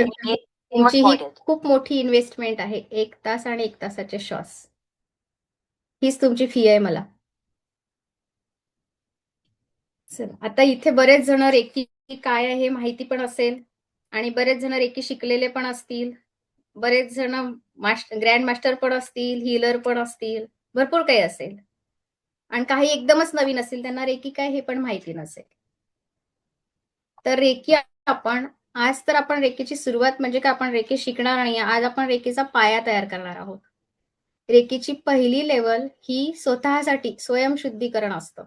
तुमची ही खूप मोठी इन्व्हेस्टमेंट आहे. 1 तास आणि 1 तासाचे श्वास. हीच तुमची फी आहे मला. चला, आता इथे बरेच जण रेकी काय आहे हे माहिती पण असेल आणि बरेच जण रेकी शिकलेले पण असतील. बरेच जण ग्रँड मास्टर पण असतील, हीलर पण असतील, भरपूर काही असेल. आणि काही एकदमच नवीन असतील, त्यांना रेकी काय हे पण माहिती नसेल. तर रेकी आपण आज तर आपण रेकीची सुरुवात म्हणजे काय, आपण रेकी शिकणार नाही. आज आपण रेकीचा पाया तयार करणार आहोत. रेकीची पहिली लेवल ही स्वतःसाठी स्वयंशुद्धीकरण असतं.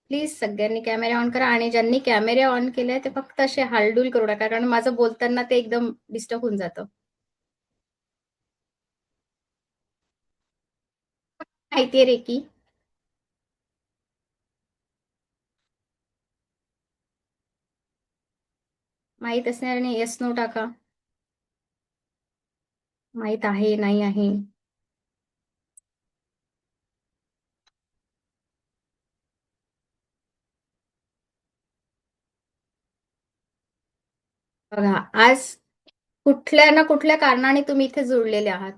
प्लीज सगळ्यांनी कॅमेरा ऑन करा आणि ज्यांनी कॅमेरे ऑन केले ते फक्त असे हालडूल करू नका, कारण माझं बोलताना ते एकदम डिस्टर्ब होऊन जातं. माहितीये रेकी? माहित असणाऱ्याने येस नो टाका. माहित आहे नाही आहे. बघा, आज कुठल्या ना कुठल्या कारणाने तुम्ही इथे जोडलेले आहात.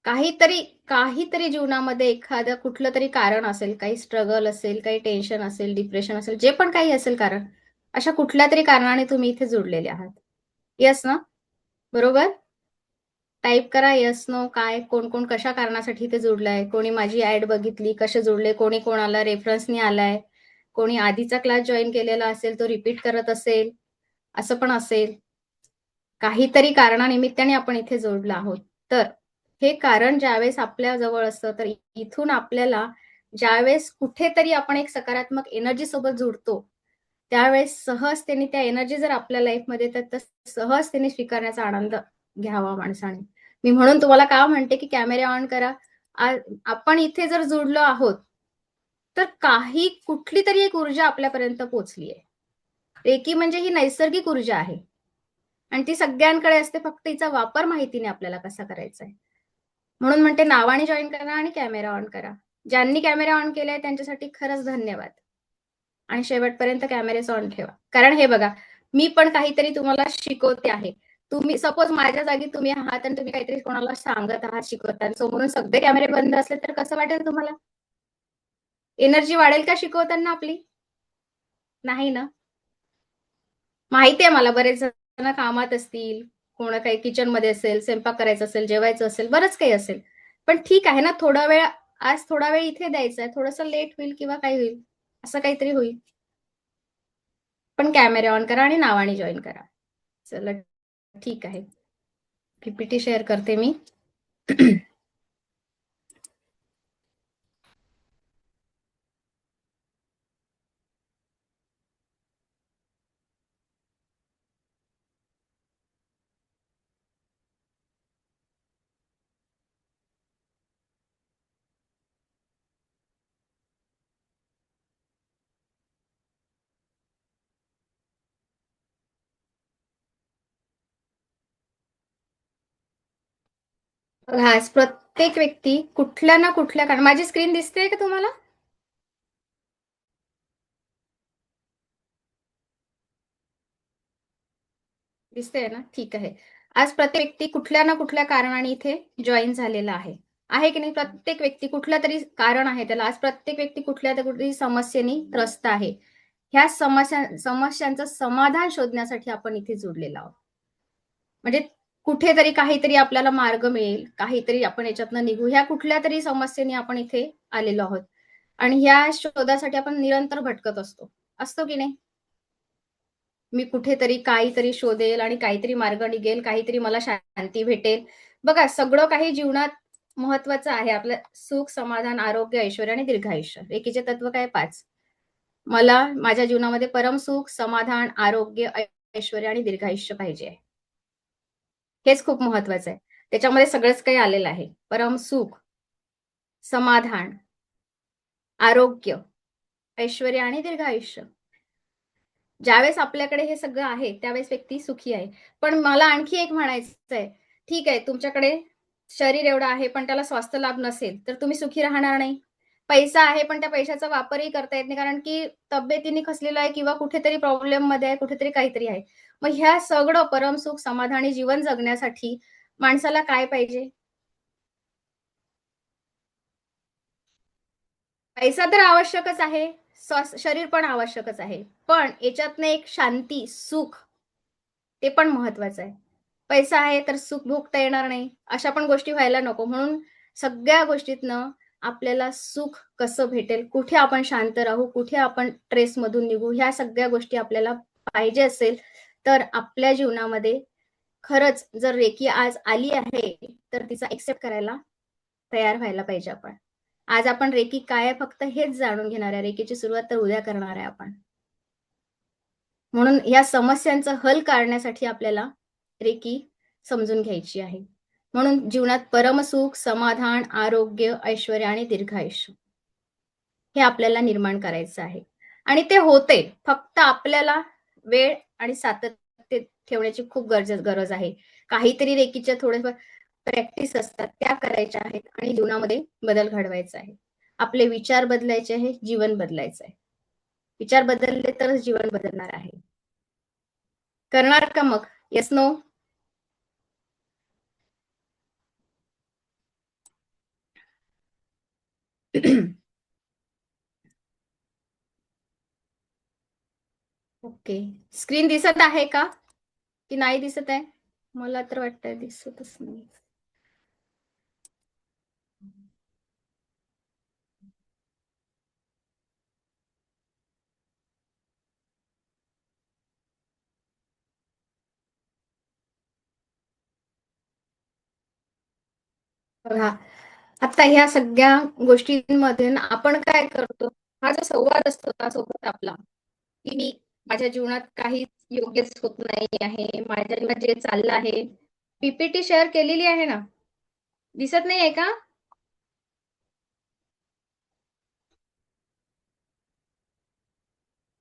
काहीतरी काहीतरी जीवनामध्ये एखादं कुठलं तरी कारण असेल, काही स्ट्रगल असेल, काही टेन्शन असेल, डिप्रेशन असेल, जे पण काही असेल कारण, अशा कुठल्या तरी कारणाने तुम्ही इथे जोडलेले आहात. येस ना? बरोबर? टाईप करा येस नो. काय, कोण कोण कशा कारणासाठी इथे जोडलाय, कोणी माझी ऍड बघितली, कसे जोडले, कोणी कोणाला रेफरन्सनी आलाय, कोणी आधीचा क्लास जॉईन केलेला असेल तो रिपीट करत असेल, असं पण असेल. काहीतरी कारणानिमित्ताने आपण इथे जोडलो आहोत. तर हे कारण ज्यावेळेस आपल्या जवळ असतं, तर इथून आपल्याला ज्यावेळेस कुठेतरी आपण एक सकारात्मक एनर्जी सोबत जोडतो, त्यावेळेस सहजतेने त्या एनर्जी जर आपल्या लाईफमध्ये येतात, तर सहजतेने स्वीकारण्याचा आनंद घ्यावा माणसाने. मी म्हणून तुम्हाला का म्हणते की कॅमेरे ऑन करा. आपण इथे जर जोडलो आहोत, तर काही कुठली तरी एक ऊर्जा आपल्यापर्यंत पोहोचली आहे. रेकी म्हणजे ही नैसर्गिक ऊर्जा आहे आणि ती सगळ्यांकडे असते, फक्त तिचा वापर माहिती नाही आपल्याला कसा करायचा आहे. म्हणून म्हणते नावाने जॉईन करा आणि कॅमेरा ऑन करा. ज्यांनी कॅमेरा ऑन केलाय त्यांच्यासाठी खरंच धन्यवाद. आणि शेवटपर्यंत कॅमेरेस ऑन ठेवा. कारण हे बघा, मी पण काहीतरी तुम्हाला शिकवते आहे. तुम्ही सपोज माझ्या जागी तुम्ही आहात आणि तुम्ही काहीतरी कोणाला सांगत आहात, शिकवत आहात, समोरून सगळे कॅमेरे बंद असले तर कसं वाटेल तुम्हाला? एनर्जी वाढेल का शिकवताना आपली? नाही ना. माहिती आहे मला, बरेच जण कामात असतील, कोण काही किचन मध्ये असेल, स्वयंपाक करायचा असेल, जेवायचं असेल, बरंच काही असेल. पण ठीक आहे ना, थोडा वेळ आज थोडा वेळ इथे द्यायचा आहे, थोडंसं लेट होईल किंवा काय होईल, असं काहीतरी होईल. पण कॅमेरा ऑन करा आणि नावाने जॉईन करा. चला, ठीक आहे. पीपीटी शेअर करते मी. आज प्रत्येक व्यक्ती कुठल्या ना कुठल्या कारण, माझी स्क्रीन दिसते का तुम्हाला? दिसते ना? ठीक आहे. आज प्रत्येक व्यक्ती कुठल्या ना कुठल्या कारणाने इथे जॉईन झालेला आहे. आहे की नाही? प्रत्येक व्यक्ती कुठलं तरी कारण आहे त्याला. आज प्रत्येक व्यक्ती कुठल्या तरी समस्येने त्रस्त आहे. ह्या समस्यांचं समाधान शोधण्यासाठी आपण इथे जोडलेलो आहोत. म्हणजे कुठेतरी काहीतरी आपल्याला मार्ग मिळेल, काहीतरी आपण याच्यातनं निघू, ह्या कुठल्या तरी समस्येने आपण इथे आलेलो आहोत. आणि ह्या शोधासाठी आपण निरंतर भटकत असतो. असतो की नाही? मी कुठेतरी काहीतरी शोधेल आणि काहीतरी मार्ग निघेल, काहीतरी मला शांती भेटेल. बघा, सगळं काही जीवनात महत्वाचं आहे. आपलं सुख, समाधान, आरोग्य, ऐश्वर्य आणि दीर्घायुष्य. एकीचे तत्व काय? 5. मला माझ्या जीवनामध्ये परम सुख, समाधान, आरोग्य, ऐश्वर्य आणि दीर्घायुष्य पाहिजे आहे. हेच खूप महत्वाचं आहे. त्याच्यामध्ये सगळंच काही आलेलं आहे. परम सुख, समाधान, आरोग्य, ऐश्वर्य आणि दीर्घायुष्य. ज्यावेळेस आपल्याकडे हे सगळं आहे, त्यावेळेस व्यक्ती सुखी आहे. पण मला आणखी एक म्हणायचं आहे, ठीक आहे, तुमच्याकडे शरीर एवढं आहे, पण त्याला स्वास्थ्य लाभ नसेल, तर तुम्ही सुखी राहणार नाही. पैसा आहे पण त्या पैशाचा वापरही करता येत नाही, कारण की तब्येतीने खचलेला आहे किंवा कुठेतरी प्रॉब्लेम मध्ये आहे, कुठेतरी काहीतरी आहे. मग ह्या सगळं परमसुख समाधानी जीवन जगण्यासाठी माणसाला काय पाहिजे? पैसा तर आवश्यकच आहे, शरीर पण आवश्यकच आहे. पण याच्यातनं एक शांती, सुख ते पण महत्वाचं आहे. पैसा आहे तर सुख भोगता येणार नाही. अशा पण गोष्टी व्हायला नको. म्हणून सगळ्या गोष्टीतनं आपल्याला सुख कसं भेटेल, कुठे आपण शांत राहू, कुठे आपण ट्रेसमधून निघू, ह्या सगळ्या गोष्टी आपल्याला पाहिजे असेल, तर आपल्या जीवनामध्ये खरंच जर रेकी आज आली आहे, तर तिचा एक्सेप्ट करायला तयार व्हायला पाहिजे आपण. आज आपण रेकी काय आहे फक्त हेच जाणून घेणार आहे. रेकीची सुरुवात तर उद्या करणार आहे आपण. म्हणून या समस्यांचं हल काढण्यासाठी आपल्याला रेकी समजून घ्यायची आहे. म्हणून जीवनात परमसुख, समाधान, आरोग्य, ऐश्वर्य आणि दीर्घायुष्य हे आपल्याला निर्माण करायचं आहे. आणि ते होते. फक्त आपल्याला वेळ आणि सातत्य ठेवण्याची खूप गरज आहे. काहीतरी रेकीच्या थोडेफार प्रॅक्टिस असतात त्या करायच्या आहेत आणि जीवनामध्ये बदल घडवायचा आहे. आपले विचार बदलायचे आहे, जीवन बदलायचं आहे. विचार बदलले तरच जीवन बदलणार आहे. करणार का मग? Yes, no? ओके. स्क्रीन दिसत आहे का? की नाही दिसत आहे? मला तर वाटतंय दिसतच नाही. बघा, आता ह्या सगळ्या गोष्टींमध्ये आपण काय करतो? हा जो संवाद असतो त्यासोबत आपला, की मी माझ्या जीवनात काहीच योग्यच होत नाही आहे, माझ्या जीवनात जे चाललं आहे. पीपीटी शेअर केलेली आहे ना? दिसत नाहीये का?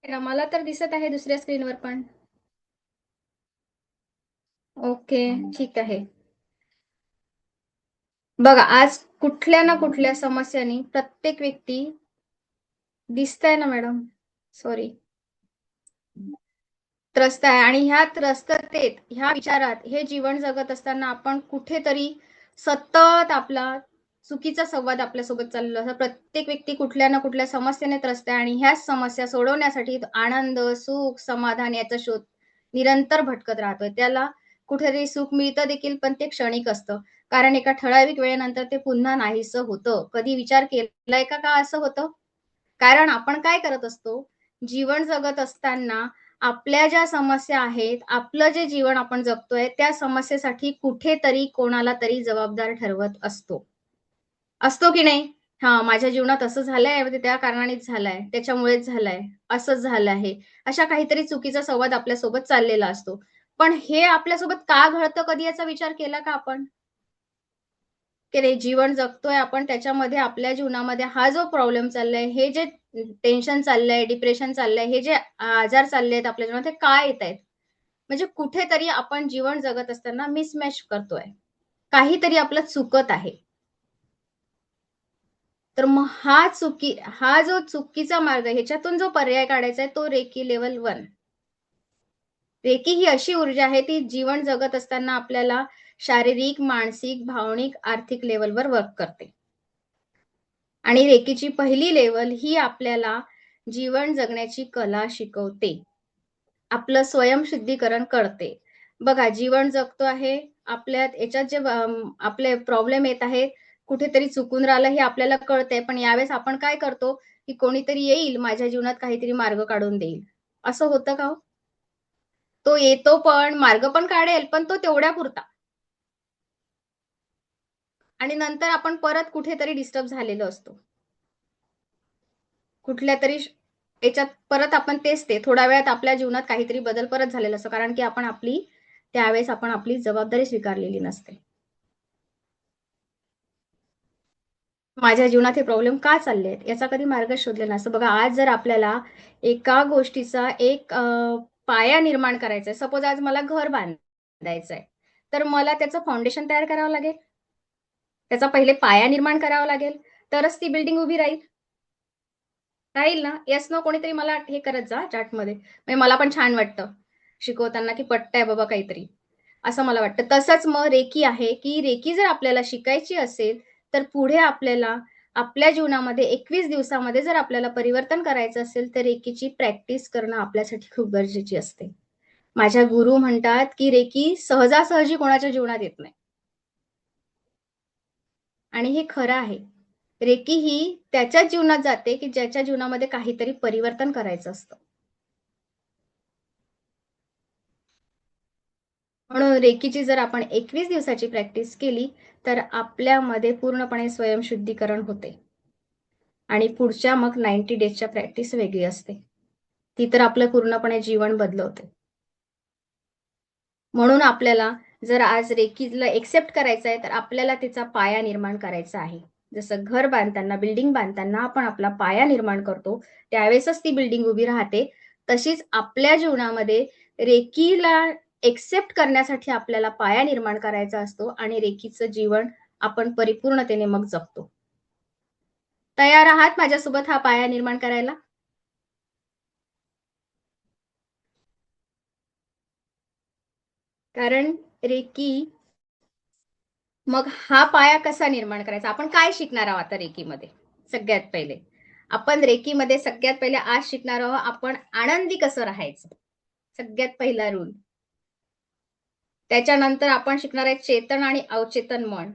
मला तर दिसत आहे दुसऱ्या स्क्रीनवर पण. ओके, ठीक आहे. बघा, आज कुठल्या ना कुठल्या समस्यानी प्रत्येक व्यक्ती दिसताय ना मॅडम? सॉरी. त्रस्त आहे आणि ह्या त्रस्ततेत, ह्या विचारात हे जीवन जगत असताना आपण कुठेतरी सतत आपला चुकीचा संवाद आपल्यासोबत चाललेला असतो. प्रत्येक व्यक्ती कुठल्या ना कुठल्या समस्येने त्रस्त आहे आणि ह्याच समस्या सोडवण्यासाठी आनंद, सुख, समाधान याचा शोध निरंतर भटकत राहतोय. त्याला कुठेतरी सुख मिळतं देखील, पण ते क्षणिक असतं. कारण एका ठराविक वेळेनंतर ते पुन्हा नाहीसं होतं. कधी विचार केलाय का का असं होतं? कारण आपण काय करत असतो, जीवन जगत असताना आपल्या ज्या समस्या आहेत, आपलं जे जीवन आपण जगतोय, त्या समस्येसाठी कुठेतरी कोणाला तरी जबाबदार ठरवत असतो. असतो की नाही? हां, माझ्या जीवनात असं झालंय, म्हणजे त्या कारणानेच झालंय, त्याच्यामुळेच झालंय, असंच झालं आहे. अशा काहीतरी चुकीचा संवाद आपल्यासोबत चाललेला असतो. पण हे आपल्यासोबत का घडतं, कधी याचा विचार केला का आपण? की नाही, जीवन जगतोय आपण, त्याच्यामध्ये आपल्या जीवनामध्ये हा जो प्रॉब्लेम चाललाय, हे जे टेन्शन चाललंय, डिप्रेशन चाललंय, हे जे आजार चालले आहेत आपल्या जीवनात, हे का येतायत? म्हणजे कुठेतरी आपण जीवन जगत असताना मिसमॅच करतोय. काहीतरी आपलं चुकत आहे. तर मग हा जो चुकीचा मार्ग आहे, ह्याच्यातून जो पर्याय काढायचा आहे, तो रेकी लेव्हल 1. रेकी ही अशी ऊर्जा आहे, ती जीवन जगत असताना आपल्याला शारीरिक, मानसिक, भावनिक, आर्थिक लेव्हलवर वर्क करते. आणि रेकीची पहिली लेव्हल ही आपल्याला जीवन जगण्याची कला शिकवते. आपलं स्वयंशुद्धीकरण करते. बघा, जीवन जगतो आहे, आपल्यात याच्यात जे आपले प्रॉब्लेम येत आहेत, कुठेतरी चुकून राहिलं हे आपल्याला कळतंय. पण यावेळेस आपण काय करतो, की कोणीतरी येईल माझ्या जीवनात काहीतरी मार्ग काढून देईल. असं होतं का हो? तो येतो पण, मार्ग पण काढेल, पण तो तेवढ्यापुरता. आणि नंतर आपण परत कुठेतरी डिस्टर्ब झालेलो असतो. कुठल्यातरी याच्यात परत आपण तेच ते थोड्या वेळात आपल्या जीवनात काहीतरी बदल परत झालेला असतो. कारण की त्यावेळेस आपण आपली जबाबदारी स्वीकारलेली नसते. माझ्या जीवनात हे प्रॉब्लेम का चालले आहेत? याचा कधी मार्ग शोधलेला नसतो. बघा, आज जर आपल्याला एका गोष्टीचा एक पाया निर्माण करायचा आहे. सपोज आज मला घर बांधायचं आहे. तर मला त्याचं फाउंडेशन तयार करावं लागेल. त्याचा पहिले पाया निर्माण करावा लागेल. तरच ती बिल्डिंग उभी राहील. राहील ना? येस नो कोणीतरी मला हे करत जा चॅटमध्ये. म्हणजे मला पण छान वाटतं शिकवताना, की पटतंय बाबा काहीतरी, असं मला वाटतं. तसंच मग रेकी आहे, की रेकी जर आपल्याला शिकायची असेल, तर पुढे आपल्याला आपल्या जीवनामध्ये 21 दिवसामध्ये जर आपल्याला परिवर्तन करायचं असेल, तर रेकीची प्रॅक्टिस करणं आपल्यासाठी खूप गरजेची असते. माझ्या गुरु म्हणतात, की रेकी सहजासहजी कोणाच्या जीवनात येत नाही आणि हे खरं आहे. रेकी ही त्याच्याच जीवनात जाते, की ज्याच्या जीवनामध्ये काहीतरी परिवर्तन करायचं असतं. म्हणून रेकीची जर आपण 21 दिवसाची प्रॅक्टिस केली, तर आपल्यामध्ये पूर्णपणे स्वयंशुद्धीकरण होते आणि पुढच्या मग 90 डेजच्या प्रॅक्टिस वेगळी असते. ती तर आपलं पूर्णपणे जीवन बदलवते. म्हणून आपल्याला जर आज रेकीला एक्सेप्ट करायचं आहे, तर आपल्याला तिचा पाया निर्माण करायचा आहे. जसं घर बांधताना, बिल्डिंग बांधताना आपण आपला पाया निर्माण करतो, त्यावेळेसच ती बिल्डिंग उभी राहते. तशीच आपल्या जीवनामध्ये रेकीला एक्सेप्ट करण्यासाठी आपल्याला पाया निर्माण करायचा असतो आणि रेकीचं जीवन आपण परिपूर्णतेने मग जगतो. तयार आहात माझ्यासोबत हा पाया निर्माण करायला? कारण रेकी मग हा पाया कसा निर्माण करायचा? आपण काय शिकणार आहोत आता रेकीमध्ये? सगळ्यात पहिले. आपण रेकीमध्ये सगळ्यात पहिले आज शिकणार आहोत आपण आनंदी कसं राहायचं? सगळ्यात पहिला रूल. त्याच्यानंतर आपण शिकणार आहे चेतन आणि अवचेतन मन.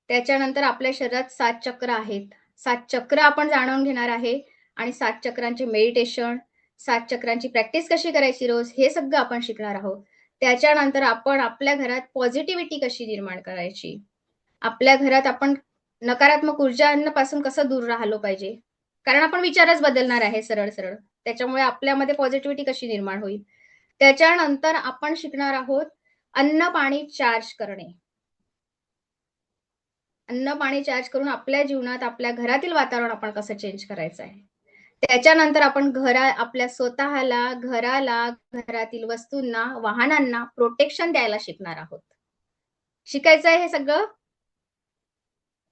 त्याच्यानंतर आपल्या शरीरात 7 चक्र आहेत. 7 चक्र आपण जाणून घेणार आहे आणि 7 चक्रांचे मेडिटेशन, 7 चक्रांची प्रॅक्टिस कशी करायची रोज, हे सगळं आपण शिकणार आहोत. त्याच्यानंतर आपण आपल्या घरात पॉझिटिव्हिटी कशी निर्माण करायची? आपल्या घरात आपण नकारात्मक ऊर्जांपासून कसं दूर राहिलो पाहिजे. कारण आपण विचारच बदलणार आहे सरळ-सरळ. त्याच्यामुळे आपल्यामध्ये पॉझिटिव्हिटी कशी निर्माण होईल. त्याच्यानंतर आपण शिकणार आहोत अन्न-पाणी चार्ज करणे. अन्न-पाणी चार्ज करून आपल्या जीवनात आपल्या घरातील वातावरण आपण कसं चेंज करायचं आहे. त्याच्यानंतर आपण आपल्या स्वतःला, घराला, घरातील वस्तूंना, वाहनांना प्रोटेक्शन द्यायला शिकणार आहोत. शिकायचं आहे हे सगळं?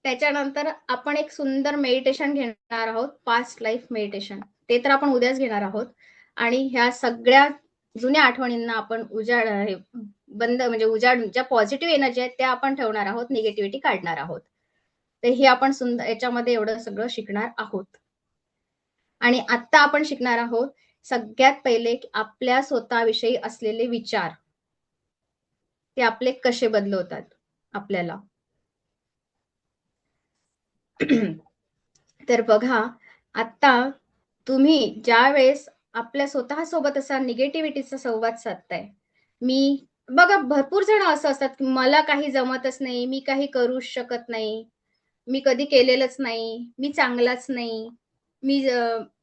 त्याच्यानंतर आपण एक सुंदर मेडिटेशन घेणार आहोत, पास्ट लाईफ मेडिटेशन. ते तर आपण उद्याच घेणार आहोत आणि ह्या सगळ्या जुन्या आठवणींना आपण बंद म्हणजे उजाडून ज्या पॉझिटिव्ह एनर्जी आहेत त्या आपण ठेवणार आहोत, निगेटिव्हिटी काढणार आहोत. तर हे आपण सुंदर याच्यामध्ये एवढं सगळं शिकणार आहोत. आणि आत्ता आपण शिकणार आहोत सगळ्यात पहिले आपल्या स्वतःविषयी असलेले विचार. ते आपले कसे बदलवतात आपल्याला. तर बघा, आता तुम्ही ज्यावेळेस आपल्या स्वतःसोबत असा निगेटिव्हिटीचा संवाद साधताय, मी बघा भरपूर जण असं असतात, की मला काही जमतच नाही, मी काही करूच शकत नाही, मी कधी केलेलंच नाही, मी चांगलाच नाही, मी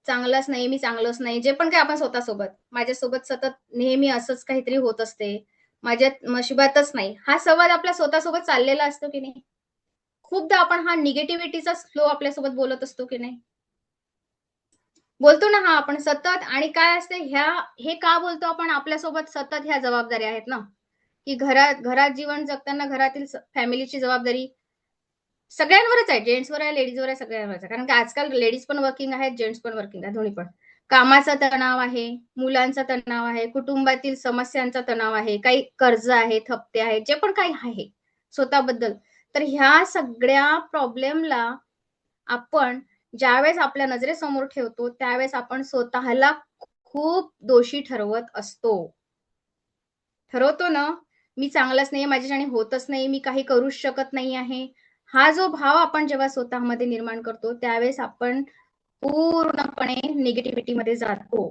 चांगलाच नाही, मी चांगलोच नाही. जे पण काही आपण स्वतःसोबत, माझ्यासोबत सतत नेहमी असंच काहीतरी होत असते, माझ्या नशिबातच नाही. हा संवाद आपल्या स्वतःसोबत चाललेला असतो की नाही? खूपदा आपण हा निगेटिव्हिटीचा फ्लो आपल्यासोबत बोलत असतो की नाही? बोलतो ना हां, आपण सतत आणि काय असते हे का बोलतो आपण आपल्यासोबत सतत ह्या जबाबदाऱ्या आहेत ना, की घरात घरात जीवन जगताना घरातील फॅमिलीची जबाबदारी सगळ्यांवरच आहे. जेंट्सवर आहे, लेडीजवर आहे, सगळ्यांवरच आहे. कारण की आजकाल लेडीज पण वर्किंग आहेत, जेंट्स पण वर्किंग आहेत, दोन्ही पण. कामाचा तणाव आहे, मुलांचा तणाव आहे, कुटुंबातील समस्यांचा तणाव आहे, काही कर्ज आहेत, हप्ते आहेत, जे पण काही आहे स्वतःबद्दल. तर ह्या सगळ्या प्रॉब्लेमला आपण ज्यावेळेस आपल्या नजरेसमोर ठेवतो, त्यावेळेस आपण स्वतःला खूप दोषी ठरवत असतो. ठरवतो ना, मी चांगलाच नाहीये, माझ्याच्याने होतच नाही, मी काही करूच शकत नाही आहे. हा जो भाव आपण जेव्हा स्वतःमध्ये निर्माण करतो, त्यावेळेस आपण पूर्णपणे निगेटिव्हिटीमध्ये जातो.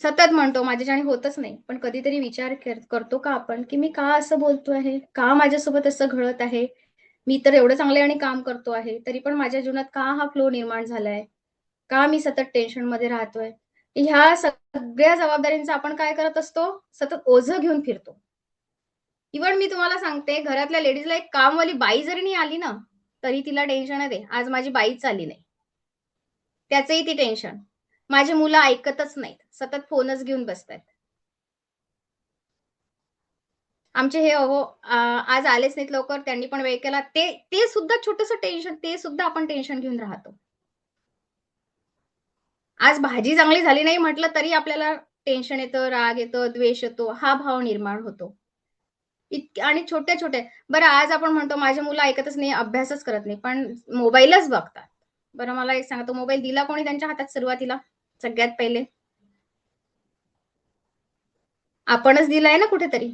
सतत म्हणतो माझ्याच्याने होतच नाही. पण कधीतरी विचार करतो का आपण, की मी का असं बोलतो आहे? का माझ्यासोबत असं घडत आहे? मी तर एवढं चांगल्याने काम करतो आहे, तरी पण माझ्या जीवनात का हा फ्लो निर्माण झालाय? का मी सतत टेन्शनमध्ये राहतोय? ह्या सगळ्या जबाबदारींचा आपण काय करत असतो? सतत ओझं घेऊन फिरतो. इव्हन मी तुम्हाला सांगते, घरातल्या लेडीजला एक कामवाली बाई जरी नाही आली ना, तरी तिला टेन्शन आहे. आज माझी बाईच आली नाही. त्याचंही ती टेन्शन. माझी मुलं ऐकतच नाहीत. सतत फोनच घेऊन बसतायत. आमचे हे अहो आज आलेच नाहीत लवकर, त्यांनी पण वेळ केला. ते ते सुद्धा छोटंसं टेन्शन, ते सुद्धा आपण टेन्शन घेऊन राहतो. आज भाजी चांगली झाली नाही म्हटलं तरी आपल्याला टेन्शन येतं, राग येतो, द्वेष येतो, हा भाव निर्माण होतो. आणि छोटे-छोटे बरं आज आपण म्हणतो माझी मुलं ऐकतच नाही, अभ्यासच करत नाही, पण मोबाईलच बघतात. बरं मला एक सांगा, तो मोबाईल दिला कोणी त्यांच्या हातात सुरुवातीला? सगळ्यात पहिले आपणच दिलाय ना कुठेतरी.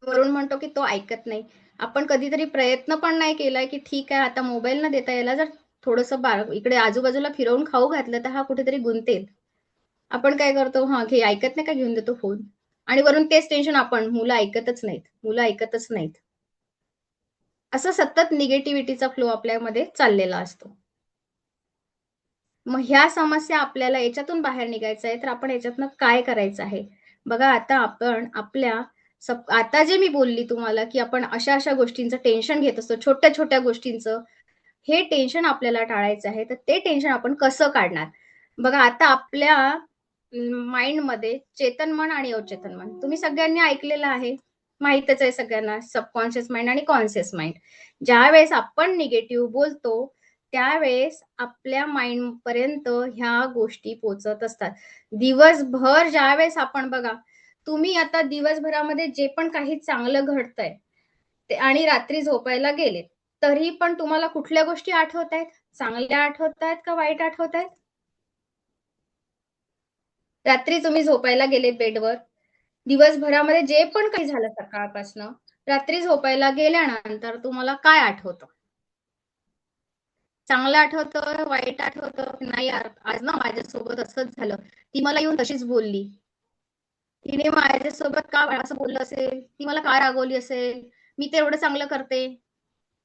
वरून म्हणतो की तो ऐकत नाही. आपण कधीतरी प्रयत्न पण नाही केलाय, की ठीक आहे आता मोबाईल न देता याला जर थोडंसं इकडे आजूबाजूला फिरवून खाऊ घातलं, तर हा कुठेतरी गुंतेल. आपण काय करतो, हां, घे ऐकत नाही का घेऊन देतो फोन. आणि वरून तेच टेन्शन आपण, मुलं ऐकतच नाहीत, मुलं ऐकतच नाहीत. असं सतत निगेटिव्हिटीचा फ्लो आपल्यामध्ये चाललेला असतो. मग ह्या समस्या आपल्याला याच्यातून बाहेर निघायचं आहे, तर आपण याच्यातनं काय करायचं आहे? बघा आता आपण आपल्या आता जे मी बोलली तुम्हाला, की आपण अशा-अशा गोष्टींचं टेन्शन घेत असतो, छोट्या-छोट्या गोष्टींचं. हे टेन्शन आपल्याला टाळायचं आहे. तर ते टेन्शन आपण कसं काढणार? बघा आता आपल्या माइंडमध्ये चेतन मन आणि अवचेतन मन. तुम्ही सगळ्यांनी ऐकलेलं आहे. माहीतच आहे सगळ्यांना सबकॉन्शियस माइंड आणि कॉन्शियस माइंड. ज्यावेळेस आपण निगेटिव्ह बोलतो, त्यावेळेस आपल्या माइंडपर्यंत ह्या गोष्टी पोहचत असतात. दिवसभर ज्यावेळेस आपण बघा, तुम्ही आता दिवसभरामध्ये जे पण काही चांगलं घडतंय ते आणि रात्री झोपायला गेलेत, तरी पण तुम्हाला कुठल्या गोष्टी आठवतायत? चांगल्या आठवतायत का वाईट आठवतायत? रात्री तुम्ही झोपायला गेलेत बेडवर, दिवसभरामध्ये जे पण काही झालं सकाळपासनं, रात्री झोपायला गेल्यानंतर तुम्हाला काय आठवतं? चांगलं आठवतं, वाईट आठवतं, की नाही यार, आज ना माझ्यासोबत असंच झालं. ती मला येऊन तशीच बोलली. तिने माझ्यासोबत का असं बोललं असेल? ती मला का रागवली असेल? मी तर एवढं चांगलं करते.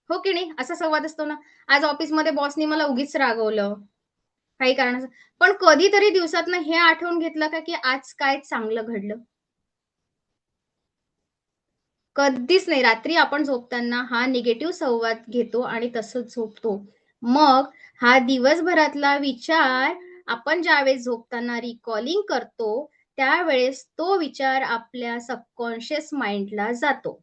हो की नाही? असा संवाद असतो ना. आज ऑफिसमध्ये बॉसनी मला उगीच रागवलं, काही कारणाचं. पण कधीतरी दिवसातनं हे आठवून घेतलं का, की आज काय चांगलं घडलं? कधीच नाही. रात्री आपण झोपताना हा निगेटिव्ह संवाद घेतो आणि तसंच झोपतो. मग हा दिवसभरातला विचार आपण ज्यावेळेस झोपताना रिकॉलिंग करतो, त्यावेळेस तो विचार आपल्या सबकॉन्शियस माइंडला जातो.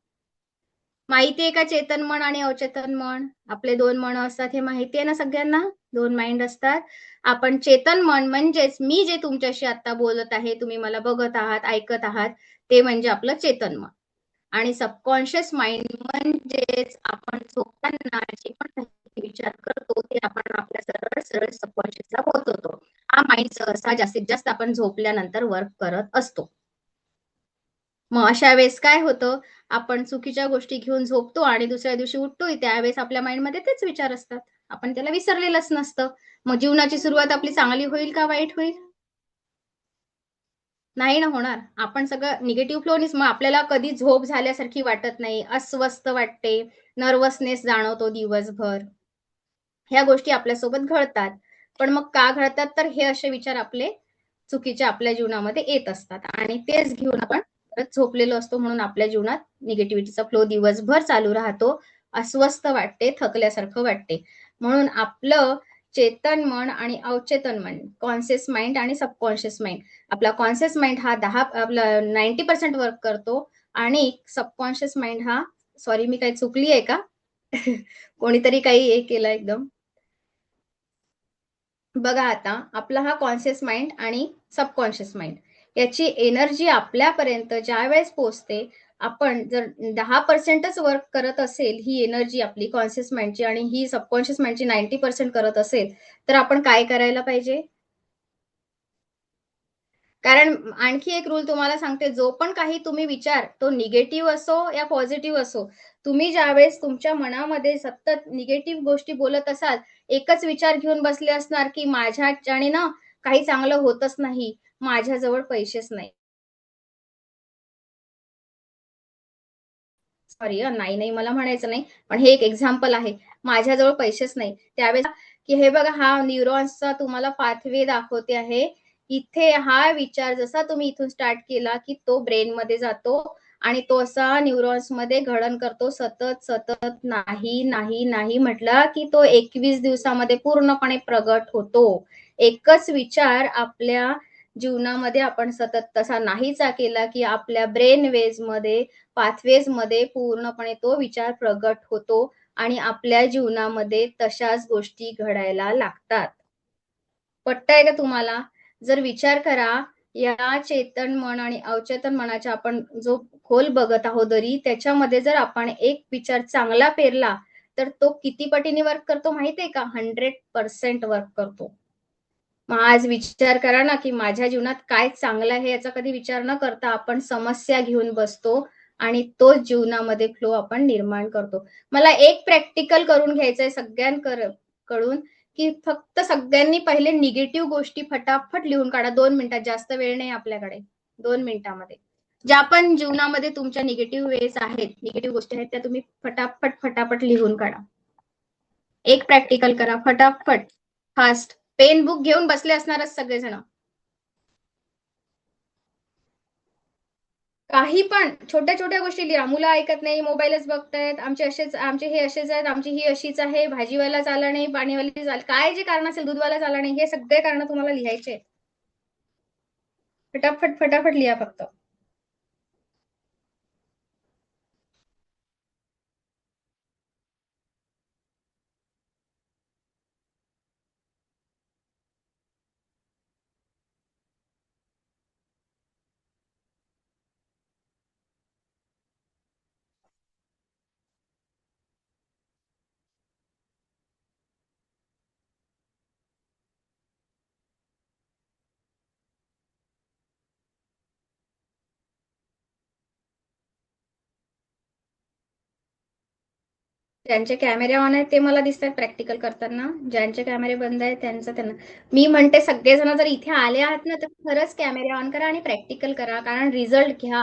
माहिती आहे का चेतन मन आणि अवचेतन मन? आपले 2 मन असतात हे माहिती आहे ना सगळ्यांना? 2 माइंड असतात. आपण चेतन मन म्हणजेच मी जे तुमच्याशी आता बोलत आहे, तुम्ही मला बघत आहात, ऐकत आहात, ते म्हणजे आपलं चेतन मन. आणि सबकॉन्शियस माइंड म्हणजेच आपण झोपताना जे पण काही विचार करतो, ते आपण आपल्या सरळ-सरळ सबकॉन्शियसला पोहोचवतो. हा माइंड सहसा जास्तीत जास्त आपण झोपल्यानंतर वर्क करत असतो. मग अशा वेळेस काय होतं, आपण चुकीच्या गोष्टी घेऊन झोपतो आणि दुसऱ्या दिवशी उठतोय, त्यावेळेस आपल्या माइंडमध्ये तेच विचार असतात. आपण त्याला विसरलेलंच नसतं. मग जीवनाची सुरुवात आपली चांगली होईल का वाईट होईल? नाही ना होणार. आपण सगळं निगेटिव्ह फ्लोनीच मग आपल्याला कधी झोप झाल्यासारखी वाटत नाही, अस्वस्थ वाटते, नर्व्हसनेस जाणवतो दिवसभर. ह्या गोष्टी आपल्यासोबत घडतात. पण मग का घडतात? तर हे असे विचार आपले चुकीचे आपल्या जीवनामध्ये येत असतात आणि तेच घेऊन आपण परत झोपलेलो असतो म्हणून आपल्या जीवनात निगेटिव्हिटीचा फ्लो दिवसभर चालू राहतो. अस्वस्थ वाटते, थकल्यासारखं वाटते. म्हणून आपलं चेतन मन आणि अवचेतन मन, कॉन्शियस माइंड आणि सबकॉन्शियस माइंड. आपला कॉन्शियस माइंड हा 10 आपला 90% वर्क करतो आणि सबकॉन्शियस माइंड हा सॉरी मी काही चुकली आहे का? कोणीतरी काही हे केलं एकदम. बघा आता, आपला हा कॉन्शियस माइंड आणि सबकॉन्शियस माइंड याची एनर्जी आपल्यापर्यंत ज्यावेळेस पोहोचते, आपण जर 10%च वर्क करत असेल, ही एनर्जी आपली कॉन्शियस माइंडची आणि ही सबकॉन्शियस माइंडची 90% करत असेल, तर आपण काय करायला पाहिजे? कारण आणखी एक रूल तुम्हाला सांगते, जो पण काही तुम्ही विचार, तो निगेटिव्ह असो या पॉझिटिव्ह असो, तुम्ही ज्यावेळेस तुमच्या मनामध्ये सतत निगेटिव्ह गोष्टी बोलत असाल, एकच विचार घेऊन बसले असणार, की माझ्याच्याने ना काही चांगलं होतच नाही, माझ्याजवळ पैसेच नाही. सॉरी नाही, नाही मला म्हणायचं नाही. पण हे एक एक्झाम्पल आहे. माझ्याजवळ पैसेच नाही. त्यावेळेस की हे बघा हा न्यूरॉन्सचा तुम्हाला पाथवे दाखवते आहे. इथे हा विचार जसा तुम्ही इथून स्टार्ट केला, की तो ब्रेनमध्ये जातो आणि तो असा न्यूरॉन्समध्ये घडण करतो सतत, सतत नाही, नाही, नाही म्हटला, की तो 21 दिवसामध्ये पूर्णपणे प्रगट होतो. एकच विचार आपल्या जीवनामध्ये आपण सतत तसा नाहीसा केला, की आपल्या ब्रेन वेव्हजमध्ये पाथवेजमध्ये पूर्णपणे तो विचार प्रगट होतो आणि आपल्या जीवनामध्ये तशाच गोष्टी घडायला लागतात. पटतंय का तुम्हाला? जर विचार करा, या चेतन मन आणि अवचेतन मनाच्या आपण जो खोल बघत आहोत दरी, त्याच्यामध्ये जर आपण एक विचार चांगला पेरला, तर तो किती पटीने वर्क करतो माहिती आहे का? 100% वर्क करतो. मग आज विचार करा ना, की माझ्या जीवनात काय चांगलं आहे याचा कधी विचार न करता आपण समस्या घेऊन बसतो आणि तोच जीवनामध्ये फ्लो आपण निर्माण करतो. मला एक प्रॅक्टिकल करून घ्यायचंय कडून, की फक्त सगळ्यांनी पहिले निगेटिव्ह गोष्टी फटाफट लिहून काढा 2 मिनिटात. जास्त वेळ नाही आपल्याकडे. 2 मिनिटामध्ये. ज्या पण जीवनामध्ये तुमच्या निगेटिव्ह वेज आहेत, निगेटिव्ह गोष्टी आहेत, त्या तुम्ही फटाफट लिहून काढा. एक प्रॅक्टिकल करा फटाफट, फास्ट. पेन बुक घेऊन बसले असणारच सगळेजण. काही पण छोट्या-छोट्या गोष्टी लिहा. मुलं ऐकत नाही, मोबाईलच बघतायत, आमचे हे असेच आहेत, आमची ही अशीच आहे, भाजीवालाच आला नाही, पाणीवालीच आली. काय जे कारण असेल, दूधवालाच आला नाही, हे सगळे कारणं तुम्हाला लिहायचे आहेत. फटाफट लिहा फक्त. ज्यांचे कॅमेरे ऑन आहेत ते मला दिसतात प्रॅक्टिकल करताना. ज्यांचे कॅमेरे बंद आहेत त्यांचं त्यांना. मी म्हणते सगळेजण जर इथे आले आहात ना, तर खरंच कॅमेरे ऑन करा आणि प्रॅक्टिकल करा. कारण रिझल्ट घ्या.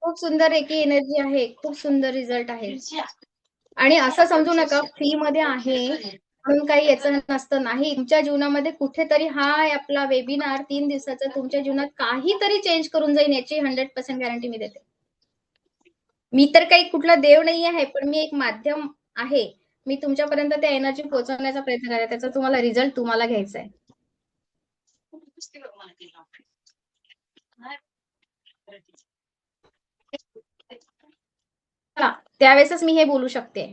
खूप सुंदर एकी एनर्जी आहे. खूप सुंदर रिझल्ट आहे. आणि असं समजू नका फ्रीमध्ये आहे म्हणून काही याचं नसतं. नाही, तुमच्या जीवनामध्ये कुठेतरी हा आपला वेबिनार 3 दिवसाचा तुमच्या जीवनात काहीतरी चेंज करून जाईल याची 100% गॅरंटी मी देते. मी तर काही कुठला देव नाही आहे, पण मी एक माध्यम आहे. मी तुमच्यापर्यंत त्या एनर्जी पोहोचवण्याचा प्रयत्न करायचा. त्याचा तुम्हाला रिझल्ट तुम्हाला घ्यायचा आहे. त्यावेळेसच मी हे बोलू शकते.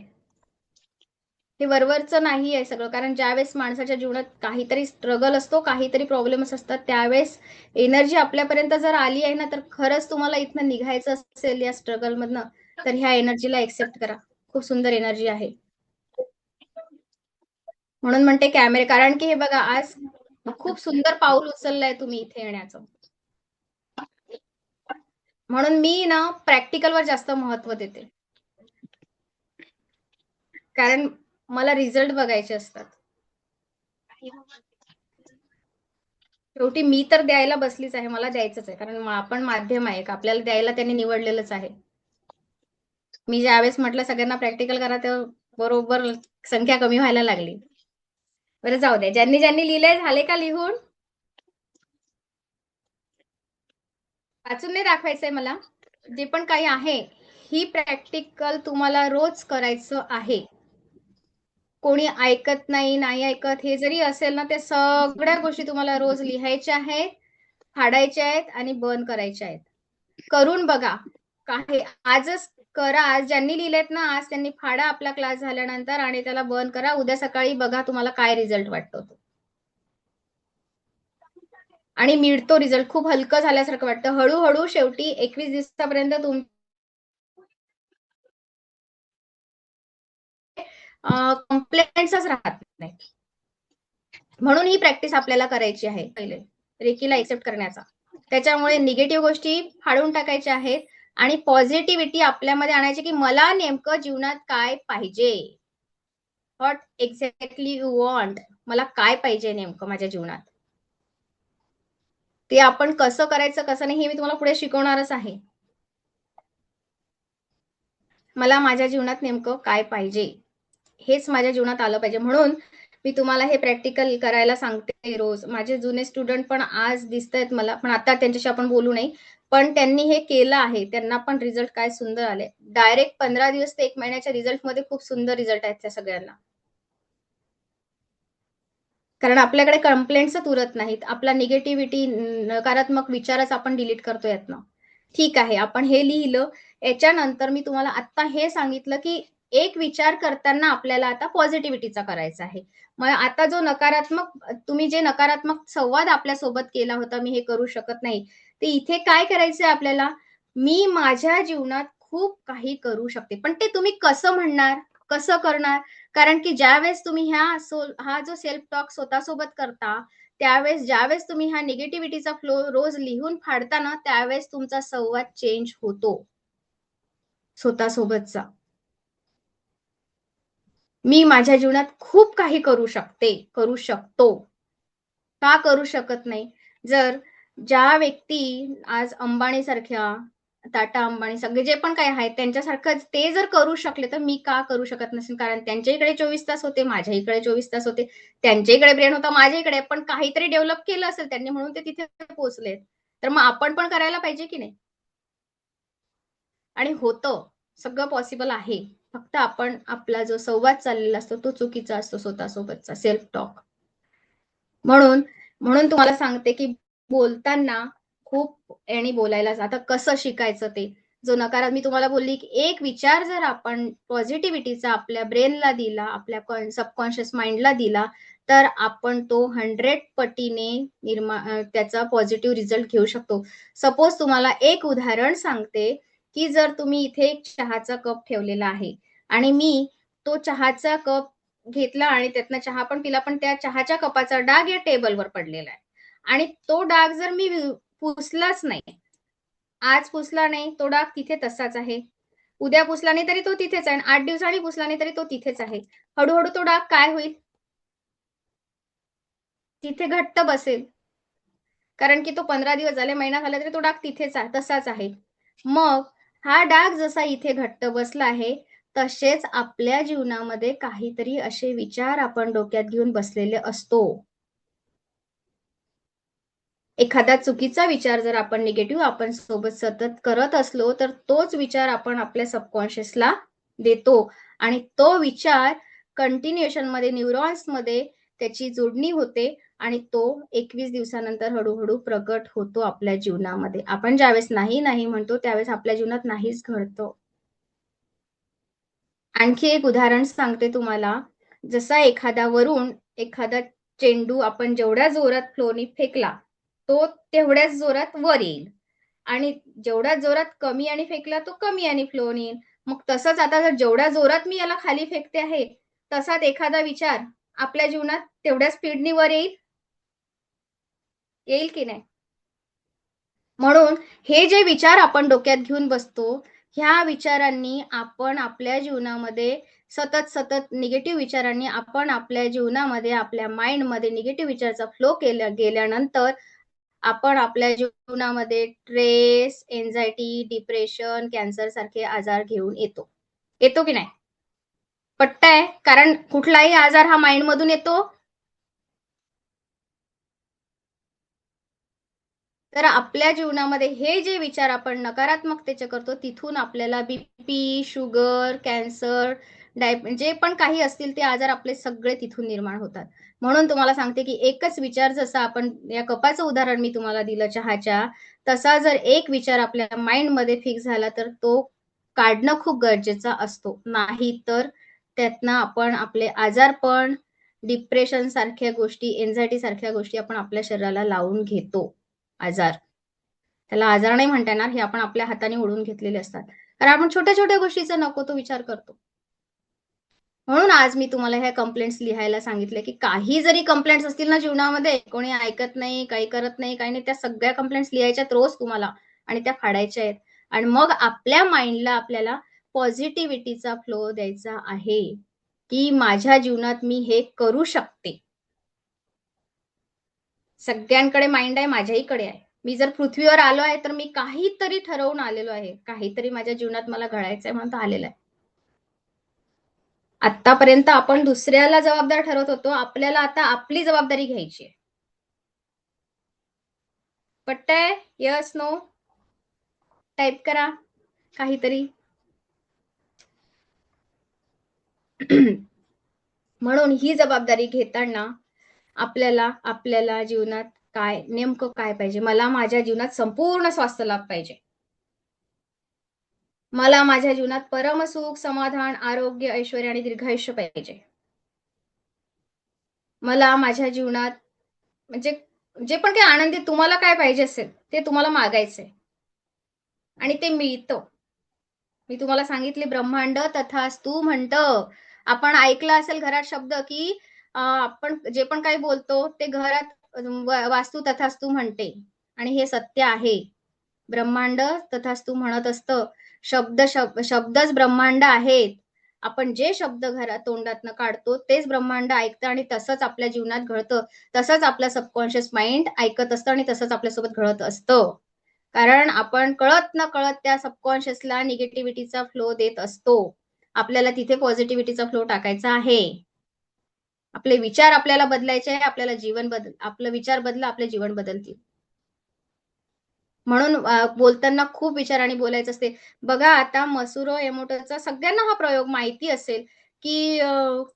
हे वरवरचं नाही आहे सगळं. कारण ज्यावेळेस माणसाच्या जीवनात काहीतरी स्ट्रगल असतो, काहीतरी प्रॉब्लेम्स असतात, त्यावेळेस एनर्जी आपल्यापर्यंत जर आली आहे ना, तर खरंच तुम्हाला इथनं निघायचं असेल या स्ट्रगलमधनं, तर ह्या एनर्जीला एक्सेप्ट करा. खूप सुंदर एनर्जी आहे. म्हणून म्हणते कॅमेरे कारण की हे बघा आज खूप सुंदर पाऊल उचललंय तुम्ही इथे येण्याचं. म्हणून मी ना प्रॅक्टिकलवर जास्त महत्व देते. कारण मला रिझल्ट बघायचे असतात. शेवटी मी तर द्यायला बसलीच आहे. मला द्यायचंच आहे. कारण आपण माध्यम आहे. आपल्याला द्यायला त्यांनी निवडलेलंच आहे. मी ज्यावेळेस म्हटलं सगळ्यांना प्रॅक्टिकल करा, तेव्हा बरोबर संख्या कमी व्हायला लागली. बरं जाऊ द्या. ज्यांनी ज्यांनी लिहिलंय झाले का लिहून? वाचून नाही दाखवायचंय मला. जे पण काही आहे, ही प्रॅक्टिकल तुम्हाला रोज करायचं आहे. कोणी ऐकत नाही, नाही ऐकत हे जरी असेल ना, त्या सगळ्या गोष्टी तुम्हाला रोज लिहायच्या आहेत, फाडायच्या आहेत आणि बर्न करायच्या आहेत. करून बघा. काही आजच करा. आज ज्यांनी लिहिलेत ना, आज त्यांनी फाडा आपला क्लास झाल्यानंतर आणि त्याला बर्न करा. उद्या सकाळी बघा तुम्हाला काय रिझल्ट वाटतो तो. आणि मिळतो रिझल्ट. खूप हलकं झाल्यासारखं वाटतं. हळू शेवटी 21 दिवसापर्यंत कंप्लेंट्सच राहत नाही. म्हणून ही प्रॅक्टिस आपल्याला करायची आहे पहिले. रेकीला एक्सेप्ट करण्याचा. त्याच्यामुळे निगेटिव्ह गोष्टी फाडून टाकायच्या आहेत आणि पॉझिटिव्हिटी आपल्यामध्ये आणायची, की मला नेमकं जीवनात काय पाहिजे? What exactly you want? मला काय पाहिजे नेमकं माझ्या जीवनात? ते आपण कसं करायचं, कसं नाही हे मी तुम्हाला पुढे शिकवणारच आहे. मला माझ्या जीवनात नेमकं काय पाहिजे? हेच माझ्या जीवनात आलं पाहिजे. म्हणून मी तुम्हाला हे प्रॅक्टिकल करायला सांगते रोज. माझे जुने स्टुडंट पण आज दिसतायत मला, पण आता त्यांच्याशी आपण बोलू नाही. पण त्यांनी हे केलं आहे. त्यांना पण रिझल्ट काय सुंदर आले. डायरेक्ट 15 दिवस ते 1 महिन्याच्या रिझल्टमध्ये खूप सुंदर रिझल्ट आहेत त्या सगळ्यांना. कारण आपल्याकडे कंप्लेंट्सच उरत नाहीत. आपला निगेटिव्हिटी, नकारात्मक विचारच आपण डिलीट करतो यातनं. ठीक आहे, आपण हे लिहिलं. याच्यानंतर मी तुम्हाला आत्ता हे सांगितलं, की एक विचार करताना आपल्याला आता पॉझिटिव्हिटीचा करायचा आहे. मग आता जो नकारात्मक तुम्ही जे नकारात्मक संवाद आपल्यासोबत केला होता, मी हे करू शकत नाही. ते इथे काय करायचंय आपल्याला, मी माझ्या जीवनात खूप काही करू शकते. पण ते तुम्ही कसं म्हणणार, कसं करणार? कारण की ज्यावेळेस तुम्ही हा जो सेल्फ टॉक स्वतःसोबत करता, त्यावेळेस ज्यावेळेस तुम्ही हा निगेटिव्हिटीचा फ्लो रोज लिहून फाडता ना, त्यावेळेस तुमचा संवाद चेंज होतो स्वतःसोबतचा. मी माझ्या जीवनात खूप काही करू शकते, करू शकतो. का करू शकत नाही? जर ज्या व्यक्ती आज अंबानीसारख्या, टाटा, अंबानी सगळे जे पण काही आहेत त्यांच्यासारखंच ते जर करू शकले, तर मी का करू शकत नसेल? कारण त्यांच्या इकडे 24 तास होते, माझ्या इकडे 24 तास होते. त्यांच्या इकडे ब्रेन होता, माझ्या इकडे. पण काहीतरी डेव्हलप केलं असेल त्यांनी म्हणून ते तिथे पोहोचलेत. तर मग आपण पण करायला पाहिजे की नाही? आणि होतं. सगळं पॉसिबल आहे. फक्त आपण आपला जो संवाद चाललेला असतो तो चुकीचा असतो स्वतःसोबतचा सेल्फ टॉक. म्हणून म्हणून तुम्हाला सांगते, की बोलताना खूप याने बोलायला आता कसं शिकायचं ते. जो नकारात्मक मी तुम्हाला बोलली, की एक विचार जर आपण पॉझिटिव्हिटीचा आपल्या ब्रेनला दिला, आपल्या सबकॉन्शियस माइंडला दिला, तर आपण तो 100 पटीने त्याचा पॉझिटिव्ह रिझल्ट घेऊ शकतो. सपोज तुम्हाला एक उदाहरण सांगते, की जर तुम्ही इथे एक चहाचा कप ठेवलेला आहे आणि मी तो चहाचा कप घेतला आणि त्यातनं चहा पण पिला, पण त्या चहाच्या कपाचा डाग या टेबलवर पडलेला आहे. आणि तो डाग जर मी पुसलाच नाही, आज पुसला नाही, तो डाग तिथे तसाच आहे. उद्या पुसला नाही तरी तो तिथेच आहे आणि 8 दिवसांनी पुसला नाही तरी तो तिथेच आहे. हळू तो डाग काय होईल? तिथे घट्ट बसेल. कारण की तो 15 दिवस झाले, महिना झाला तरी तो डाग तिथेच आहे, तसाच आहे. मग हा डाग जसा इथे घट्ट बसला आहे, तसेच आपल्या जीवनामध्ये काहीतरी असे विचार आपण डोक्यात घेऊन बसलेले असतो. एखादा चुकीचा विचार जर आपण निगेटिव्ह आपण सोबत सतत करत असलो, तर तोच विचार आपण आपल्या सबकॉन्शियसला देतो आणि तो विचार कंटिन्युएशनमध्ये न्यूरॉन्समध्ये त्याची जोडणी होते आणि तो 21 दिवसानंतर हळू प्रकट होतो आपल्या जीवनामध्ये. आपण ज्यावेळेस नाही, नाही म्हणतो, त्यावेळेस आपल्या जीवनात नाहीच घडतं. आणखी एक उदाहरण सांगते तुम्हाला. जसा एखादा चेंडू आपण जेवढ्या जोरात फ्लोनी फेकला, तो तेवढ्याच जोरात वर येईल आणि जेवढ्या जोरात कमी याने फेकला, तो कमी याने फ्लोनी येईल. मग तसंच आता जर जेवढ्या जोरात मी याला खाली फेकते आहे, तसाच एखादा विचार आपल्या जीवनात तेवढ्या स्पीडनी वर येईल, येईल की नाही? म्हणून हे जे विचार आपण डोक्यात घेऊन बसतो, ह्या विचारांनी आपण आपल्या जीवनामध्ये सतत निगेटिव्ह विचारांनी आपण आपल्या जीवनामध्ये, आपल्या माइंडमध्ये निगेटिव्ह विचाराचा फ्लो गेल्यानंतर आपण आपल्या जीवनामध्ये स्ट्रेस, अँक्साइटी, डिप्रेशन, कॅन्सरसारखे आजार घेऊन येतो. येतो की नाही? पटतंय? कारण कुठलाही आजार हा माइंडमधून येतो. तर आपल्या जीवनामध्ये हे जे विचार आपण नकारात्मकतेचे करतो, तिथून आपल्याला बीपी, शुगर, कॅन्सर, जे पण काही असतील ते आजार आपले सगळे तिथून निर्माण होतात. म्हणून तुम्हाला सांगते, की एकच विचार जसा आपण या कपाचं उदाहरण मी तुम्हाला दिलं चहाच्या, तसा जर एक विचार आपल्या माइंडमध्ये फिक्स झाला, तर तो काढणं खूप गरजेचा असतो. नाहीतर त्यातनं आपण आपले आजारपण, डिप्रेशन सारख्या गोष्टी, अँक्साइटी सारख्या गोष्टी आपण आपल्या शरीराला लावून घेतो. आजार. त्याला आजार नाही म्हणता येणार, हे आपण आपल्या हाताने ओढून घेतलेले असतात. कारण आपण छोट्या-छोट्या गोष्टीचा नको तो विचार करतो. म्हणून आज मी तुम्हाला ह्या कंप्लेंट्स लिहायला सांगितले, की काही जरी कंप्लेंट्स असतील ना जीवनामध्ये, कोणी ऐकत नाही, काही करत नाही, काही नाही, त्या सगळ्या कंप्लेंट्स लिहायच्यात रोज तुम्हाला आणि त्या फाडायच्या आहेत. आणि मग आपल्या माइंडला आपल्याला पॉझिटिव्हिटीचा फ्लो द्यायचा आहे, की माझ्या जीवनात मी हे करू शकते. सगळ्यांकडे माइंड आहे, माझ्याहीकडे आहे. मी जर पृथ्वीवर आलो आहे, तर मी काहीतरी ठरवून आलेलो आहे. काहीतरी माझ्या जीवनात मला घडायचंय म्हणून तो आलेला आहे. आत्तापर्यंत आपण दुसऱ्याला जबाबदार ठरवत होतो. आपल्याला आता आपली जबाबदारी घ्यायची आहे. पटतंय? Yes, no? टाइप करा काहीतरी. म्हणून ही जबाबदारी घेताना आपल्याला आपल्याला जीवनात नेमकं काय पाहिजे? मला माझ्या जीवनात संपूर्ण स्वास्थ्य लाभ पाहिजे. मला माझ्या जीवनात परमसुख, समाधान, आरोग्य, ऐश्वर्य आणि दीर्घायुष्य पाहिजे. मला माझ्या जीवनात म्हणजे जे पण काही आनंदी तुम्हाला काय पाहिजे असेल, ते तुम्हाला मागायचंय आणि ते मिळतं. मी तुम्हाला सांगितले ब्रह्मांड तथास्तु म्हणतं. आपण ऐकलं असेल घरात शब्द, की आपण जे पण काही बोलतो ते घरात वास्तू तथास्तु म्हणते आणि हे सत्य आहे. ब्रह्मांड तथास्तु म्हणत असतं. शब्दच ब्रह्मांड आहेत. आपण जे शब्द घरात तोंडातनं काढतो तेच ब्रह्मांड ऐकतं आणि तसंच आपल्या जीवनात घडतं. तसंच आपलं सबकॉन्शियस माइंड ऐकत असतं आणि तसंच आपल्यासोबत घडत असतं. कारण आपण कळत नकळत त्या सबकॉन्शियसला निगेटिव्हिटीचा फ्लो देत असतो. आपल्याला तिथे पॉझिटिव्हिटीचा फ्लो टाकायचा आहे. आपले विचार आपल्याला बदलायचे आहे. आपलं विचार बदला, आपले जीवन बदलतील. म्हणून बोलताना खूप विचाराने बोलायचं असते. बघा आता मसुरो एमोटोचा सगळ्यांना हा प्रयोग माहिती असेल, की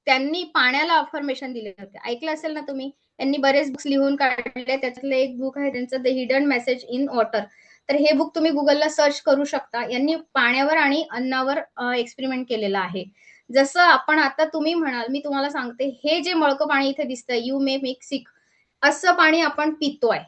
त्यांनी पाण्याला अफर्मेशन दिले होते. ऐकलं असेल ना तुम्ही? त्यांनी बरेच बुक्स लिहून काढले. त्याच्यातलं एक बुक आहे त्यांचं the hidden message in water. तर हे बुक तुम्ही Googleला सर्च करू शकता. यांनी पाण्यावर आणि अन्नावर एक्सपेरिमेंट केलेला आहे. जसं आपण आता तुम्ही म्हणाल, मी तुम्हाला सांगते, हे जे मळकं पाणी इथे दिसतंय, यू मे मेक सिक असं पाणी आपण पितोय.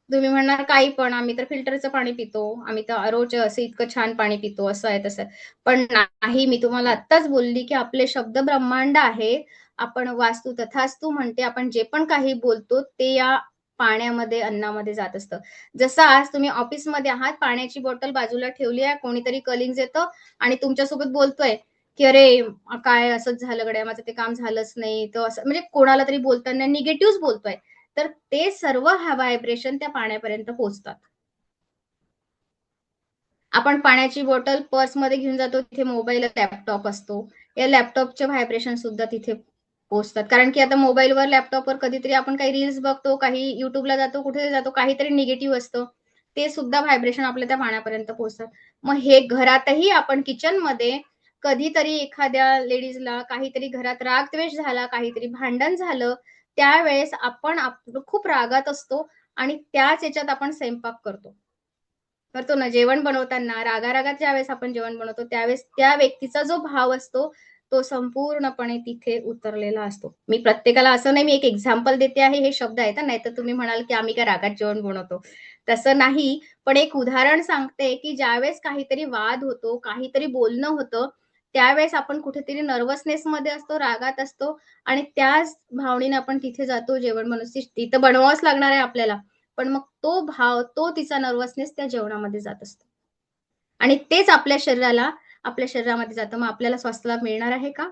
तुम्ही म्हणणार काही पण आम्ही तर फिल्टरचं पाणी पितो, आम्ही तर आरोचं असं इतकं छान पाणी पितो, असं आहे तसं. पण नाही, मी तुम्हाला आत्ताच बोलली, की आपले शब्द ब्रह्मांड आहे. आपण वास्तू तथास्तु म्हणते. आपण जे पण काही बोलतो ते या पाण्यामध्ये, अन्नामध्ये जात असतं. जसं आज तुम्ही ऑफिसमध्ये आहात, पाण्याची बॉटल बाजूला ठेवली आहे, कोणीतरी कलिग्स येतं आणि तुमच्यासोबत बोलतोय, की "अरे, काय असंच झालं गड्या, माझं ते काम झालंच नाही." तर असं म्हणजे कोणाला तरी बोलताना निगेटिव्हच बोलतोय. तर ते सर्व व्हायब्रेशन त्या पाण्यापर्यंत पोहोचतात. आपण पाण्याची बॉटल पर्समध्ये घेऊन जातो, तिथे मोबाईल, लॅपटॉप असतो. या लॅपटॉपचे व्हायब्रेशन सुद्धा तिथे पोहोचतात. कारण की आता मोबाईलवर, लॅपटॉपवर कधीतरी आपण काही रील्स बघतो, काही YouTubeला जातो, कुठे जातो, काहीतरी निगेटिव्ह असतं. ते सुद्धा व्हायब्रेशन आपल्या त्या पाण्यापर्यंत पोहोचतात. मग हे घरातही आपण किचनमध्ये कधीतरी एखाद्या लेडीजला काहीतरी घरात राग-द्वेष झाला, काहीतरी भांडण झालं, त्यावेळेस आपण खूप रागात असतो आणि त्याच याच्यात आपण स्वयंपाक करतो. करतो ना, जेवण बनवताना रागा-रागात ज्यावेळेस आपण जेवण बनवतो, त्यावेळेस त्या व्यक्तीचा जो भाव असतो, तो संपूर्णपणे तिथे उतरलेला असतो. मी प्रत्येकाला असं नाही, मी एक एक्झाम्पल देते आहे, हे शब्द आहेत हां, नाहीतर तुम्ही म्हणाल, की आम्ही काय रागात जेवण बनवतो. तसं नाही, पण एक उदाहरण सांगते, की ज्यावेळेस काहीतरी वाद होतो, काहीतरी बोलणं होतं, त्यावेळेस आपण कुठेतरी नर्व्हसनेसमध्ये असतो, रागात असतो आणि त्याच भावनेने आपण तिथे जातो जेवण बनवण्यासाठी. तिथं बनवावंच लागणार आहे आपल्याला. पण मग तो भाव, तो तिचा नर्व्हसनेस त्या जेवणामध्ये जात असतो. आणि तेच आपल्या शरीरामध्ये जातं. मग आपल्याला स्वास्थ्य लाभ मिळणार आहे का?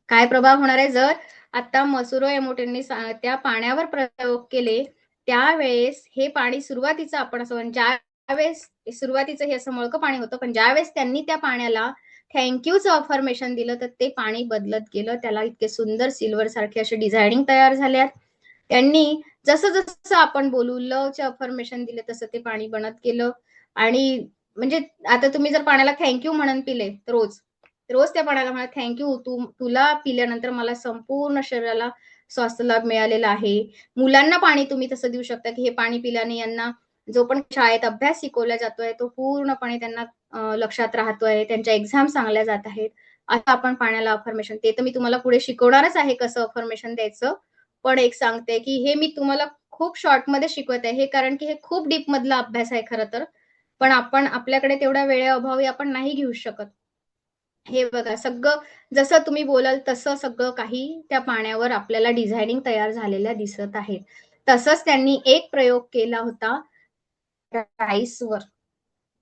काय प्रभाव होणार आहे? जर आता मसुरो एमोटोंनी त्या पाण्यावर प्रयोग केले, त्यावेळेस हे पाणी सुरुवातीचं आपण असं म्हणू ज्यावेळेस सुरुवातीचं हे असं मळकं पाणी होतं, पण ज्यावेळेस त्यांनी त्या पाण्याला थँक यूचं अफर्मेशन दिलं, तर ते पाणी बदलत गेलं. त्याला इतके सुंदर सिल्वरसारखे असे डिझायनिंग तयार झाल्यात. त्यांनी जसं-जसं आपण बोलू, लवचे अफर्मेशन दिले, तसं ते पाणी बनत गेलं आणि म्हणजे आता तुम्ही जर पाण्याला थँक यू म्हणून पिले रोज, रोज त्या पाण्याला म्हणा थँक यू. तुला पिल्यानंतर मला संपूर्ण शरीराला स्वास्थ्य लाभ मिळालेला आहे. मुलांना पाणी तुम्ही तसं देऊ शकता, की हे पाणी पिल्याने यांना जो पण शाळेत अभ्यास शिकवला जातोय, तो पूर्णपणे त्यांना लक्षात राहतोय. त्यांच्या एक्झाम चांगल्या जात आहेत. आता आपण पाण्याला अफर्मेशन ते तर मी तुम्हाला पुढे शिकवणारच आहे कसं अफर्मेशन द्यायचं. पण एक सांगते, की हे मी तुम्हाला खूप शॉर्टमध्ये शिकवत आहे. हे कारण की हे खूप डीपमधला अभ्यास आहे खरं तर. पण आपण आपल्याकडे तेवढ्या वेळेअभावी आपण नाही घेऊ शकत. हे बघा सगळं जसं तुम्ही बोलाल तसं सगळं काही त्या पाण्यावर आपल्याला डिझायनिंग तयार झालेल्या दिसत आहेत. तसंच त्यांनी एक प्रयोग केला होता राईसवर.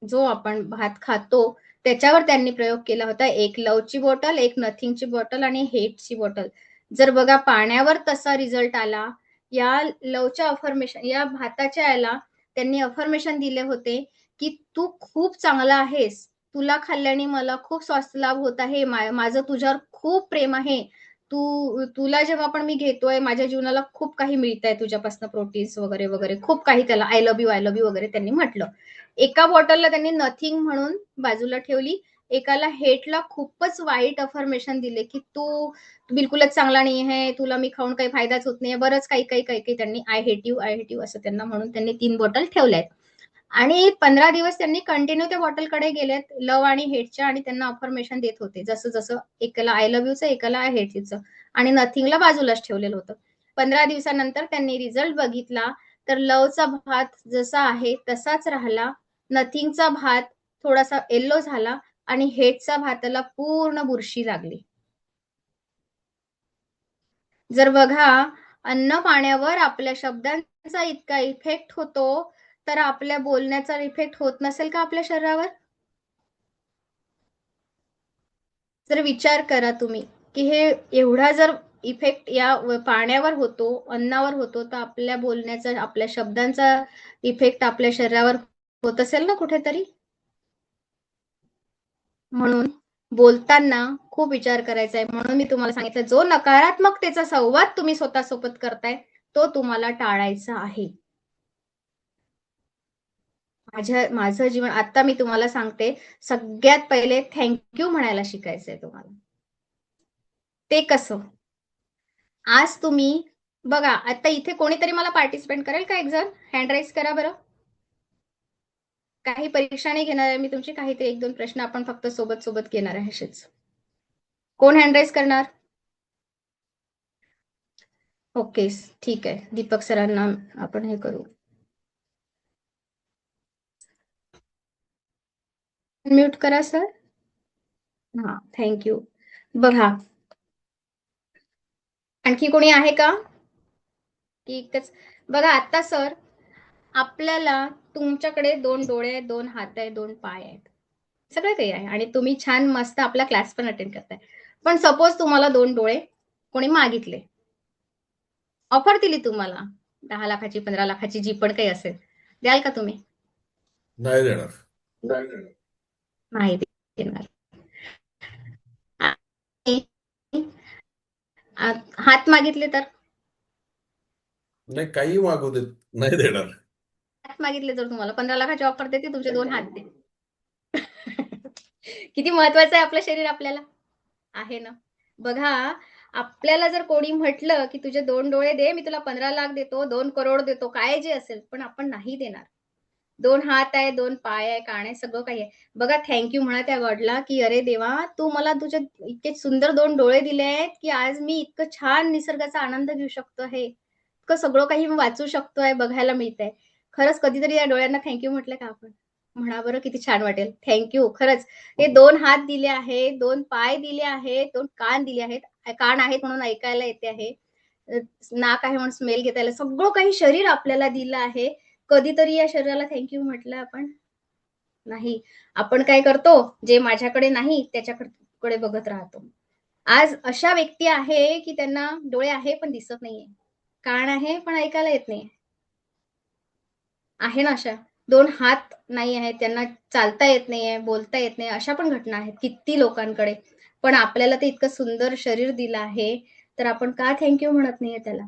जो आपण भात खातो, त्याच्यावर त्यांनी प्रयोग केला होता. एक लवची बॉटल, एक नथिंगची बॉटल आणि हेटची बॉटल. जर बघा पाण्यावर तसा रिझल्ट आला, या लवच्या अफर्मेशन या भाताच्या याला त्यांनी अफर्मेशन दिले होते, की "तू खूप चांगला आहेस. तुला खाल्ल्याने मला खूप स्वास्थ्य लाभ होत आहे. माझं तुझ्यावर खूप प्रेम आहे. तुला जेव्हा पण मी घेतोय, माझ्या जीवनाला खूप काही मिळतंय तुझ्यापासून प्रोटीन्स वगैरे, वगैरे. खूप काही त्याला I love you, I love you वगैरे त्यांनी म्हटलं. एका बॉटलला त्यांनी नथिंग म्हणून बाजूला ठेवली. एकाला हेटला खूपच वाईट अफर्मेशन दिले, की "तू बिलकुलच चांगला नाही आहे. तुला मी खाऊन काही फायदाच होत नाहीये." बरंच काही त्यांनी I hate you, I hate you असं त्यांना म्हणून त्यांनी 3 बॉटल ठेवल्या आहेत. आणि 15 दिवस त्यांनी कंटिन्यू त्या बॉटलकडे गेलेत लव आणि हेटच्या, आणि त्यांना अफर्मेशन देत होते. जसं जसं एकाला आय लव्ह यूचं, एकाला आय हेट यूचं, आणि नथिंगला बाजूलाच ठेवलेलं होतं. 15 दिवसानंतर त्यांनी रिझल्ट बघितला, तर लवचा भात जसा आहे तसाच राहिला, नथिंगचा भात थोडासा येल्लो झाला, आणि हेटचा भाताला पूर्ण बुरशी लागली. जर बघा, अन्न पाण्यावर आपल्या शब्दांचा इतका इफेक्ट होतो, तर आपल्या बोलण्याचा इफेक्ट होत नसेल का आपल्या शरीरावर? जर विचार करा तुम्ही, की हे एवढा जर इफेक्ट या पाण्यावर होतो, अन्नावर होतो, तर आपल्या बोलण्याचा, आपल्या शब्दांचा इफेक्ट आपल्या शरीरावर होत असेल ना कुठेतरी. म्हणून बोलताना खूप विचार करायचा आहे. म्हणून मी तुम्हाला सांगितलं, जो नकारात्मकतेचा संवाद तुम्ही स्वतःसोबत करताय, तो तुम्हाला टाळायचा आहे. माझं जीवन आता मी तुम्हाला सांगते, सगळ्यात पहिले थँक्यू म्हणायला शिकायचंय तुम्हाला. ते कसं? आज तुम्ही बघा, आता इथे कोणीतरी मला पार्टिसिपेट करेल का? एक जण हँड राईज करा बरं. काही परीक्षा नाही घेणार आहे मी तुमची, काहीतरी 1-2 प्रश्न आपण फक्त सोबत सोबत घेणार आहे असेच. कोण हँड राईज करणार? ओके, ठीक आहे. दीपक सरांना आपण हे करू. म्यूट करा सर. हा, थँक्यू. बघा, आणखी कोणी आहे का? की एकच? बघा आता सर, आपल्याला तुमच्याकडे 2 डोळे आहेत, 2 हात आहेत, 2 पाय आहेत, सगळं काही आहे, आणि तुम्ही छान मस्त आपला क्लास पण अटेंड करताय. पण सपोज तुम्हाला 2 डोळे कोणी मागितले, ऑफर दिली तुम्हाला 10 लाखाची, 15 लाखाची, जी पण काही असेल, द्याल का तुम्ही? नाही देणार. नाही देणार. आणि हात मागितले तर? नाही, काही मागू देत, नाही देणार. हात मागितले जर तुम्हाला 15 लाखाची ऑफर देते, तुमचे 2 हात दे. किती महत्वाचं आहे आपलं शरीर आपल्याला, आहे ना? बघा, आपल्याला जर कोणी म्हटलं की तुझे 2 डोळे दे, मी तुला 15 लाख देतो, 2 करोड देतो, काय जे असेल, पण आपण नाही देणार. 2 हात आहे, 2 पाय आहे, कान आहे, सगळं काही आहे. बघा, थँक्यू म्हणा त्या गॉडला, की अरे देवा, तू मला तुझे इतके सुंदर 2 डोळे दिले आहेत, की आज मी इतकं छान निसर्गाचा आनंद घेऊ शकतो आहे. इतकं सगळं काही मी वाचू शकतोय, बघायला मिळतंय. खरंच कधीतरी या डोळ्यांना थँक्यू म्हटलं का आपण? म्हणा बरं, किती छान वाटेल. थँक्यू खरंच. हे 2 हात दिले आहेत, 2 पाय दिले आहेत, 2 कान दिले आहेत. कान आहेत म्हणून ऐकायला येते आहे. अ, नाक आहे म्हणून स्मेल घेता येईल. सगळं काही शरीर आपल्याला दिलं आहे. कधीतरी या शरीराला थँक्यू म्हटलं आपण? नाही. आपण काय करतो, जे माझ्याकडे नाही त्याच्याकडे बघत राहतो. आज अशा व्यक्ती आहे, की त्यांना डोळे आहे पण दिसत नाहीये. कान आहे पण ऐकायला येत नाही. आहे ना अशा. 2 हात नाही आहेत, त्यांना चालता येत नाहीये, बोलता येत नाही. अशा पण घटना आहेत किती लोकांकडे. पण आपल्याला ते इतकं सुंदर शरीर दिलं आहे, तर आपण का थँक म्हणत नाहीये त्याला?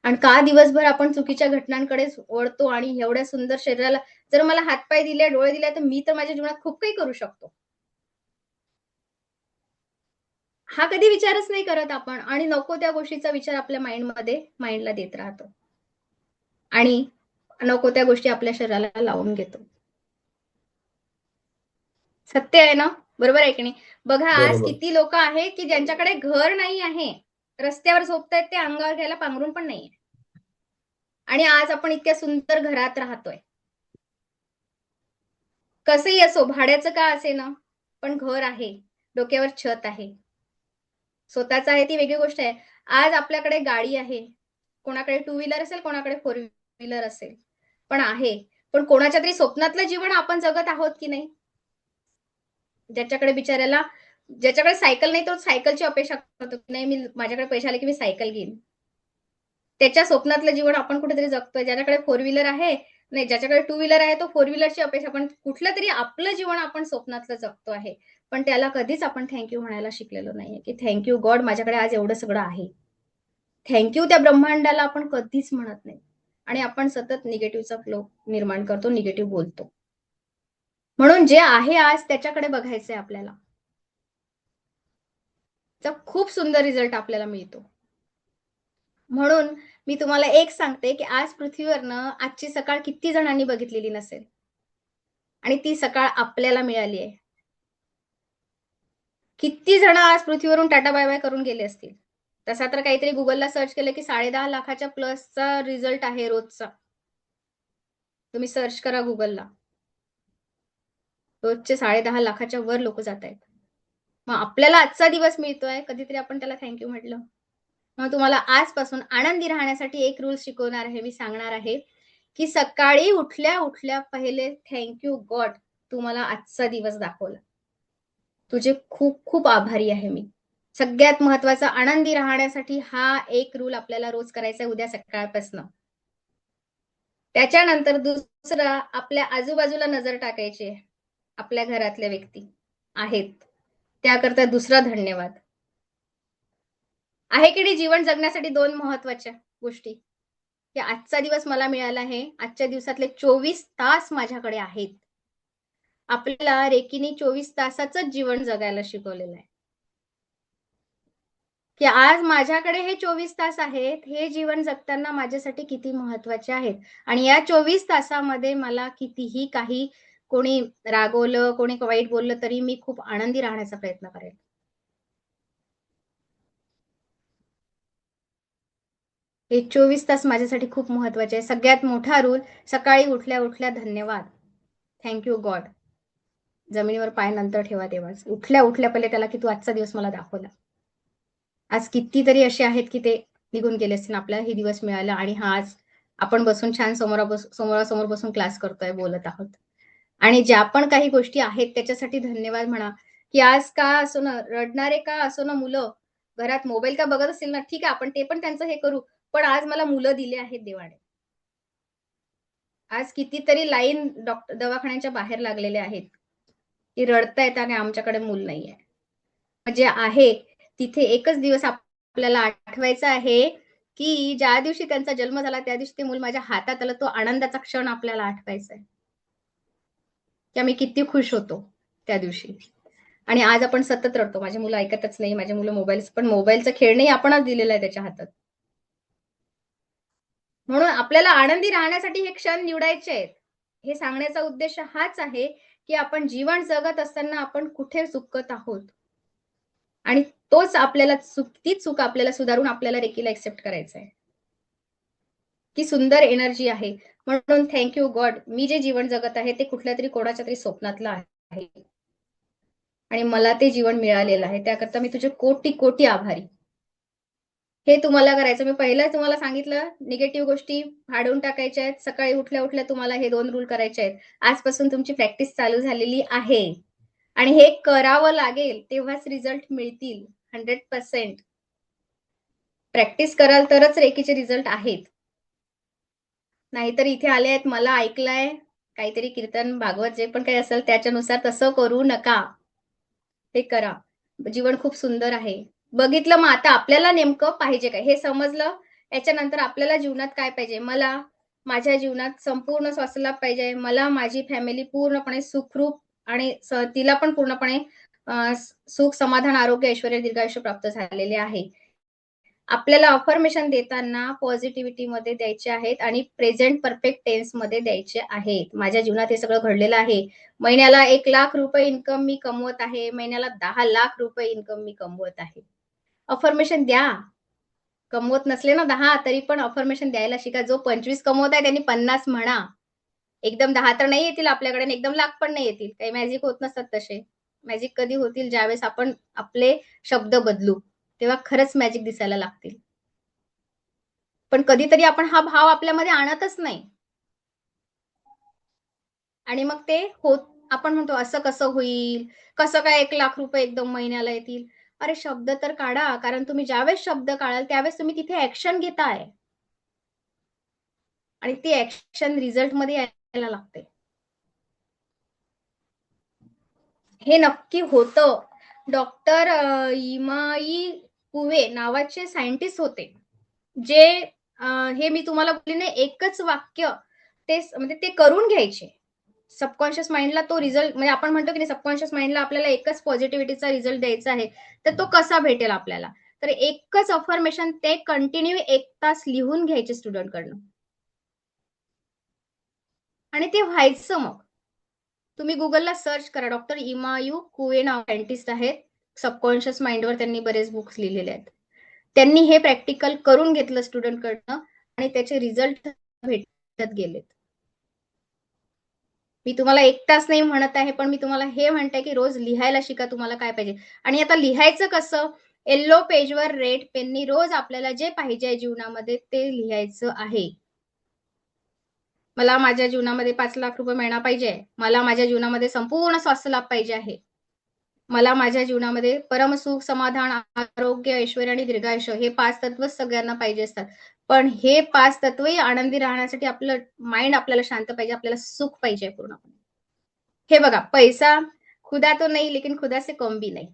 आणि का दिवसभर आपण चुकीच्या घटनांकडेच वळतो, आणि एवढ्या सुंदर शरीराला जर मला हातपाय दिले, डोळे दिले, तर मी तर माझ्या जीवनात खूप काही करू शकतो. हा कधी विचारच नाही करत आपण, आणि नको त्या गोष्टीचा विचार आपल्या माइंडला देत राहतो. आणि नको त्या गोष्टी आपल्या शरीराला लावून घेतो. सत्य आहे ना? बरोबर आहे की नाही? बघा, आज बरोबर. किती लोक आहेत, की ज्यांच्याकडे घर नाही आहे. रस्त्यावर झोपतायत, ते अंगावर घ्यायला पांघरून पण नाहीये. आणि आज आपण इतक्या सुंदर घरात राहतोय. कसंही असो, भाड्याचं का असेना, पण घर आहे, डोक्यावर छत आहे. स्वतःच आहे ती वेगळी गोष्ट आहे. आज आपल्याकडे गाडी आहे. कोणाकडे टू व्हीलर असेल, कोणाकडे फोर व्हीलर असेल. पण आहे. पण कोणाच्या तरी स्वप्नातलं जीवन आपण जगत आहोत की नाही? ज्याच्याकडे बिचाऱ्याला ज्याच्याकडे सायकल नाही, तो सायकलची अपेक्षा करतो, की नाही, मी माझ्याकडे पैसे आले की मी सायकल घेईन. त्याच्या स्वप्नातलं जीवन आपण कुठेतरी जगतोय. ज्याच्याकडे फोर व्हीलर आहे, नाही, ज्याच्याकडे टू व्हीलर आहे, तो फोर व्हीलरची अपेक्षा, पण कुठलं तरी आपलं जीवन आपण स्वप्नातलं जगतो आहे. पण त्याला कधीच आपण थँक म्हणायला शिकलेलो नाहीये, की थँक गॉड, माझ्याकडे आज एवढं सगळं आहे. थँक त्या ब्रह्मांडाला आपण कधीच म्हणत नाही. आणि आपण सतत निगेटिव्हचा फ्लो निर्माण करतो, निगेटिव्ह बोलतो. म्हणून जे आहे आज त्याच्याकडे बघायचंय आपल्याला. तर खूप सुंदर रिझल्ट आपल्याला मिळतो. म्हणून मी तुम्हाला एक सांगते, की आज पृथ्वीवरनं आजची सकाळ किती जणांनी बघितलेली नसेल. आणि ती सकाळ आपल्याला मिळाली आहे. किती जण आज पृथ्वीवरून टाटा बाय बाय करून गेले असतील. तसा तर काहीतरी गुगलला सर्च केलं की 10.5 लाखाच्या प्लसचा रिझल्ट आहे रोजचा. तुम्ही सर्च करा गुगलला. रोजचे 10.5 लाखाच्या वर लोक जात आहेत. मग आपल्याला आजचा दिवस मिळतोय, कधीतरी आपण त्याला थँक्यू म्हटलं. मग तुम्हाला आजपासून आनंदी राहण्यासाठी एक रूल शिकवणार आहे, मी सांगणार आहे, की सकाळी उठल्या उठल्या पहिले थँक्यू गॉड, तू मला आजचा दिवस दाखवला. तुझे खूप खूप आभारी आहे मी. सगळ्यात महत्वाचा आनंदी राहण्यासाठी हा एक रूल आपल्याला रोज करायचा आहे उद्या सकाळपासून. त्याच्यानंतर दुसरा, आपल्या आजूबाजूला नजर टाकायची आहे. आपल्या घरातल्या व्यक्ती आहेत त्याकरता दुसरा धन्यवाद. आहे की नाही जीवन जगण्यासाठी 2 महत्वाच्या गोष्टी, की आजचा दिवस मला मिळाला आहे, आजच्या दिवसातले 24 तास माझ्याकडे आहेत. आपल्याला रेकीने 24 तासाचंच जीवन जगायला शिकवलेलं आहे. की आज माझ्याकडे हे 24 तास आहेत, हे जीवन जगताना माझ्यासाठी किती महत्वाचे आहेत. आणि या 24 तासामध्ये मला कितीही काही कोणी रागवलं, कोणी वाईट बोललं तरी मी खूप आनंदी राहण्याचा प्रयत्न करेल. हे 24 तास माझ्यासाठी खूप महत्वाचे आहे. सगळ्यात मोठा रूल, सकाळी उठल्या उठल्या धन्यवाद. Thank you God. जमिनीवर पाय नंतर ठेवा तेव्हाच. उठल्या उठल्या पहिले त्याला की तू आजचा दिवस मला दाखवला. आज कितीतरी असे आहेत की ते निघून गेले असतील, आपल्याला हे दिवस मिळाला आणि हा आज आपण बसून छान समोरासमोर बसून क्लास करतोय, बोलत आहोत. आणि ज्या पण काही गोष्टी आहेत त्याच्यासाठी धन्यवाद म्हणा, की आज का असो ना, रडणारे का असो ना मुलं, घरात मोबाईल का बघत असतील ना, ठीक आहे आपण ते पण त्यांचं हे करू. पण आज मला मुलं दिले आहेत देवाने. आज कितीतरी लाईन दवाखान्याच्या बाहेर लागलेल्या आहेत, की रडतायत आणि आमच्याकडे मूल नाहीये. जे आहे तिथे एकच दिवस आपल्याला आठवायचा आहे, की ज्या दिवशी त्यांचा जन्म झाला त्या दिवशी ते मूल माझ्या हातात आलं, तो आनंदाचा क्षण आपल्याला आठवायचा आहे. की आम्ही किती खुश होतो त्या दिवशी. आणि आज आपण सतत रडतो, माझी मुलं ऐकतच नाही, माझी मुलं पण मोबाईलचं खेळणंही आपणच दिलेलं आहे त्याच्या हातात. म्हणून आपल्याला आनंदी राहण्यासाठी हे क्षण निवडायचे आहेत. हे सांगण्याचा उद्देश हाच आहे, की आपण जीवन जगत असताना आपण कुठे चुकत आहोत. आणि तोच आपल्याला तीच चूक आपल्याला सुधारून आपल्याला रेकीला एक्सेप्ट करायचं आहे. की सुंदर एनर्जी आहे. म्हणून थँक यू गॉड, मी जे जीवन जगत आहे ते कुठल्यातरी कोणाच्या तरी स्वप्नातलं आहे. आणि मला ते जीवन मिळालेलं आहे. त्याकरता मी तुझे कोटी कोटी आभारी. हे तुम्हाला करायचं. मी पहिलं तुम्हाला सांगितलं, निगेटिव्ह गोष्टी फाडून टाकायच्या आहेत. सकाळी उठल्या उठल्या तुम्हाला हे 2 रूल करायचे आहेत. आजपासून तुमची प्रॅक्टिस चालू झालेली आहे. आणि हे करावं लागेल तेव्हाच रिझल्ट मिळतील 100%. प्रॅक्टिस कराल तरच रेकीचे रिझल्ट आहेत. नाहीतर इथे आले आहेत, मला ऐकलंय, काहीतरी कीर्तन, भागवत जे पण काही असेल त्याच्यानुसार तसं करू नका. ते करा. जीवन खूप सुंदर आहे. बघितलं मग आता आपल्याला नेमकं पाहिजे काय? हे समजलं. याच्यानंतर आपल्याला जीवनात काय पाहिजे? मला माझ्या जीवनात संपूर्ण स्वास्थ्य लाभ पाहिजे. मला माझी फॅमिली पूर्णपणे सुखरूप आणि तिला पण पूर्णपणे सुख, समाधान, आरोग्य, ऐश्वर्य, दीर्घायुष्य प्राप्त झालेले आहे. आपल्याला अफर्मेशन देताना पॉझिटिव्हिटीमध्ये द्यायचे आहेत आणि प्रेझेंट परफेक्ट टेन्समध्ये द्यायचे आहेत. माझ्या जीवनात हे सगळं घडलेलं आहे. महिन्याला 1,00,000 रुपये इन्कम मी कमवत आहे. महिन्याला 10,00,000 रुपये इन्कम मी कमवत आहे. अफर्मेशन द्या. कमवत नसले ना 10 तरी पण अफर्मेशन द्यायला शिका. जो 25 कमवत आहे त्यांनी 50 म्हणा. एकदम 10 तर नाही येतील आपल्याकडे आणि एकदम लाख पण नाही येतील. काही मॅजिक होत नसतात तसे. मॅजिक कधी होतील ज्यावेळेस आपण आपले शब्द बदलू. तेव्हा खरंच मॅजिक दिसायला लागतील. पण कधीतरी आपण हा भाव आपल्यामध्ये आणतच नाही. आणि मग ते आपण म्हणतो असं कसं होईल? कसं काय 1,00,000 रुपये एकदम महिन्याला येतील? अरे शब्द तर काढा. कारण तुम्ही ज्यावेळेस शब्द काढाल त्यावेळेस तुम्ही तिथे ॲक्शन घेताय. आणि ती ॲक्शन रिझल्टमध्ये यायला लागते. हे नक्की होतं. डॉक्टर इमाई कुवे नावाचे सायंटिस्ट होते. जे हे मी तुम्हाला बोलले ना एकच वाक्य ते म्हणजे ते करून घ्यायचे. सबकॉन्शियस माइंडला तो रिझल्ट म्हणजे आपण म्हणतो की नाही सबकॉन्शियस माइंडला आपल्याला एकच पॉझिटिव्हिटीचा रिझल्ट द्यायचा आहे. तर तो कसा भेटेल आपल्याला? तर एकच अफर्मेशन ते कंटिन्यू 1 तास लिहून घ्यायचे स्टुडंटकडनं. आणि ते व्हायचं मग. तुम्ही गुगलला सर्च करा. डॉक्टर इमायू कुए नाव सायंटिस्ट आहेत. सबकॉन्शियस माइंडवर त्यांनी बरेच बुक्स लिहिलेले आहेत. त्यांनी हे प्रॅक्टिकल करून घेतलं स्टुडंटकडनं आणि त्याचे रिझल्ट भेटत गेलेत. मी तुम्हाला 1 तास नाही म्हणत आहे, पण मी तुम्हाला हे म्हणते की रोज लिहायला शिका तुम्हाला काय पाहिजे. आणि आता लिहायचं कसं? येलो पेजवर रेड पेननी रोज आपल्याला जे पाहिजे जीवनामध्ये ते लिहायचं आहे. मला माझ्या जीवनामध्ये 5 लाख रुपये महिना पाहिजे. मला माझ्या जीवनामध्ये संपूर्ण स्वास्थ्य लाभ पाहिजे आहे. मला माझ्या जीवनामध्ये परमसुख, समाधान, आरोग्य, ऐश्वर्य आणि दीर्घायुष्य हे 5 तत्व सगळ्यांना पाहिजे असतात. पण हे 5 तत्वही आनंदी राहण्यासाठी आपलं माइंड आपल्याला शांत पाहिजे, आपल्याला सुख पाहिजे पूर्णपणे. हे बघा, पैसा खुदा तो नहीं लेकिन खुदा से कम भी नहीं.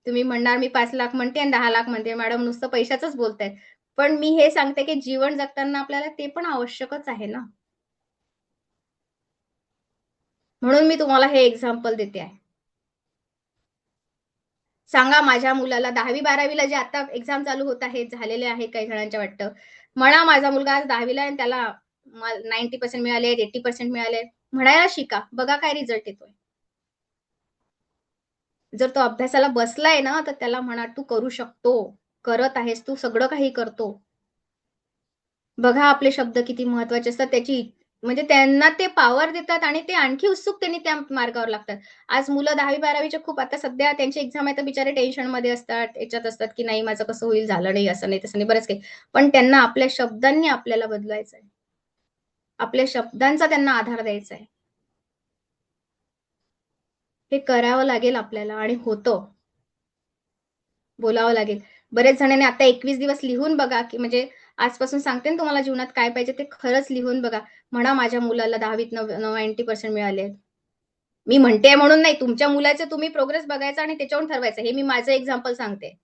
तुम्ही म्हणणार मी 5 लाख म्हणते आणि 10 लाख म्हणते. मॅडम नुसतं पैशाचंच बोलतायत. पण मी हे सांगते की जीवन जगताना आपल्याला ते पण आवश्यकच आहे ना. म्हणून मी तुम्हाला हे एक्झाम्पल देते आहे. सांगा माझ्या मुलाला 10वी-12वीला जे आता एक्झाम चालू होत आहेत, झालेले आहे काही जणांच्या वाटतं. म्हणा माझा मुलगा आज 10वीला आहे आणि त्याला 90% मिळाले, 80% मिळाले. म्हणायला शिका. बघा काय रिझल्ट येतोय. जर तो अभ्यासाला बसलाय ना, तर त्याला म्हणा तू करू शकतो. करत आहेस, तू सगळं काही करतो. बघा आपले शब्द किती महत्वाचे असतात. त्याची म्हणजे त्यांना ते पॉवर देतात आणि ते आणखी उत्सुकतेने त्या मार्गावर लागतात. आज मुलं 10वी-12वीचे खूप आता सध्या त्यांची एक्झाम आहे तर बिचारे टेन्शनमध्ये असतात, याच्यात असतात की नाही माझं कसं होईल, झालं नाही, असं नाही, तसं नाही, बरंच काही. पण त्यांना आपल्या शब्दांनी आपल्याला बदलायचं आहे. आपल्या शब्दांचा त्यांना आधार द्यायचा आहे. हे करावं लागेल आपल्याला आणि होतं. बोलावं लागेल. बरेच जणांनी आता 21 दिवस लिहून बघा, की म्हणजे आजपासून सांगते ना तुम्हाला जीवनात काय पाहिजे ते खरंच लिहून बघा. म्हणा माझ्या मुलाला 10वीत 90% मिळाले. मी म्हणते म्हणून नाही, तुमच्या मुलाचे तुम्ही प्रोग्रेस बघायचा आणि त्याच्यावरून ठरवायचं. हे मी माझं एक्झाम्पल सांगते.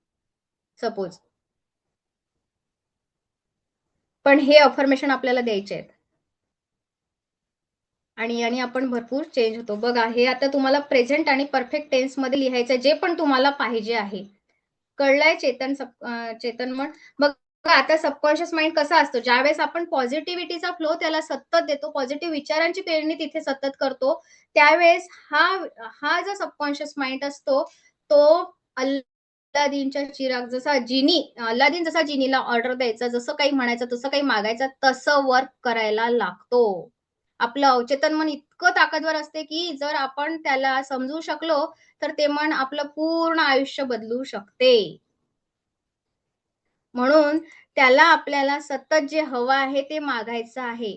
सपोज. पण हे अफर्मेशन आपल्याला द्यायचे आहेत. आणि याने आपण भरपूर चेंज होतो. बघा हे आता तुम्हाला प्रेझेंट आणि परफेक्ट टेन्समध्ये लिहायचं जे पण तुम्हाला पाहिजे आहे. कळलंय चेतन म्हण. मग आता सबकॉन्शियस माइंड कसा असतो, ज्यावेळेस आपण पॉझिटिव्हिटीचा फ्लो त्याला सतत देतो, पॉझिटिव्ह विचारांची पेरणी तिथे सतत करतो, त्यावेळेस हा हा जो सबकॉन्शियस माइंड असतो तो अल्लादीनच्या चिराग जसा अल्लादीन जसा जिनीला ऑर्डर द्यायचा, जसं काही म्हणायचं, तसं काही मागायचं, तसं वर्क करायला लागतो. आपलं अवचेतन मन इतकं ताकदवर असते की जर आपण त्याला समजू शकलो तर ते मन आपलं पूर्ण आयुष्य बदलू शकते. म्हणून त्याला आपल्याला सतत जे हवं आहे ते मागायचं आहे.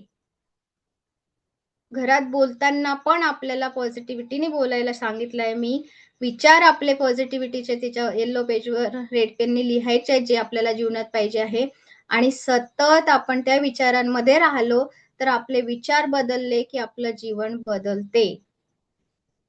घरात बोलताना पण आपल्याला पॉझिटिव्हिटीने बोलायला सांगितलंय मी. विचार आपले पॉझिटिव्हिटीचे त्याच्या येलो पेजवर रेड पेनने लिहायचे आहेत, जे आपल्याला जीवनात पाहिजे आहे आणि सतत आपण त्या विचारांमध्ये राहिलो, तर आपले विचार बदलले की आपलं जीवन बदलते.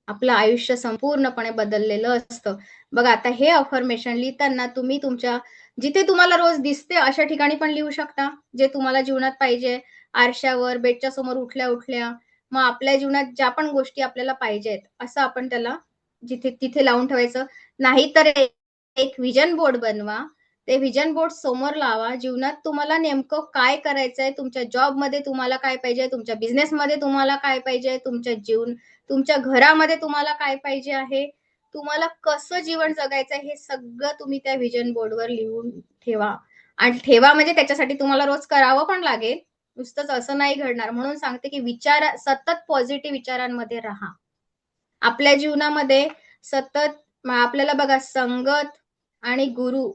आपलं आयुष्य संपूर्णपणे बदललेलं असतं. बघा आता हे अफर्मेशन लिहिताना तुम्ही तुमच्या जिथे तुम्हाला रोज दिसते अशा ठिकाणी पण लिहू शकता, जे तुम्हाला जीवनात पाहिजे. आरशावर, बेडच्या समोर उठल्या-उठल्या, मग आपल्या जीवनात ज्या पण गोष्टी आपल्याला पाहिजेत, असं आपण त्याला जिथे तिथे लावून ठेवायचं. नाहीतर एक व्हिजन बोर्ड बनवा. ते व्हिजन बोर्ड समोर लावा. जीवनात तुम्हाला नेमकं काय करायचंय, तुमच्या जॉबमध्ये तुम्हाला काय पाहिजे, तुमच्या बिझनेसमध्ये तुम्हाला काय पाहिजे, तुमच्या घरामध्ये तुम्हाला काय पाहिजे आहे, तुम्हाला कसं जीवन जगायचं हे सगळं तुम्ही त्या व्हिजन बोर्डवर लिहून ठेवा. आणि ठेवा म्हणजे त्याच्यासाठी तुम्हाला रोज करावं पण लागेल. नुसतंच असं नाही घडणार. म्हणून सांगते की सतत पॉझिटिव्ह विचारांमध्ये राहा. आपल्या जीवनामध्ये सतत आपल्याला बघा संगत आणि गुरु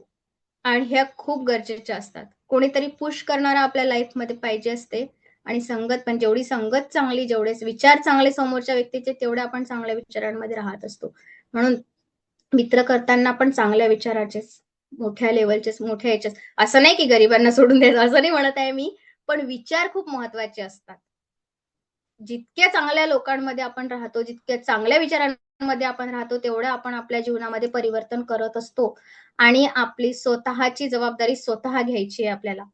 आणि ह्या खूप गरजेच्या असतात. कोणीतरी पुश करणारा आपल्या लाईफमध्ये पाहिजे असते आणि संगत पण जेवढी संगत चांगली, जेवढे विचार चांगले समोरच्या व्यक्तीचे, तेवढे आपण चांगल्या विचारांमध्ये राहत असतो. म्हणून मित्र करताना पण चांगल्या विचाराचेच, मोठ्या लेव्हलचेच, मोठ्या ह्याचेच. असं नाही की गरिबांना सोडून द्यायचं, असं नाही म्हणत आहे मी. पण विचार खूप महत्वाचे असतात. जितक्या चांगल्या लोकांमध्ये आपण राहतो, जितक्या चांगल्या विचारांमध्ये आपण राहतो, तेवढं आपण आपल्या जीवनामध्ये परिवर्तन करत असतो आणि आपली स्वतःची जबाबदारी स्वतः घ्यायची आहे आपल्याला.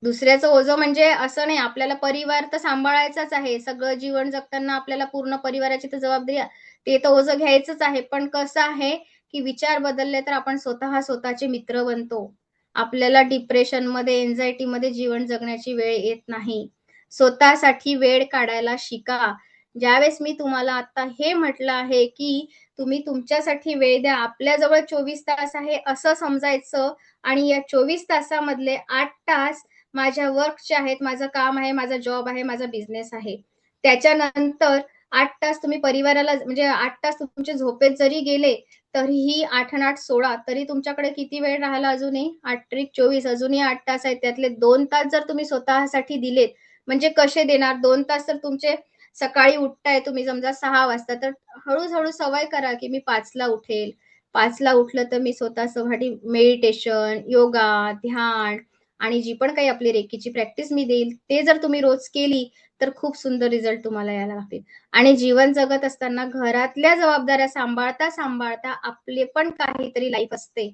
दुसऱ्याचं ओझं म्हणजे असं नाही, आपल्याला परिवार तर सांभाळायचाच आहे. सगळं जीवन जगताना आपल्याला पूर्ण परिवाराची तर जबाबदारी ते तर ओझं घ्यायचंच आहे. पण कसं आहे, की विचार बदलले तर आपण स्वतः स्वतःचे मित्र बनतो. आपल्याला डिप्रेशनमध्ये, अँक्झायटीमध्ये जीवन जगण्याची वेळ येत नाही. स्वतःसाठी वेळ काढायला शिका. ज्यावेळेस मी तुम्हाला आता हे म्हटलं आहे की तुम्ही तुमच्यासाठी वेळ द्या, आपल्याजवळ 24 तास आहे असं समजायचं आणि या 24 तासामधले 8 तास माझ्या वर्कचे आहेत, माझं काम आहे, माझा जॉब आहे, माझा बिझनेस आहे. त्याच्यानंतर 8 तास तुम्ही परिवाराला म्हणजे 8 तास तुमचे झोपेत जरी गेले, तरीही 8 आणि 8 16 तरी तुमच्याकडे किती वेळ राहिला अजूनही? 8 त्रिक 24 अजूनही 8 तास आहेत. त्यातले 2 तास जर तुम्ही स्वतःसाठी दिलेत, म्हणजे कसे देणार? 2 तास तर तुमचे सकाळी उठताय तुम्ही समजा 6 वाजता, तर हळू-हळू सवय करा, की मी 5 ला उठेल. 5 ला उठलं तर मी स्वतःसाठी मेडिटेशन, योगा, ध्यान आणि जी पण काही आपली रेकीची प्रॅक्टिस मी देईल, ते जर तुम्ही रोज केली, तर खूप सुंदर रिझल्ट तुम्हाला यायला लागतील. आणि जीवन जगत असताना घरातल्या जबाबदाऱ्या सांभाळता आपले पण काहीतरी लाईफ असते.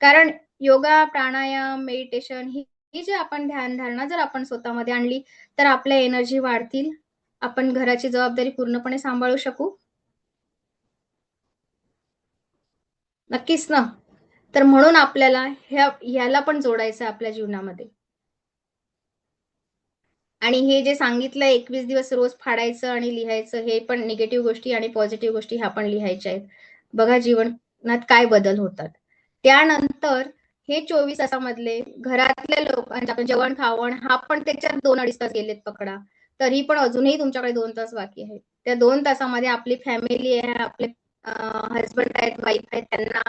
कारण योगा, प्राणायाम, मेडिटेशन ही जी आपण ध्यानधारणा जर आपण स्वतःमध्ये आणली, तर आपल्या एनर्जी वाढतील. आपण घराची जबाबदारी पूर्णपणे सांभाळू शकू. नक्कीच ना. तर म्हणून आपल्याला ह्याला पण जोडायचं आहे आपल्या जीवनामध्ये. आणि हे जे सांगितलं 21 दिवस रोज फाडायचं आणि लिहायचं, हे पण निगेटिव्ह गोष्टी आणि पॉझिटिव्ह गोष्टी ह्या पण लिहायच्या आहेत. बघा जीवनात काय बदल होतात. त्यानंतर हे 24 तासामधले घरातल्या लोकांचे आपण जेवण-खावण हा पण त्याच्यात 2-2.5 तास गेलेत पकडा. तरी पण अजूनही तुमच्याकडे 2 तास बाकी आहेत. त्या 2 तासामध्ये आपली फॅमिली आहे, आपले हसबंड आहेत, वाईफ आहेत, त्यांना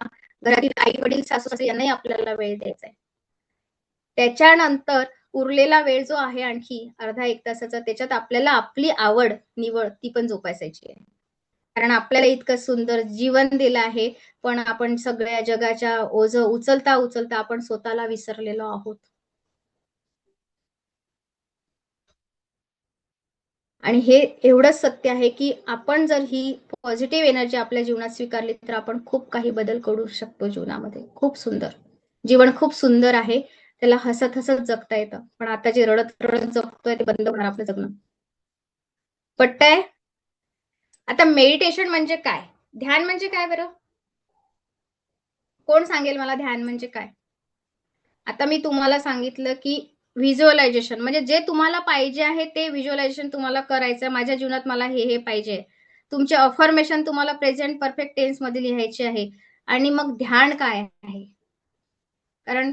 घरातील आई-वडील, सासू-सासरे यांनाही आपल्याला वेळ द्यायचा आहे. त्याच्यानंतर उरलेला वेळ जो आहे आणखी अर्धा 1 तासाचा त्याच्यात आपल्याला आपली आवड, निवड ती पण जोपासायची आहे. कारण आपल्याला इतकं सुंदर जीवन दिलं आहे, पण आपण सगळ्या जगाच्या ओझं उचलता आपण स्वतःला विसरलेलो आहोत. आणि हे एवढंच सत्य आहे, की आपण जर ही पॉझिटिव्ह एनर्जी आपल्या जीवनात स्वीकारली, तर आपण खूप काही बदल करू शकतो जीवनामध्ये. खूप सुंदर. जीवन खूप सुंदर आहे. त्याला हसत-हसत जगता येतं. पण आता जे रडत-रडत जगतोय ते बंद होणार आपलं जगणं. पटतंय? आता मेडिटेशन म्हणजे काय? ध्यान म्हणजे काय बरं? कोण सांगेल मला ध्यान म्हणजे काय? आता मी तुम्हाला सांगितलं, की व्हिज्युअलायझेशन म्हणजे जे तुम्हाला पाहिजे आहे ते व्हिज्युअलायझेशन तुम्हाला करायचं आहे. माझ्या जीवनात मला हे पाहिजे. तुमचे अफर्मेशन तुम्हाला प्रेझेंट परफेक्ट टेन्समध्ये लिहायचे आहे. आणि मग ध्यान काय आहे? कारण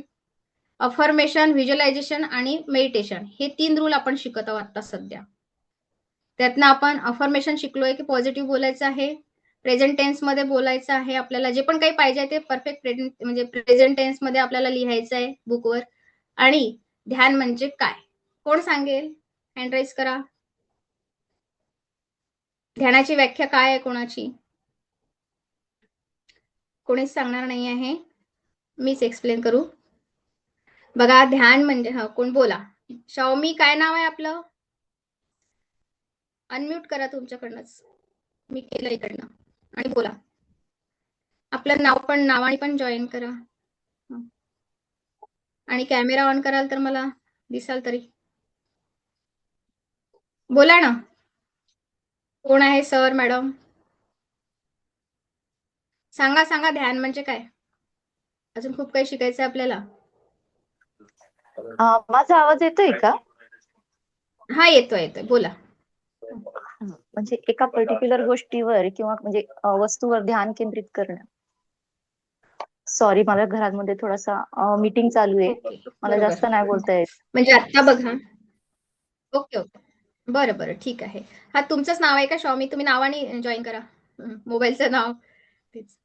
अफर्मेशन, व्हिज्युअलायझेशन आणि मेडिटेशन हे 3 रूल आपण शिकत आहोत आता सध्या. त्यातनं आपण अफर्मेशन शिकलोय, की पॉझिटिव्ह बोलायचं आहे. प्रेझेंट टेन्समध्ये बोलायचं आहे. आपल्याला जे पण काही पाहिजे ते परफेक्ट प्रेझेंट म्हणजे प्रेझेंट टेन्समध्ये आपल्याला लिहायचं आहे बुकवर. आणि ध्यान म्हणजे काय? कोण सांगेल? हँड राइज करा. ध्यानाची व्याख्या काय आहे कोणाची? कोणीच सांगणार नाही आहे. मीच एक्सप्लेन करू. बघा ध्यान म्हणजे कोण बोला. शाओमी काय नाव आहे आपलं? अनम्यूट करा तुमच्याकडनंच. मी केलं इकडनं. आणि बोला. आपलं नावाने पण जॉइन करा. आणि कॅमेरा ऑन कराल तर मला दिसाल तरी. बोला ना. कोण आहे सर, मॅडम? सांगा ध्यान म्हणजे काय? अजून खूप काही शिकायचं आहे आपल्याला. माझा आवाज येतोय का? हा येतोय बोला. म्हणजे एका पर्टिक्युलर गोष्टीवर किंवा म्हणजे वस्तूवर ध्यान केंद्रित करणं. सॉरी, मला घरामध्ये थोडासा मीटिंग चालू आहे. ओके मला बरोबर. जास्त नाही बोलता येत. म्हणजे आता बघा. ओके. बरं ठीक आहे. हा तुमचंच नाव आहे का शॉमी? तुम्ही नावाने जॉईन करा. मोबाईलचं नाव तेच.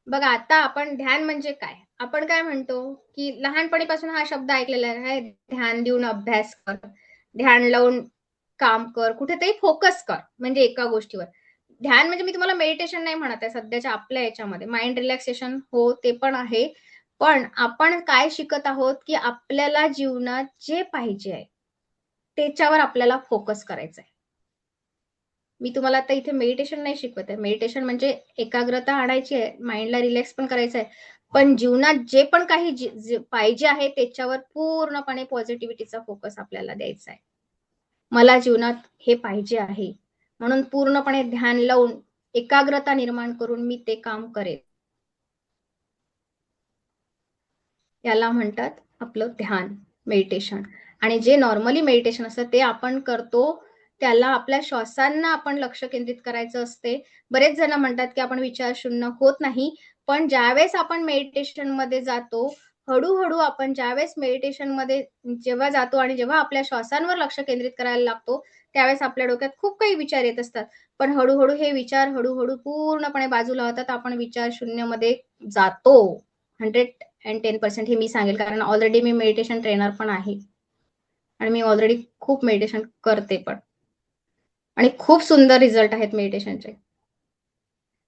बघा आता आपण ध्यान म्हणजे काय? आपण काय म्हणतो, की लहानपणीपासून हा शब्द ऐकलेला आहे. ध्यान देऊन अभ्यास कर, ध्यान लावून काम कर, कुठेतरी फोकस कर म्हणजे एका गोष्टीवर. ध्यान म्हणजे मी तुम्हाला मेडिटेशन नाही म्हणत आहे सध्याच्या आपल्या याच्यामध्ये. माइंड रिलॅक्सेशन हो, ते पण आहे. पण आपण काय शिकत आहोत, की आपल्याला जीवनात जे पाहिजे आहे, त्याच्यावर आपल्याला फोकस करायचा आहे. मी तुम्हाला आता इथे मेडिटेशन नाही शिकवत आहे. मेडिटेशन म्हणजे एकाग्रता आणायची आहे, माइंडला रिलॅक्स पण करायचं आहे. पण जीवनात जे पण काही जे पाहिजे आहे त्याच्यावर पूर्णपणे पॉझिटिव्हिटीचा फोकस आपल्याला द्यायचा आहे. मला जीवनात हे पाहिजे आहे. म्हणून पूर्णपणे ध्यान लावून एकाग्रता निर्माण करून मी ते काम करेन. याला म्हणतात आपलं ध्यान, मेडिटेशन. आणि जे नॉर्मली मेडिटेशन असतं ते आपण करतो त्याला आपल्या श्वासांना आपण लक्ष केंद्रित करायचं असते. बरेच जण म्हणतात की आपण विचार शून्य होत नाही, पण ज्यावेळेस आपण मेडिटेशन मध्ये जातो, हळूहळू आपण ज्यावेळेस मेडिटेशन मध्ये जेव्हा जातो आणि जेव्हा आपल्या श्वासांवर लक्ष केंद्रित करायला लागतो, त्यावेळेस आपल्या डोक्यात खूप काही विचार येत असतात. पण हळूहळू हे विचार हळूहळू पूर्णपणे बाजूला होतात. आपण विचार शून्यमध्ये जातो. 110% हे मी सांगेल, कारण ऑलरेडी मी मेडिटेशन ट्रेनर पण आहे आणि मी ऑलरेडी खूप मेडिटेशन करते पण, आणि खूप सुंदर रिझल्ट आहेत मेडिटेशनचे.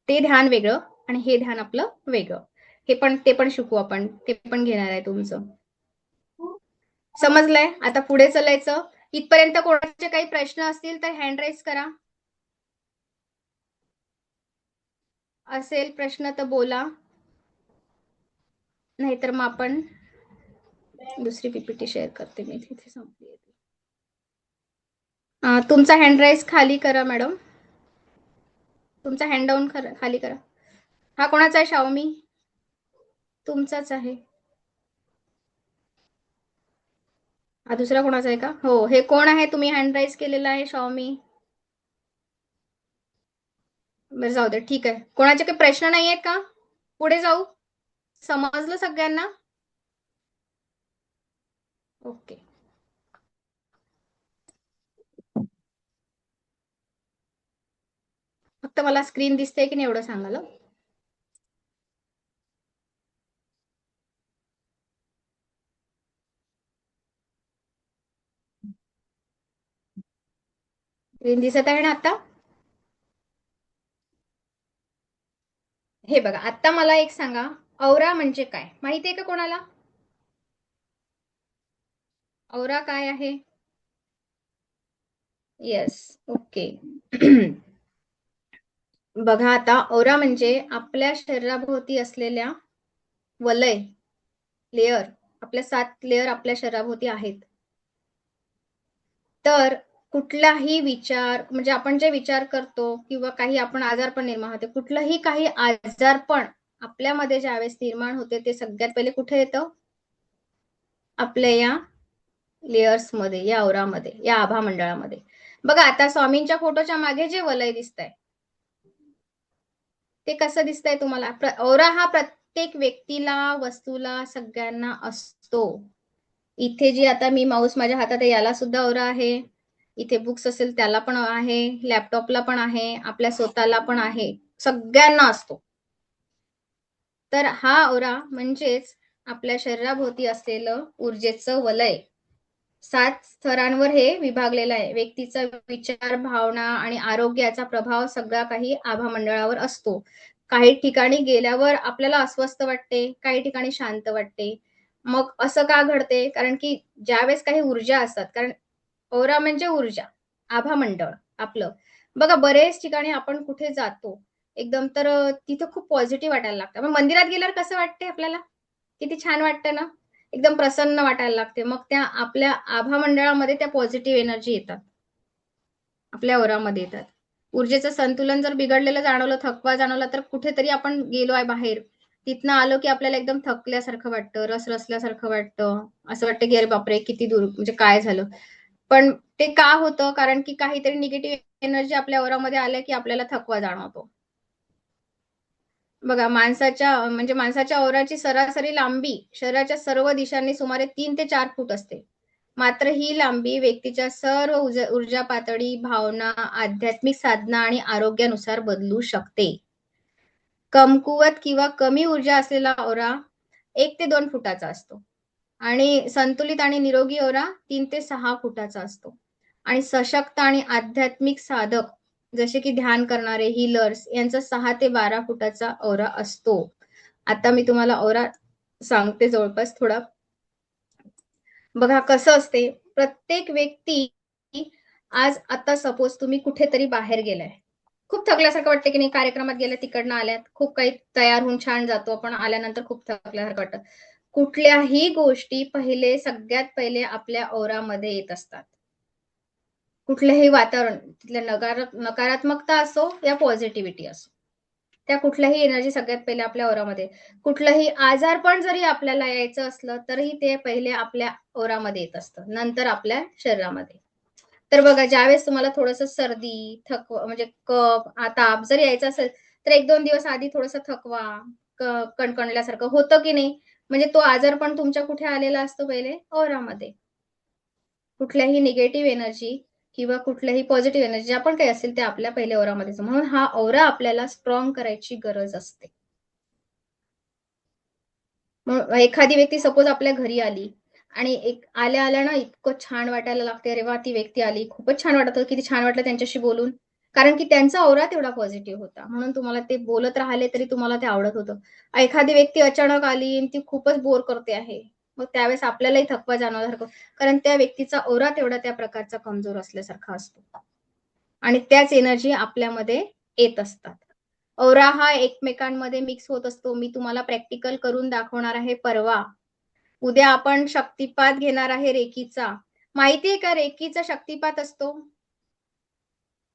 ते ध्यान वेगळं आणि हे ध्यान आपलं वेगळं. ते पण शिकू आपण, ते पण घेणार आहे तुमचं. समजलंय? आता पुढे चालायचं. इथपर्यंत कोणाचे काही प्रश्न असतील तर हँड राईज करा. असेल प्रश्न तर बोला, नाहीतर मग आपण दुसरी पीपीटी शेअर करते मी. तिथे संपली. तुमचा हँड राईज खाली करा मॅडम. तुमचा हँड डाऊन खाली करा. हा कोणाचा आहे? शाओमी तुमचाच आहे. हा दुसरा कोणाचा आहे का? हो. हे कोण आहे? तुम्ही हँड राईज केलेला आहे शाओमी. बरं जाऊ दे, ठीक आहे. कोणाचे काही प्रश्न नाही आहेत का? पुढे जाऊ. समजलं सगळ्यांना? ओके. फक्त मला स्क्रीन दिसते की नाही एवढं सांगाल. स्क्रीन दिसत आहे ना आता? हे बघा, आता मला एक सांगा, औरा म्हणजे काय माहिती आहे का कोणाला? औरा काय आहे? Yes, okay. बघा, आता औरा म्हणजे आपल्या शरीराभोवती असलेल्या वलय, लेअर. आपल्या 7 लेअर आपल्या शरीराभोवती आहेत. तर कुठलाही विचार, म्हणजे आपण जे विचार करतो किंवा काही आपण आजारपण निर्माण होते, कुठलंही काही आजारपण आपल्यामध्ये ज्यावेळेस निर्माण होते, ते सगळ्यात पहिले कुठे येतं? आपल्या या लेयर्स मध्ये, या औरामध्ये, या आभा मंडळामध्ये. बघा, आता स्वामींच्या फोटोच्या मागे जे वलय दिसतंय ते कसं दिसतंय तुम्हाला? औरा हा प्रत्येक व्यक्तीला, वस्तूला, सगळ्यांना असतो. इथे जी आता मी माऊस माझ्या हातात आहे, याला सुद्धा औरा आहे. इथे बुक्स असेल त्याला पण आहे, लॅपटॉपला पण आहे, आपल्या स्वतःला पण आहे, सगळ्यांना असतो. तर हा औरा म्हणजेच आपल्या शरीराभोवती असलेलं ऊर्जेचं वलय. 7 स्तरांवर हे विभागलेलं आहे. व्यक्तीचा विचार, भावना आणि आरोग्याचा प्रभाव सगळा काही आभा मंडळावर असतो. काही ठिकाणी गेल्यावर आपल्याला अस्वस्थ वाटते, काही ठिकाणी शांत वाटते. मग असं का घडते? कारण की ज्यावेळेस काही ऊर्जा असतात, कारण औरा म्हणजे ऊर्जा, आभा मंडळ आपलं. बघा, बरेच ठिकाणी आपण कुठे जातो एकदम, तर तिथं खूप पॉझिटिव्ह वाटायला लागतं. मग मंदिरात गेल्यावर कसं वाटते आपल्याला? किती छान वाटतं ना? एकदम प्रसन्न वाटायला लागते. मग त्या आपल्या आभा मंडळामध्ये त्या पॉझिटिव्ह एनर्जी येतात, आपल्या औरामध्ये येतात. ऊर्जेचं संतुलन जर बिघडलेलं जाणवलं, थकवा जाणवला, तर कुठेतरी आपण गेलो आहे बाहेर, तिथनं आलो की आपल्याला एकदम थकल्यासारखं वाटतं, रसरसल्यासारखं वाटतं. असं वाटतं की अरे बापरे, किती दूर, म्हणजे काय झालं. पण ते का होतं? कारण की काहीतरी निगेटिव्ह एनर्जी आपल्या औरामध्ये आल्या की आपल्याला थकवा जाणवतो. बघा, माणसाच्या औराची सरासरी लांबी शरीराच्या सर्व दिशांनी सुमारे 3 ते 4 फूट असते. मात्र ही लांबी व्यक्तीच्या सर्व ऊर्जा पातळी, भावना, आध्यात्मिक साधना आणि आरोग्यानुसार बदलू शकते. कमकुवत किंवा कमी ऊर्जा असलेला औरा 1 ते 2 फुटाचा असतो आणि संतुलित आणि निरोगी औरा 3 ते 6 फुटाचा असतो. आणि सशक्त आणि आध्यात्मिक साधक जसे की ध्यान करणारे, हीलर्स, यांचा 6 ते 12 फुटाचा औरा असतो. आता मी तुम्हाला औरा सांगते जवळपास थोडा. बघा कसं असते, प्रत्येक व्यक्ती आज आता सपोज तुम्ही कुठेतरी बाहेर गेलाय, खूप थकल्यासारखं वाटतं की नाही? कार्यक्रमात गेल्या, तिकडनं आल्यात, खूप काही तयार होऊन छान जातो, पण आल्यानंतर खूप थकल्यासारखं वाटतं. कुठल्याही गोष्टी सगळ्यात पहिले आपल्या औरामध्ये येत असतात. कुठलंही वातावरण, तिथल्या नकारात्मकता असो या पॉझिटिव्हिटी असो, त्या कुठल्याही एनर्जी सगळ्यात पहिले आपल्या औरामध्ये. कुठलंही आजारपण जरी आपल्याला यायचं असलं तरी ते पहिले आपल्या औरामध्ये येत असतं, नंतर आपल्या शरीरामध्ये. तर बघा, ज्यावेळेस तुम्हाला थोडंसं सर्दी, थकवा म्हणजे कफ, ताप जर यायचा असेल, तर 1-2 दिवस आधी थोडासा थकवा, कणकणल्यासारखं होतं की नाही? म्हणजे तो आजारपण तुमच्या कुठे आलेला असतो पहिले? औरामध्ये. कुठल्याही निगेटिव्ह एनर्जी किंवा कुठल्याही पॉझिटिव्ह एनर्जी ज्या पण काही असेल ते आपल्या पहिल्या औरामध्येच. म्हणून हा औरा आपल्याला स्ट्रॉंग करायची गरज असते. मग एखादी व्यक्ती सपोज आपल्या घरी आली आणि एक आल्या-आल्या ना इतकं छान वाटायला लागते. अरे वाह! ती व्यक्ती आली. खूपच छान वाटत होतं. किती छान वाटलं त्यांच्याशी बोलून. कारण की त्यांचा औरा तेवढा पॉझिटिव्ह होता. म्हणून तुम्हाला ते बोलत राहिले तरी तुम्हाला ते आवडत होतं. एखादी व्यक्ती अचानक आली आणि ती खूपच बोर करते आहे. मग त्यावेळेस आपल्यालाही थकवा जाणवल्यासारखं कारण त्या व्यक्तीचा औरा तेवढा त्या प्रकारचा कमजोर असल्यासारखा असतो. आणि त्याच एनर्जी आपल्यामध्ये येत असतात. औरा हा एकमेकांमध्ये मिक्स होत असतो. मी तुम्हाला प्रॅक्टिकल करून दाखवणार आहे परवा. उद्या आपण शक्तिपात घेणार आहे रेकीचा. माहिती का रेकीचा शक्तिपात असतो?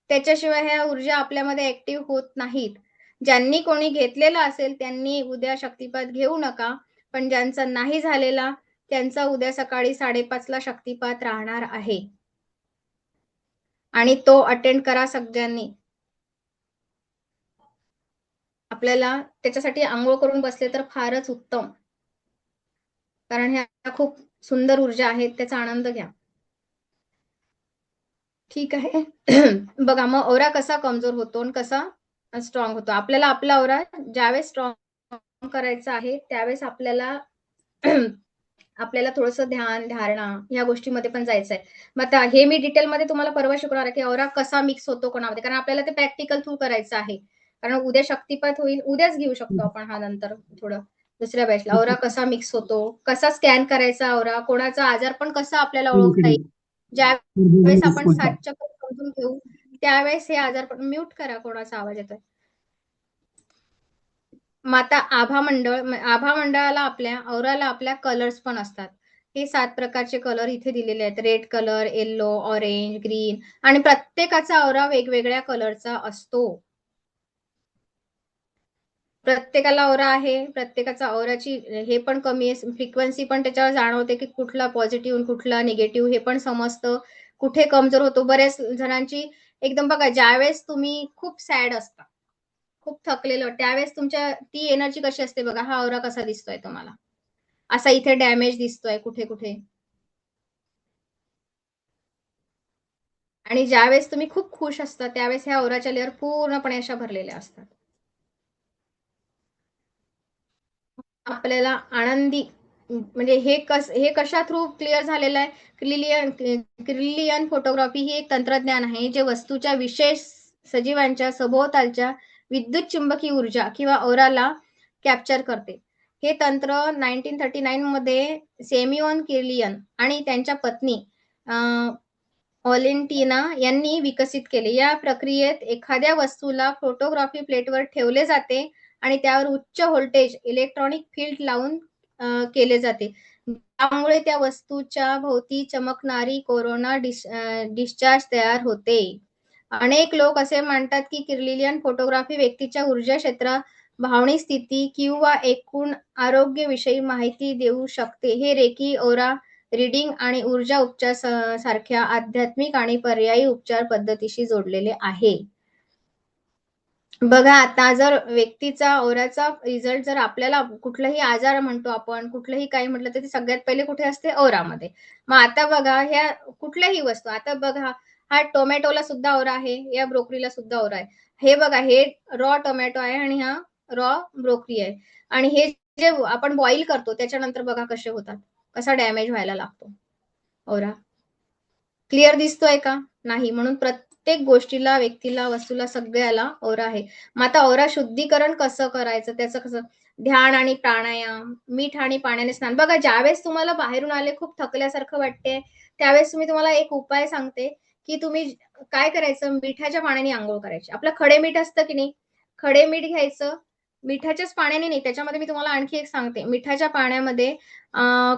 त्याच्याशिवाय ह्या ऊर्जा आपल्यामध्ये ॲक्टिव्ह होत नाहीत. ज्यांनी कोणी घेतलेला असेल त्यांनी उद्या शक्तिपात घेऊ नका. पण ज्यांचा नाही झालेला त्यांचा उद्या सकाळी 5:30 ला शक्तिपात राहणार आहे. आणि तो अटेंड करा सगळ्यांनी. आपल्याला त्याच्यासाठी अंघोळ करून बसले तर फारच उत्तम. कारण ह्या खूप सुंदर ऊर्जा आहेत. त्याचा आनंद घ्या. ठीक आहे. बघा मग औरा कसा कमजोर होतो आणि कसा स्ट्रॉंग होतो. आपल्याला आपला औरा ज्यावेळेस स्ट्रॉंग करायचा आहे, त्यावेळेस आपल्याला आपल्याला थोडंसं ध्यान, धारणा ह्या गोष्टीमध्ये पण जायचं आहे. मग आता हे मी डिटेलमध्ये तुम्हाला परवा शिकवणार आहे, की औरा कसा मिक्स होतो कोणामध्ये. कारण आपल्याला ते प्रॅक्टिकल थ्रू करायचं आहे. कारण उद्या शक्तिपात होईल. उद्याच घेऊ शकतो आपण हा नंतर थोडं दुसऱ्या बॅचला. औरा कसा मिक्स होतो, कसा स्कॅन करायचा औरा, कोणाचा आजारपण कसा आपल्याला ओळखता येईल. ज्यावेळेस आपण 7 चक्र समजून घेऊ, त्यावेळेस हे आजारपण म्यूट करा कोणाचा आवाज येतोय. मग आता आभा मंडळाला आपल्या औराला आपल्या कलर्स पण असतात. हे 7 प्रकारचे कलर इथे दिलेले आहेत. Red colour, yellow, orange, green आणि प्रत्येकाचा औरा वेगवेगळ्या कलरचा असतो. प्रत्येकाला औरा आहे. प्रत्येकाचा औराची हे पण कमी आहे. फ्रिक्वेन्सी पण त्याच्यावर जाणवते, की कुठला पॉझिटिव्ह आणि कुठला निगेटिव्ह हे पण समजतं. कुठे कमजोर होतो. बऱ्याच जणांची एकदम बघा ज्यावेळेस तुम्ही खूप सॅड असता, खूप थकलेलं त्यावेळेस तुमच्या ती एनर्जी कशी असते बघा. हा औरा कसा दिसतोय तुम्हाला. असा इथे डॅमेज दिसतोय कुठे-कुठे. आणि ज्यावेळेस तुम्ही खूप खुश असता त्यावेळेस ह्या औराच्या लेयर पूर्णपणे अशा भरलेल्या असतात. आपल्याला आनंदी म्हणजे हे कशा थ्रू क्लिअर झालेलं आहे. क्रिलियन फोटोग्राफी ही एक तंत्रज्ञान आहे जे वस्तूच्या विशेष सजीवांच्या सभोवतालच्या विद्युत चुंबकीय ऊर्जा किंवा औराला कॅप्चर करते. हे तंत्र 1939 मध्ये सेमिओन किर्लियन आणि त्यांच्या पत्नी ऑलेंटिना यांनी विकसित केले. या प्रक्रियेत एखाद्या वस्तूला फोटोग्राफी प्लेटवर ठेवले जाते आणि त्यावर उच्च व्होल्टेज इलेक्ट्रॉनिक फील्ड लावून केले जाते. त्यामुळे त्या वस्तूच्या भोवती चमकणारी कोरोना डिस्चार्ज तयार होते. अनेक लोक असे मानतात की किर्लियन फोटोग्राफी व्यक्तीच्या ऊर्जा क्षेत्रात भावनिक स्थिती किंवा एकूण आरोग्याविषयी माहिती देऊ शकते. हे रेकी, औरा रीडिंग आणि ऊर्जा उपचार सारख्या आध्यात्मिक आणि पर्यायी उपचार पद्धतीशी जोडलेले आहे. बघा आता जर व्यक्तीचा औराचा रिझल्ट जर आपल्याला कुठलाही आजार म्हणतो आपण, कुठलंही काही म्हटलं तर ते सगळ्यात पहिले कुठे असते? औरामध्ये. मग आता बघा ह्या कुठल्याही वस्तू आता बघा हा टोमॅटोला सुद्धा औरा आहे, या ब्रोकलीला सुद्धा औरा आहे. हे बघा हे रॉ टोमॅटो आहे आणि हा रॉ ब्रोकली आहे. आणि हे जे आपण बॉईल करतो त्याच्यानंतर बघा कसे होतात. कसा डॅमेज व्हायला लागतो औरा. क्लिअर दिसतोय का? नाही. म्हणून प्रत्येक गोष्टीला, व्यक्तीला, वस्तूला, सगळ्याला औरा आहे. मग आता औरा शुद्धीकरण कसं करायचं? त्याचं कसं? ध्यान आणि प्राणायाम, मीठ आणि पाण्याने स्नान. बघा ज्यावेळेस तुम्हाला बाहेरून आले खूप थकल्यासारखं वाटते, त्यावेळेस तुम्हाला एक उपाय सांगते, की तुम्ही काय करायचं मिठाच्या पाण्याने अंघोळ करायची. आपलं खडे मीठ असतं की नाही? खडे मीठ घ्यायचं. मिठाच्याच पाण्याने नाही, त्याच्यामध्ये मी तुम्हाला आणखी एक सांगते. मिठाच्या पाण्यामध्ये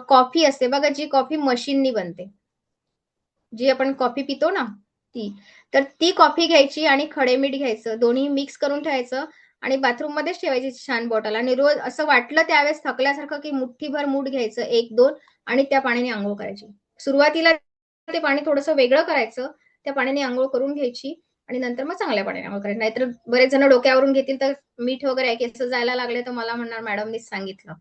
कॉफी असते बघा, जी कॉफी मशीननी बनते. जी आपण कॉफी पितो ना ती. तर ती कॉफी घ्यायची आणि खडे मीठ घ्यायचं. दोन्ही मिक्स करून ठेवायचं आणि बाथरूममध्येच ठेवायची छान बॉटल आणि रोज असं वाटलं त्यावेळेस थकल्यासारखं, की मुठ्ठीभर मूठ घ्यायचं 1-2 आणि त्या पाण्याने अंघोळ करायची. सुरुवातीला ते पाणी थोडंसं वेगळं करायचं. त्या पाण्याने आंघोळ करून घ्यायची आणि नंतर मग चांगल्या पाण्याने आंघोळ करायची. नाहीतर बरेच जण डोक्यावरून घेतील तर मीठ वगैरे केस जायला लागले तर मला म्हणणार मॅडमनीच सांगितलं.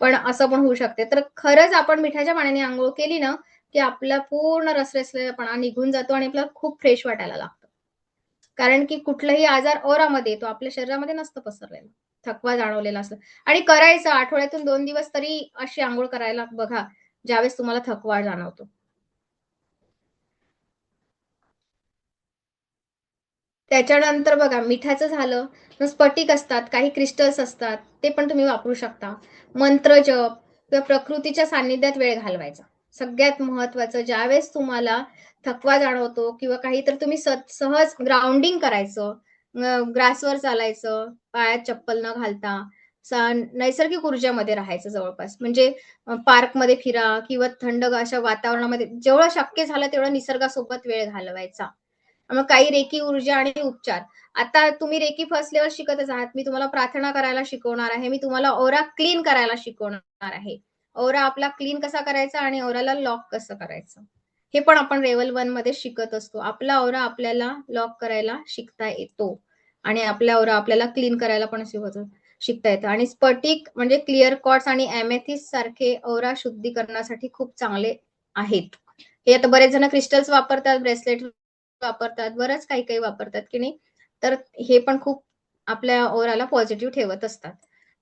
पण असं पण होऊ शकते. तर खरंच आपण मिठाच्या पाण्याने आंघोळ केली ना, की आपला पूर्ण रसरसलेपणा निघून जातो आणि आपल्याला खूप फ्रेश वाटायला लागतं. कारण की कुठलाही आजार औरामध्ये येतो, आपल्या शरीरामध्ये नसतं पसरलेलं. थकवा जाणवलेला असतो आणि करायचं आठवड्यातून 2 दिवस तरी अशी अंघोळ करायला बघा, ज्यावेळेस तुम्हाला थकवा जाणवतो. त्याच्यानंतर बघा मिठाचं झालं, मग स्फटिक असतात, काही क्रिस्टल्स असतात, ते पण तुम्ही वापरू शकता. मंत्रजप किंवा प्रकृतीच्या सान्निध्यात वेळ घालवायचा. सगळ्यात महत्वाचं ज्यावेळेस तुम्हाला थकवा जाणवतो किंवा काहीतरी तुम्ही सहज ग्राउंडिंग करायचं, ग्रासवर चालायचं, पायात चप्पल न घालता, नैसर्गिक ऊर्जेमध्ये राहायचं जवळपास. म्हणजे पार्कमध्ये फिरा किंवा थंड अशा वातावरणामध्ये जेवढं शक्य झालं तेवढं निसर्गासोबत वेळ घालवायचा. मग काही रेकी ऊर्जा आणि उपचार. आता तुम्ही रेकी फर्स्ट लेव्हल शिकतच आहात. मी तुम्हाला प्रार्थना करायला शिकवणार आहे. मी तुम्हाला ओरा क्लीन करायला शिकवणार आहे. ओरा आपला क्लीन कसा करायचा आणि ओराला लॉक कसं करायचं. हे पण आपण लेव्हल 1 मध्ये शिकत असतो. आपला ओरा आपल्याला लॉक करायला शिकता येतो आणि आपला ओरा आपल्याला क्लीन करायला पण शिकता येतं. आणि स्फटिक म्हणजे क्लिअर क्वार्ट्ज आणि एमेथिस्ट सारखे ओरा शुद्धीकरणासाठी खूप चांगले आहेत. हे आता बरेच जण क्रिस्टल्स वापरतात, ब्रेसलेट वापरतात, बरंच काही काही वापरतात की नाही. तर हे पण खूप आपल्या ओराला पॉझिटिव्ह ठेवत असतात.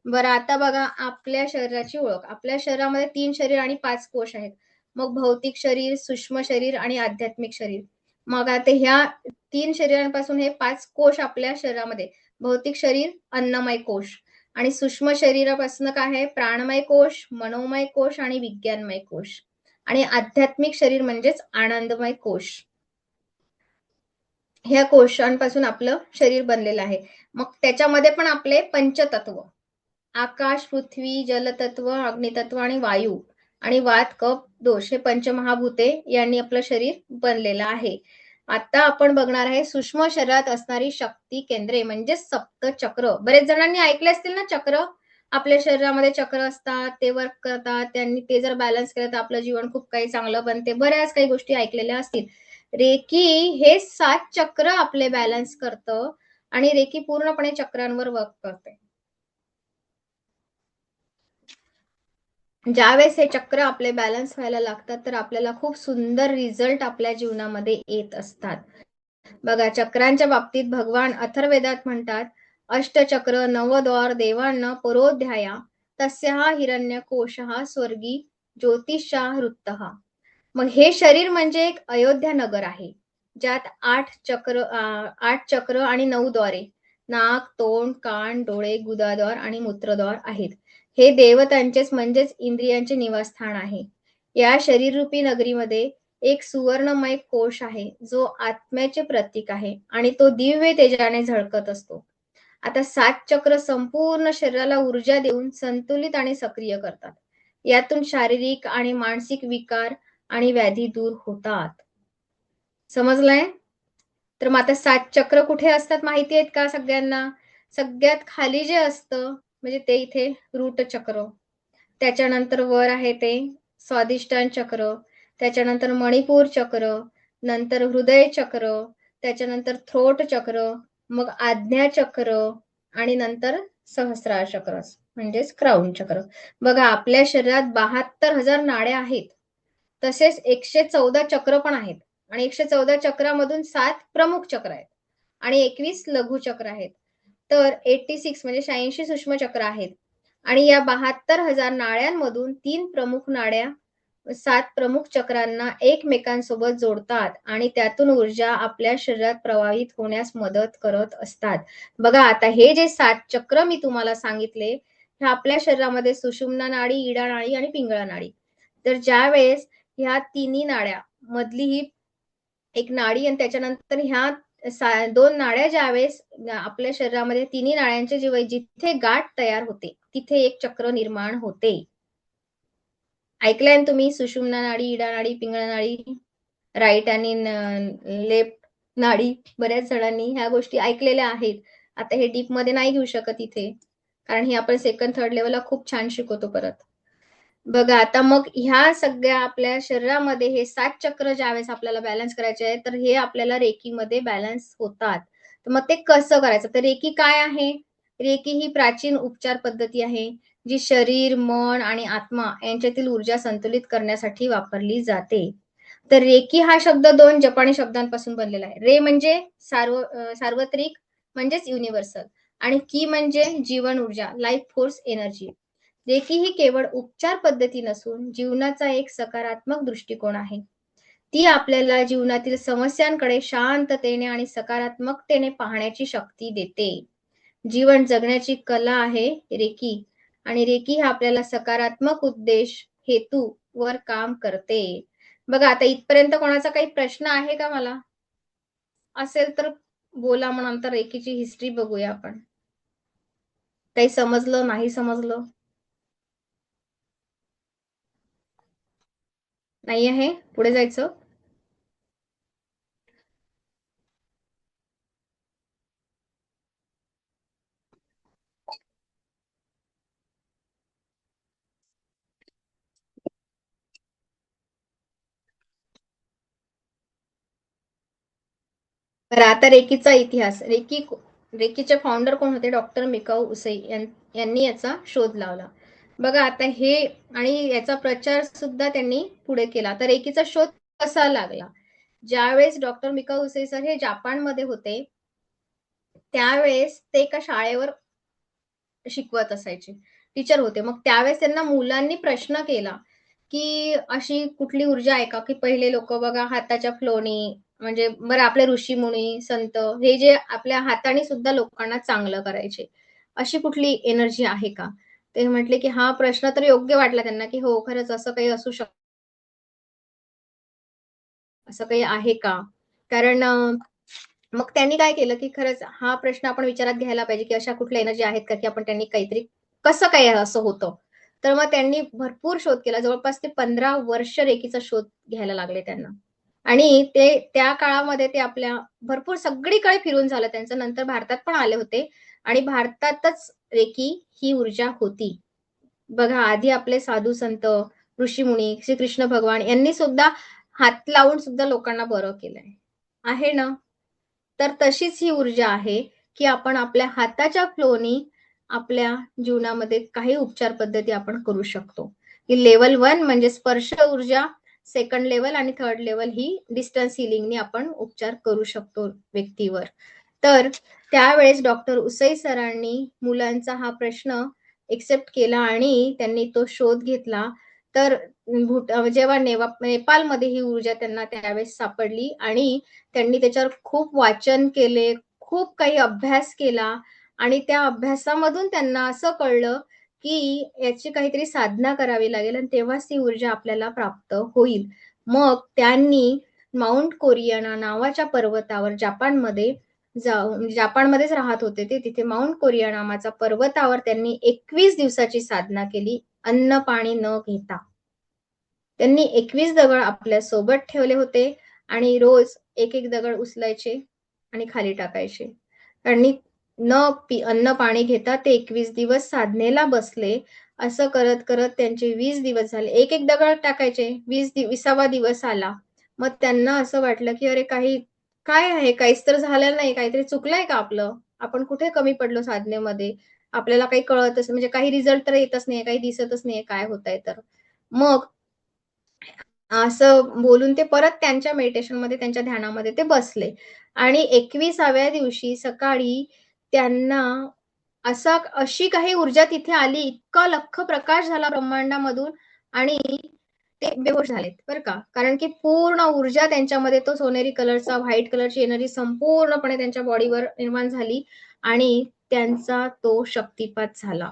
बरं आता बघा आपल्या शरीराची ओळख. आपल्या शरीरामध्ये 3 शरीर आणि 5 कोश आहेत. मग भौतिक शरीर, सूक्ष्म शरीर आणि आध्यात्मिक शरीर. मग आता ह्या 3 शरीरांपासून हे 5 कोश आपल्या शरीरामध्ये. भौतिक शरीर अन्नमय कोश आणि सूक्ष्म शरीरापासून काय आहे प्राणमय कोश, मनोमय कोश आणि विज्ञानमय कोश आणि आध्यात्मिक शरीर म्हणजेच आनंदमय कोश. ह्या कोशांपासून आपलं शरीर बनलेलं आहे. मग त्याच्यामध्ये पण आपले पंचतत्व आकाश, पृथ्वी, जलतत्व, अग्नितत्व आणि वायू आणि वात, कफ, दोष हे पंचमहाभूते यांनी आपलं शरीर बनलेलं आहे. आता आपण बघणार आहे सूक्ष्म शरीरात असणारी शक्ती केंद्रे म्हणजे सप्तचक्र. बरेच जणांनी ऐकले असतील ना चक्र. आपल्या शरीरामध्ये चक्र असतात, ते वर्क करतात. त्यांनी ते जर बॅलन्स केलं तर आपलं जीवन खूप काही चांगलं बनते. बऱ्याच काही गोष्टी ऐकलेल्या असतील. रेकी हे 7 चक्र आपले बॅलन्स करतं आणि रेकी पूर्णपणे चक्रांवर वर्क करते. ज्यावेळेस हे चक्र आपले बॅलन्स व्हायला लागतात तर आपल्याला खूप सुंदर रिझल्ट आपल्या जीवनामध्ये येत असतात. बघा चक्रांच्या बाबतीत भगवान अथर्ववेदात म्हणतात अष्टचक्र नवद्वार देवांना परोध्याया तस्या हिरण्यकोशः स्वर्गी ज्योतिषा हृत्तः. मग हे शरीर म्हणजे एक अयोध्या नगर आहे ज्यात 8 चक्र आणि 9 द्वारे नाक, तोंड, कान, डोळे, गुदाद्वार आणि मूत्रद्वार आहेत. हे देवतांचेच म्हणजेच इंद्रियांचे निवासस्थान आहे. या शरीररूपी नगरीमध्ये एक सुवर्णमय कोश आहे जो आत्म्याचे प्रतीक आहे आणि तो दिव्य तेजाने झळकत असतो. आता 7 चक्र संपूर्ण शरीराला ऊर्जा देऊन संतुलित आणि सक्रिय करतात. यातून शारीरिक आणि मानसिक विकार आणि व्याधी दूर होतात. समजलंय? तर मग आता 7 चक्र कुठे असतात माहिती आहेत का सगळ्यांना? सगळ्यात खाली जे असतं म्हणजे ते इथे रूट चक्र. त्याच्यानंतर वर आहे ते स्वादिष्टान चक्र, त्याच्यानंतर मणिपूर चक्र, नंतर हृदय चक्र, त्याच्यानंतर थ्रोट चक्र, मग आज्ञा चक्र आणि नंतर सहस्रार चक्र म्हणजेच क्राउन चक्र. बघा आपल्या शरीरात 72,000 नाड्या आहेत. तसेच 114 चक्र पण आहेत आणि 114 चक्रामधून 7 प्रमुख चक्र आहेत आणि 21 लघु चक्र आहेत. तर 86 म्हणजे 86 सूक्ष्म चक्र आहेत आणि या 72,000 नाड्यांमधून 3 प्रमुख नाड्या 7 प्रमुख चक्रांना एकमेकांसोबत जोडतात आणि त्यातून ऊर्जा आपल्या शरीरात प्रवाहित होण्यास मदत करत असतात. बघा आता हे जे 7 चक्र मी तुम्हाला सांगितले हे आपल्या शरीरामध्ये सुषुम्ना नाडी, इडा नाडी आणि पिंगळा नाडी. तर ज्यावेळेस ह्या तिन्ही नाड्या मधली ही एक नाडी आणि त्याच्यानंतर ह्या 2 नाड्या ज्यावेळेस आपल्या शरीरामध्ये तिन्ही नाड्यांचे जिथे गाठ तयार होते तिथे एक चक्र निर्माण होते. ऐकलंय तुम्ही सुषुम्ना नाडी, इडा नाडी, पिंगळा नाडी, राईट आणि लेफ्ट नाडी. बऱ्याच जणांनी ह्या गोष्टी ऐकलेल्या आहेत. आता हे डीप मध्ये नाही घेऊ शकत इथे कारण हे आपण सेकंड थर्ड लेवलला खूप छान शिकवतो परत. बघा आता मग ह्या सगळ्या आपल्या शरीरामध्ये हे 7 चक्र ज्यावेळेस आपल्याला बॅलन्स करायचे आहे, तर हे आपल्याला रेकीमध्ये बॅलन्स होतात. तर मग ते कसं करायचं? तर रेकी काय आहे? रेकी ही प्राचीन उपचार पद्धती आहे, जी शरीर, मन आणि आत्मा यांच्यातील ऊर्जा संतुलित करण्यासाठी वापरली जाते. तर रेकी हा शब्द 2 जपानी शब्दांपासून बनलेला आहे. रे म्हणजे सार्वत्रिक म्हणजेच युनिव्हर्सल आणि की म्हणजे जीवन ऊर्जा, लाईफ फोर्स एनर्जी. रेकी ही केवळ उपचार पद्धती नसून जीवनाचा एक सकारात्मक दृष्टिकोन आहे. ती आपल्याला जीवनातील समस्यांकडे शांततेने आणि सकारात्मकतेने पाहण्याची शक्ती देते. जीवन जगण्याची कला आहे रेकी आणि रेकी ही आपल्याला सकारात्मक उद्देश, हेतू वर काम करते. बघा आता इथपर्यंत कोणाचा काही प्रश्न आहे का मला? असेल तर बोला, मग नंतर रेकीची हिस्ट्री बघूया आपण. काही समजलं, नाही समजलं? नाही आहे? पुढे जायचं? तर आता रेकीचा इतिहास. रेकीचे फाउंडर कोण होते? डॉक्टर मिकाऊ उसेई यांनी याचा शोध लावला. बघा आता हे आणि याचा प्रचार सुद्धा त्यांनी पुढे केला. तर रेकीचा शोध कसा लागला? ज्यावेळेस डॉक्टर मिकाऊ उसेई सर हे जपानमध्ये होते, त्यावेळेस ते एका शाळेवर शिकवत असायचे. टीचर होते. मग त्यावेळेस त्यांना मुलांनी प्रश्न केला, की अशी कुठली ऊर्जा आहे का? की पहिले लोकं बघा हाताच्या फ्लोनी म्हणजे बरं आपले ऋषीमुनी, संत हे जे आपल्या हाताने सुद्धा लोकांना चांगलं करायचे. अशी कुठली एनर्जी आहे का? ते म्हटले, की हा प्रश्न तर योग्य वाटला त्यांना, की हो खरंच असं काही असू शकतं. असं काही आहे का? कारण मग त्यांनी काय केलं, की खरंच हा प्रश्न आपण विचारात घ्यायला पाहिजे, की अशा कुठल्या एनर्जी आहेत का, की आपण त्यांनी काहीतरी कसं काय असं होतं? तर मग त्यांनी भरपूर शोध केला. जवळपास ते 15 वर्ष रेकीचा शोध घ्यायला लागले त्यांना. आणि ते त्या काळामध्ये ते आपल्या भरपूर सगळीकडे फिरून झालं त्यांचं. नंतर भारतात पण आले होते आणि भारतातच रेकी ही ऊर्जा होती. बघा आधी आपले साधू संत, ऋषीमुनी, श्रीकृष्ण भगवान यांनी सुद्धा हात लावून सुद्धा लोकांना बरं केलंय. आहे ना? तर तशीच ही ऊर्जा आहे, की आपण आपल्या हाताच्या फ्लोनी आपल्या जीवनामध्ये काही उपचार पद्धती आपण करू शकतो. ही लेव्हल 1 म्हणजे स्पर्श ऊर्जा, सेकंड लेव्हल आणि थर्ड लेव्हल ही डिस्टन्स हीलिंगनी आपण उपचार करू शकतो व्यक्तीवर. तर त्यावेळेस डॉक्टर उसई सरांनी मुलांचा हा प्रश्न एक्सेप्ट केला आणि त्यांनी तो शोध घेतला. तर जेव्हा नेपाळमध्ये ही ऊर्जा त्यांना त्यावेळेस सापडली आणि त्यांनी त्याच्यावर खूप वाचन केले, खूप काही अभ्यास केला आणि त्या अभ्यासामधून त्यांना असं कळलं, की याची काहीतरी साधना करावी लागेल आणि तेव्हाच ती ऊर्जा आपल्याला प्राप्त होईल. मग त्यांनी माउंट कोरियाना नावाच्या पर्वतावर म्हणजे जापानमध्येच राहत होते ते. तिथे माउंट कोरिया नावाच्या पर्वतावर त्यांनी 21 दिवसाची साधना केली, अन्न पाणी न घेता. त्यांनी 21 दगड आपल्या सोबत ठेवले होते आणि रोज एक-एक दगड उचलायचे आणि खाली टाकायचे. त्यांनी अन्न पाणी घेता ते 21 दिवस साधनेला बसले. असं करत-करत त्यांचे 20 दिवस झाले. एक-एक दगड टाकायचे. 20वा दिवस आला. मग त्यांना असं वाटलं, की अरे काय आहे? काहीच तर झालेलं नाही. काहीतरी चुकलंय का आपलं? आपण कुठे कमी पडलो साधनेमध्ये? आपल्याला काही कळतच म्हणजे काही रिझल्ट तर येतच नाहीये, काही दिसतच नाहीये काय होतंय तर. मग असं बोलून ते परत त्यांच्या मेडिटेशनमध्ये, त्यांच्या ध्यानामध्ये ते बसले आणि 21व्या दिवशी सकाळी त्यांना अशी काही ऊर्जा तिथे आली, इतका लख्ख प्रकाश झाला ब्रह्मांडामधून आणि ते बेहोश झालेत बरं का. कारण की पूर्ण ऊर्जा त्यांच्यामध्ये तो सोनेरी कलरचा, व्हाईट कलरची एनर्जी संपूर्णपणे त्यांच्या बॉडीवर निर्माण झाली आणि त्यांचा तो शक्तिपात झाला.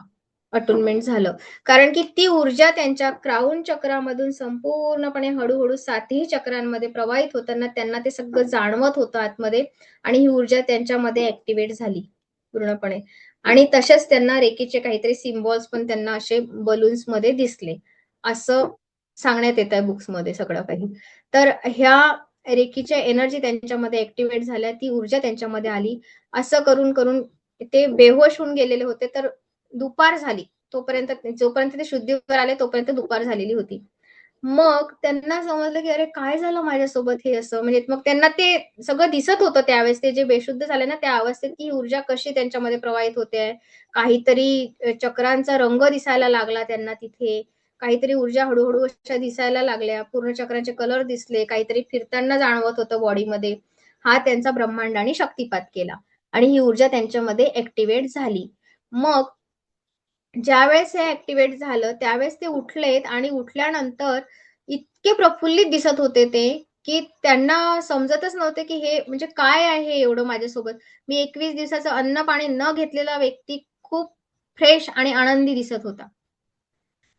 अटोनमेंट झालं. कारण की ती ऊर्जा त्यांच्या क्राउन चक्रामधून संपूर्णपणे हळू-हळू 7ही चक्रांमध्ये प्रवाहित होताना त्यांना ते सगळं जाणवत होतं आतमध्ये आणि ही ऊर्जा त्यांच्यामध्ये ॲक्टिव्हेट झाली पूर्णपणे. आणि तसेच त्यांना रेकीचे काहीतरी सिम्बॉल्स पण त्यांना असे बलून्समध्ये दिसले. असं सांगण्यात येतंय बुक्समध्ये सगळं काही. तर ह्या रेकीच्या एनर्जी त्यांच्यामध्ये ॲक्टिव्हेट झाल्या. ती ऊर्जा त्यांच्यामध्ये आली. असं करून-करून ते बेहोश होऊन गेलेले होते. तर दुपार झाली. तोपर्यंत जोपर्यंत ते शुद्धीवर आले तोपर्यंत दुपार झालेली होती. मग त्यांना समजलं की अरे काय झालं माझ्यासोबत हे असं, म्हणजे मग त्यांना ते सगळं दिसत होतं त्यावेळेस, ते जे बेशुद्ध झाले ना त्या अवस्थेत, की ही ऊर्जा कशी त्यांच्यामध्ये प्रवाहित होते. काहीतरी चक्रांचा रंग दिसायला लागला त्यांना तिथे. काहीतरी ऊर्जा हळू अशा दिसायला लागल्या. पूर्ण चक्रांचे कलर दिसले. काहीतरी फिरताना जाणवत होतं बॉडीमध्ये. हा त्यांचा ब्रह्मांडाने शक्तिपात केला आणि ही ऊर्जा त्यांच्यामध्ये ॲक्टिव्हेट झाली. मग ज्यावेळेस हे ॲक्टिव्हेट झालं, त्यावेळेस ते उठलेत आणि उठल्यानंतर इतके प्रफुल्लित दिसत होते ते, की त्यांना समजतच नव्हते, की हे म्हणजे काय आहे एवढं माझ्यासोबत. मी 21 दिवसाचं अन्न-पाणी न घेतलेला व्यक्ती खूप फ्रेश आणि आनंदी दिसत होता.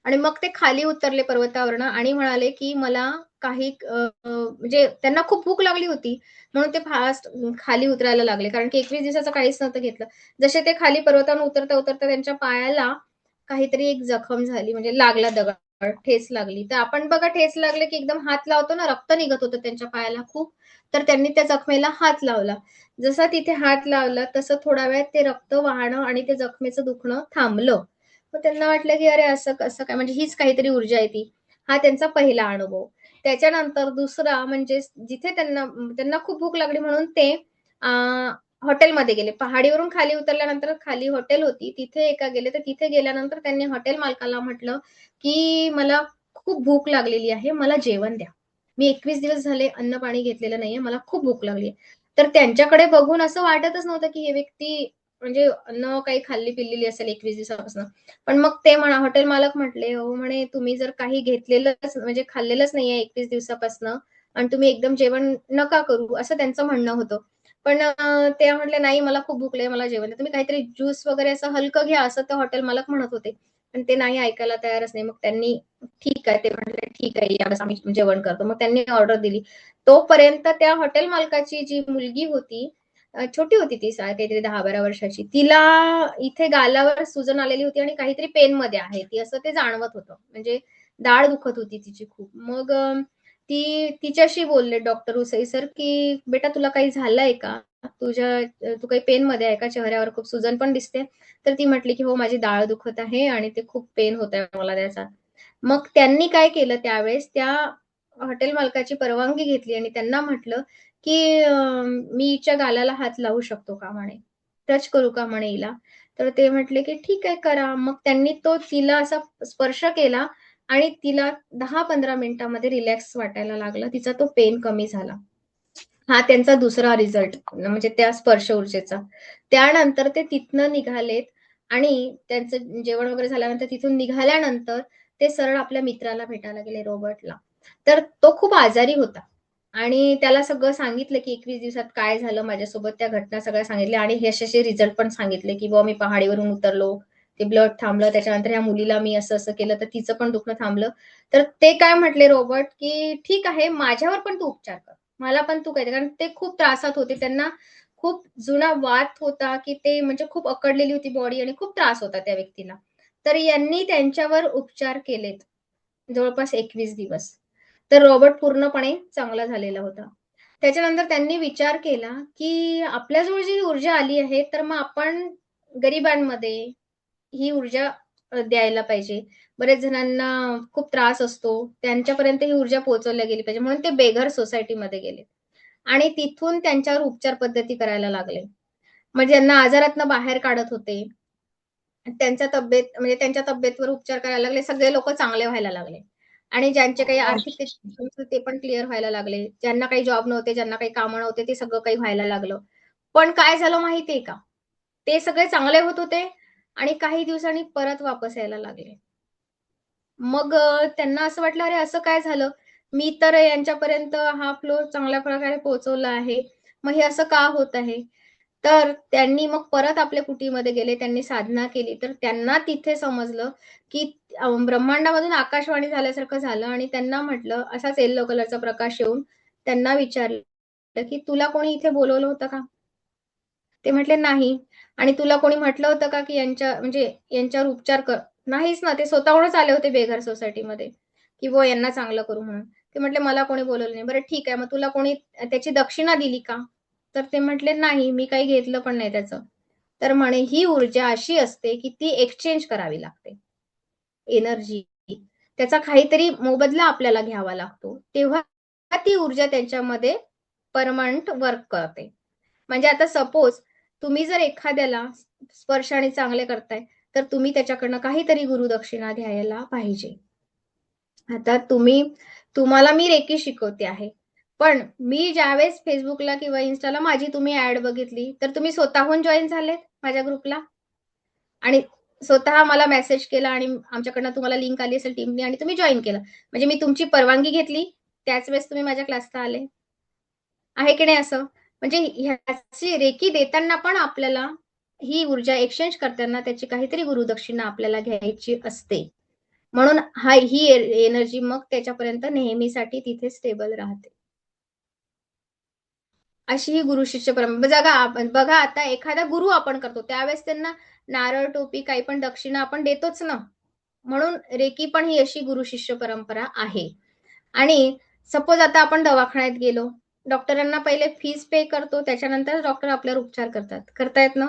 आणि मग ते खाली उतरले पर्वतावरनं आणि म्हणाले, की मला काही म्हणजे त्यांना खूप भूक लागली होती. म्हणून ते फास्ट खाली उतरायला लागले. कारण की 21 दिवसाचं काहीच नव्हतं घेतलं. जसे ते खाली पर्वतावरून उतरता त्यांच्या पायाला काहीतरी एक जखम झाली, म्हणजे लागला दगड, ठेच लागली. तर आपण बघा ठेच लागले, की एकदम हात लावतो ना, रक्त निघत होतं त्यांच्या पायाला खूप. तर त्यांनी त्या जखमेला हात लावला. जसा तिथे हात लावला, तसं थोड्या वेळात ते रक्त वाहणं आणि ते जखमेचं दुखणं थांबलं. मग त्यांना वाटलं, की अरे असं कसं काय? म्हणजे हीच काहीतरी ऊर्जा आहे ती. हा त्यांचा पहिला अनुभव. त्याच्यानंतर दुसरा म्हणजे जिथे त्यांना त्यांना खूप भूक लागली म्हणून ते अ, हॉटेलमध्ये गेले. पहाडीवरून खाली उतरल्यानंतर खाली हॉटेल होती. तिथे एका गेले, तर तिथे गेल्यानंतर त्यांनी हॉटेल मालकाला म्हटलं, की "मला खूप भूक लागलेली आहे. मला जेवण द्या. मी 21 दिवस झाले अन्न-पाणी घेतलेलं नाहीये. मला खूप भूक लागली आहे." तर त्यांच्याकडे बघून असं वाटतच नव्हतं, की हे व्यक्ती म्हणजे न काही खाल्ली-पिल्लेली असेल 21 दिवसापासून. पण मग ते हॉटेल मालक म्हटले, "हो," म्हणे, "तुम्ही जर काही घेतलेलंच म्हणजे खाल्लेलंच नाहीये 21 दिवसापासनं आणि तुम्ही एकदम जेवण नका करू," असं त्यांचं म्हणणं होतं. पण ते म्हटले, "नाही, मला खूप भूक लागली, मला जेवण द्या. तुम्ही काहीतरी ज्यूस वगैरे असं हलकं घ्या," असं ते हॉटेल मालक म्हणत होते. पण ते नाही ऐकायला तयारच नाही. मग त्यांनी ठीक आहे, ते म्हटले, "ठीक आहे, यावेळेस आम्ही जेवण करतो." मग त्यांनी ऑर्डर दिली. तोपर्यंत त्या हॉटेल मालकाची जी मुलगी होती, छोटी होती ती काहीतरी 10-12 वर्षाची. तिला इथे गालावर सुजन आलेली होती आणि काहीतरी पेनमध्ये आहे ती, असं ते जाणवत होतं. म्हणजे दाढ दुखत होती तिची खूप. मग ती तिच्याशी बोलले डॉक्टर उसाई सर, की "बेटा तुला काही झालंय का? तू काही पेनमध्ये आहे का? चेहऱ्यावर खूप सुजन पण दिसते." तर ती म्हटली, की "हो, माझी दाढ दुखत आहे आणि ते खूप पेन होत आहे मला त्याचा." मग त्यांनी काय केलं त्यावेळेस त्या हॉटेल मालकाची परवानगी घेतली आणि त्यांना म्हटलं, की "मी हिच्या गालाला हात लावू शकतो का?" म्हणे. "टच करू का?" म्हणे हिला. तर ते म्हटले, की "ठीक आहे, करा." मग त्यांनी तो तिला असा स्पर्श केला आणि तिला 10-15 मिनिटामध्ये रिलॅक्स वाटायला लागलं. तिचा तो पेन कमी झाला. हा त्यांचा दुसरा रिझल्ट म्हणजे त्या स्पर्श ऊर्जेचा. त्यानंतर ते तिथनं निघालेत आणि त्यांचं जेवण वगैरे झाल्यानंतर तिथून निघाल्यानंतर ते सरळ आपल्या मित्राला भेटायला गेले रॉबर्टला. तर तो खूप आजारी होता आणि त्याला सगळं सांगितलं, की 21 दिवसात काय झालं माझ्यासोबत त्या घटना सगळ्या सांगितल्या आणि हे असे-असे रिझल्ट पण सांगितले, की "बुवा मी पहाडीवरून उतरलो, ते ब्लड थांबलं. त्याच्यानंतर ह्या मुलीला मी असं-असं केलं, तर तिचं पण दुखणं थांबलं." तर ते काय म्हटले रॉबर्ट, की "ठीक आहे, माझ्यावर पण तू उपचार कर. मला पण तू काय दे." कारण ते खूप त्रासात होते. त्यांना खूप जुना वात होता, की ते म्हणजे खूप अकडलेली होती बॉडी आणि खूप त्रास होता त्या व्यक्तीला. तर यांनी त्यांच्यावर उपचार केलेत जवळपास 21 दिवस. तर रॉबर्ट पूर्णपणे चांगला झालेला होता. त्याच्यानंतर त्यांनी विचार केला, की आपल्याजवळ जी ऊर्जा आली आहे, तर मग आपण गरिबांमध्ये ही ऊर्जा द्यायला पाहिजे. बऱ्याच जणांना खूप त्रास असतो. त्यांच्यापर्यंत ही ऊर्जा पोहोचवल्या गेली पाहिजे. म्हणून ते बेघर सोसायटीमध्ये गेले आणि तिथून त्यांच्यावर उपचार पद्धती करायला लागले. म्हणजे ज्यांना आजारातनं बाहेर काढत होते, त्यांच्या तब्येतीवर उपचार करायला लागले. सगळे लोकं चांगले व्हायला लागले आणि ज्यांचे काही आर्थिक ते पण क्लिअर व्हायला लागले. ज्यांना काही जॉब नव्हते, ज्यांना काही कामं नव्हते, ते सगळं काही व्हायला लागलं. पण काय झालं माहिती का? ते सगळे चांगले होत होते आणि काही दिवसांनी परत वापस यायला लागले. मग त्यांना असं वाटलं, "अरे, असं काय झालं? मी तर यांच्यापर्यंत हा फ्लो चांगल्या प्रकारे पोहोचवला आहे. मग हे असं का होत आहे?" तर त्यांनी मग परत आपल्या कुटीमध्ये गेले. त्यांनी साधना केली. तर त्यांना तिथे समजलं, की ब्रह्मांडामधून आकाशवाणी झाल्यासारखं झालं आणि त्यांना म्हटलं असाच येलो कलरचा प्रकाश येऊन त्यांना विचारलं, की "तुला कोणी इथे बोलवलं होतं का?" ते म्हटले, "नाही." "आणि तुला कोणी म्हटलं होतं का, की यांच्यावर उपचार कर?" नाहीच ना, ते स्वतःहूनच आले होते बेघर सोसायटीमध्ये, की बुवा यांना चांगलं करू म्हणून. ते म्हटले, "मला कोणी बोलवलं नाही." "बरं ठीक आहे, मग तुला कोणी त्याची दक्षिणा दिली का?" तर ते म्हटले, "नाही, मी काही घेतलं पण नाही त्याचं." तर म्हणे, "ही ऊर्जा अशी असते, की ती एक्सचेंज करावी लागते." एनर्जी, त्याचा काहीतरी मोबदला आपल्याला घ्यावा लागतो, तेव्हा ती ऊर्जा त्यांच्यामध्ये परमनंट वर्क करते. म्हणजे आता सपोज तुम्ही जर एखाद्याला स्पर्शाने चांगले करताय, तर तुम्ही त्याच्याकडनं काहीतरी गुरुदक्षिणा द्यायला पाहिजे. आता तुम्हाला मी रेकी शिकवते आहे. पण मी ज्यावेळेस Facebookला किंवा Instaला माझी तुम्ही ॲड बघितली, तर तुम्ही स्वतःहून जॉइन झालेत माझ्या ग्रुपला आणि स्वतः मला मेसेज केला आणि आमच्याकडनं तुम्हाला लिंक आली असेल टीमनी आणि तुम्ही जॉइन केलं. म्हणजे मी तुमची परवानगी घेतली, त्याच वेळेस तुम्ही माझ्या क्लासला आले. आहे की नाही असं? म्हणजे ह्याची रेकी देताना पण आपल्याला ही ऊर्जा एक्सचेंज करताना त्याची काहीतरी गुरुदक्षिणा आपल्याला घ्यायची असते. म्हणून ही एनर्जी मग त्याच्यापर्यंत नेहमीसाठी तिथे स्टेबल राहते. अशी ही गुरु शिष्य परंपरा. बघा आता एखादा गुरु आपण करतो त्यावेळेस त्यांना नारळ, टोपी काही पण दक्षिणा आपण देतोच ना. म्हणून रेकी पण ही अशी गुरु शिष्य परंपरा आहे. आणि सपोज आता आपण दवाखान्यात गेलो, डॉक्टरांना पहिले फीस पे करतो, त्याच्यानंतर डॉक्टर आपल्यावर उपचार करतात. करतायत ना?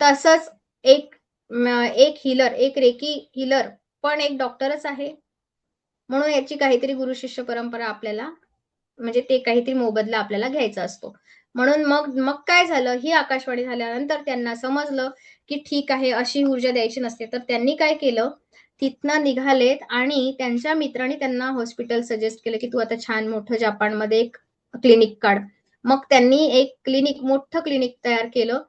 तसंच एक एक हीलर, एक रेकी हीलर पण एक डॉक्टरच आहे. म्हणून याची काहीतरी गुरु शिष्य परंपरा आपल्याला म्हणजे ते काहीतरी मोबदला आपल्याला घ्यायचा असतो. म्हणून मग मग काय झालं, ही आकाशवाणी झाल्यानंतर त्यांना समजलं, की ठीक आहे अशी ऊर्जा द्यायची नसते. तर त्यांनी काय केलं, तिथनं निघालेत आणि त्यांच्या मित्रांनी त्यांना हॉस्पिटल सजेस्ट केलं, की "तू आता छान मोठं जापानमध्ये एक क्लिनिक काढ." मग त्यांनी एक मोठं क्लिनिक तयार केलं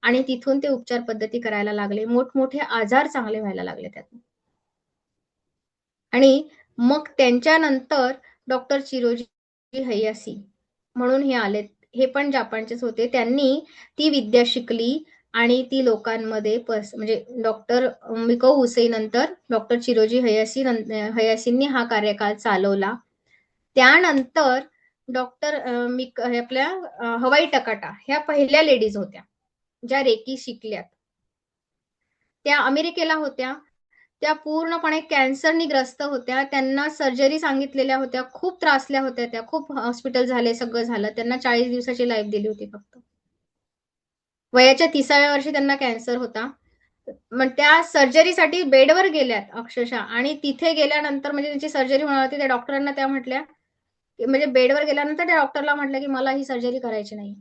आणि तिथून ते उपचार पद्धती करायला लागले. मोठमोठे आजार चांगले व्हायला लागले त्यातून. आणि मग त्यांच्यानंतर डॉक्टर चिरोजी हयाशी म्हणून हे आलेत. हे पण जापानचेच होते. त्यांनी ती विद्या शिकली आणि ती लोकांमध्ये म्हणजे डॉक्टर मिको हुसै नंतर डॉक्टर चिरोजी हयाशींनी हा कार्यकाळ चालवला. त्यानंतर डॉक्टर आपल्या हवाई टकाटा ह्या पहिल्या लेडीज होत्या, ज्या रेकी शिकल्यात. त्या अमेरिकेला होत्या. त्या पूर्णपणे कॅन्सरनी ग्रस्त होत्या. त्यांना सर्जरी सांगितलेल्या होत्या. खूप त्रासल्या होत्या त्या. खूप हॉस्पिटल झाले, सगळं झालं. त्यांना 40 दिवसाची लाईफ दिली होती फक्त. वयाच्या 30व्या वर्षी त्यांना कॅन्सर होता. मग त्या सर्जरीसाठी बेडवर गेल्यात अक्षरशः आणि तिथे गेल्यानंतर म्हणजे त्यांची सर्जरी होणार होती. त्या डॉक्टरांना त्या म्हटल्या, म्हणजे बेडवर गेल्यानंतर त्या डॉक्टरला म्हटलं, की मला ही सर्जरी करायची नाही.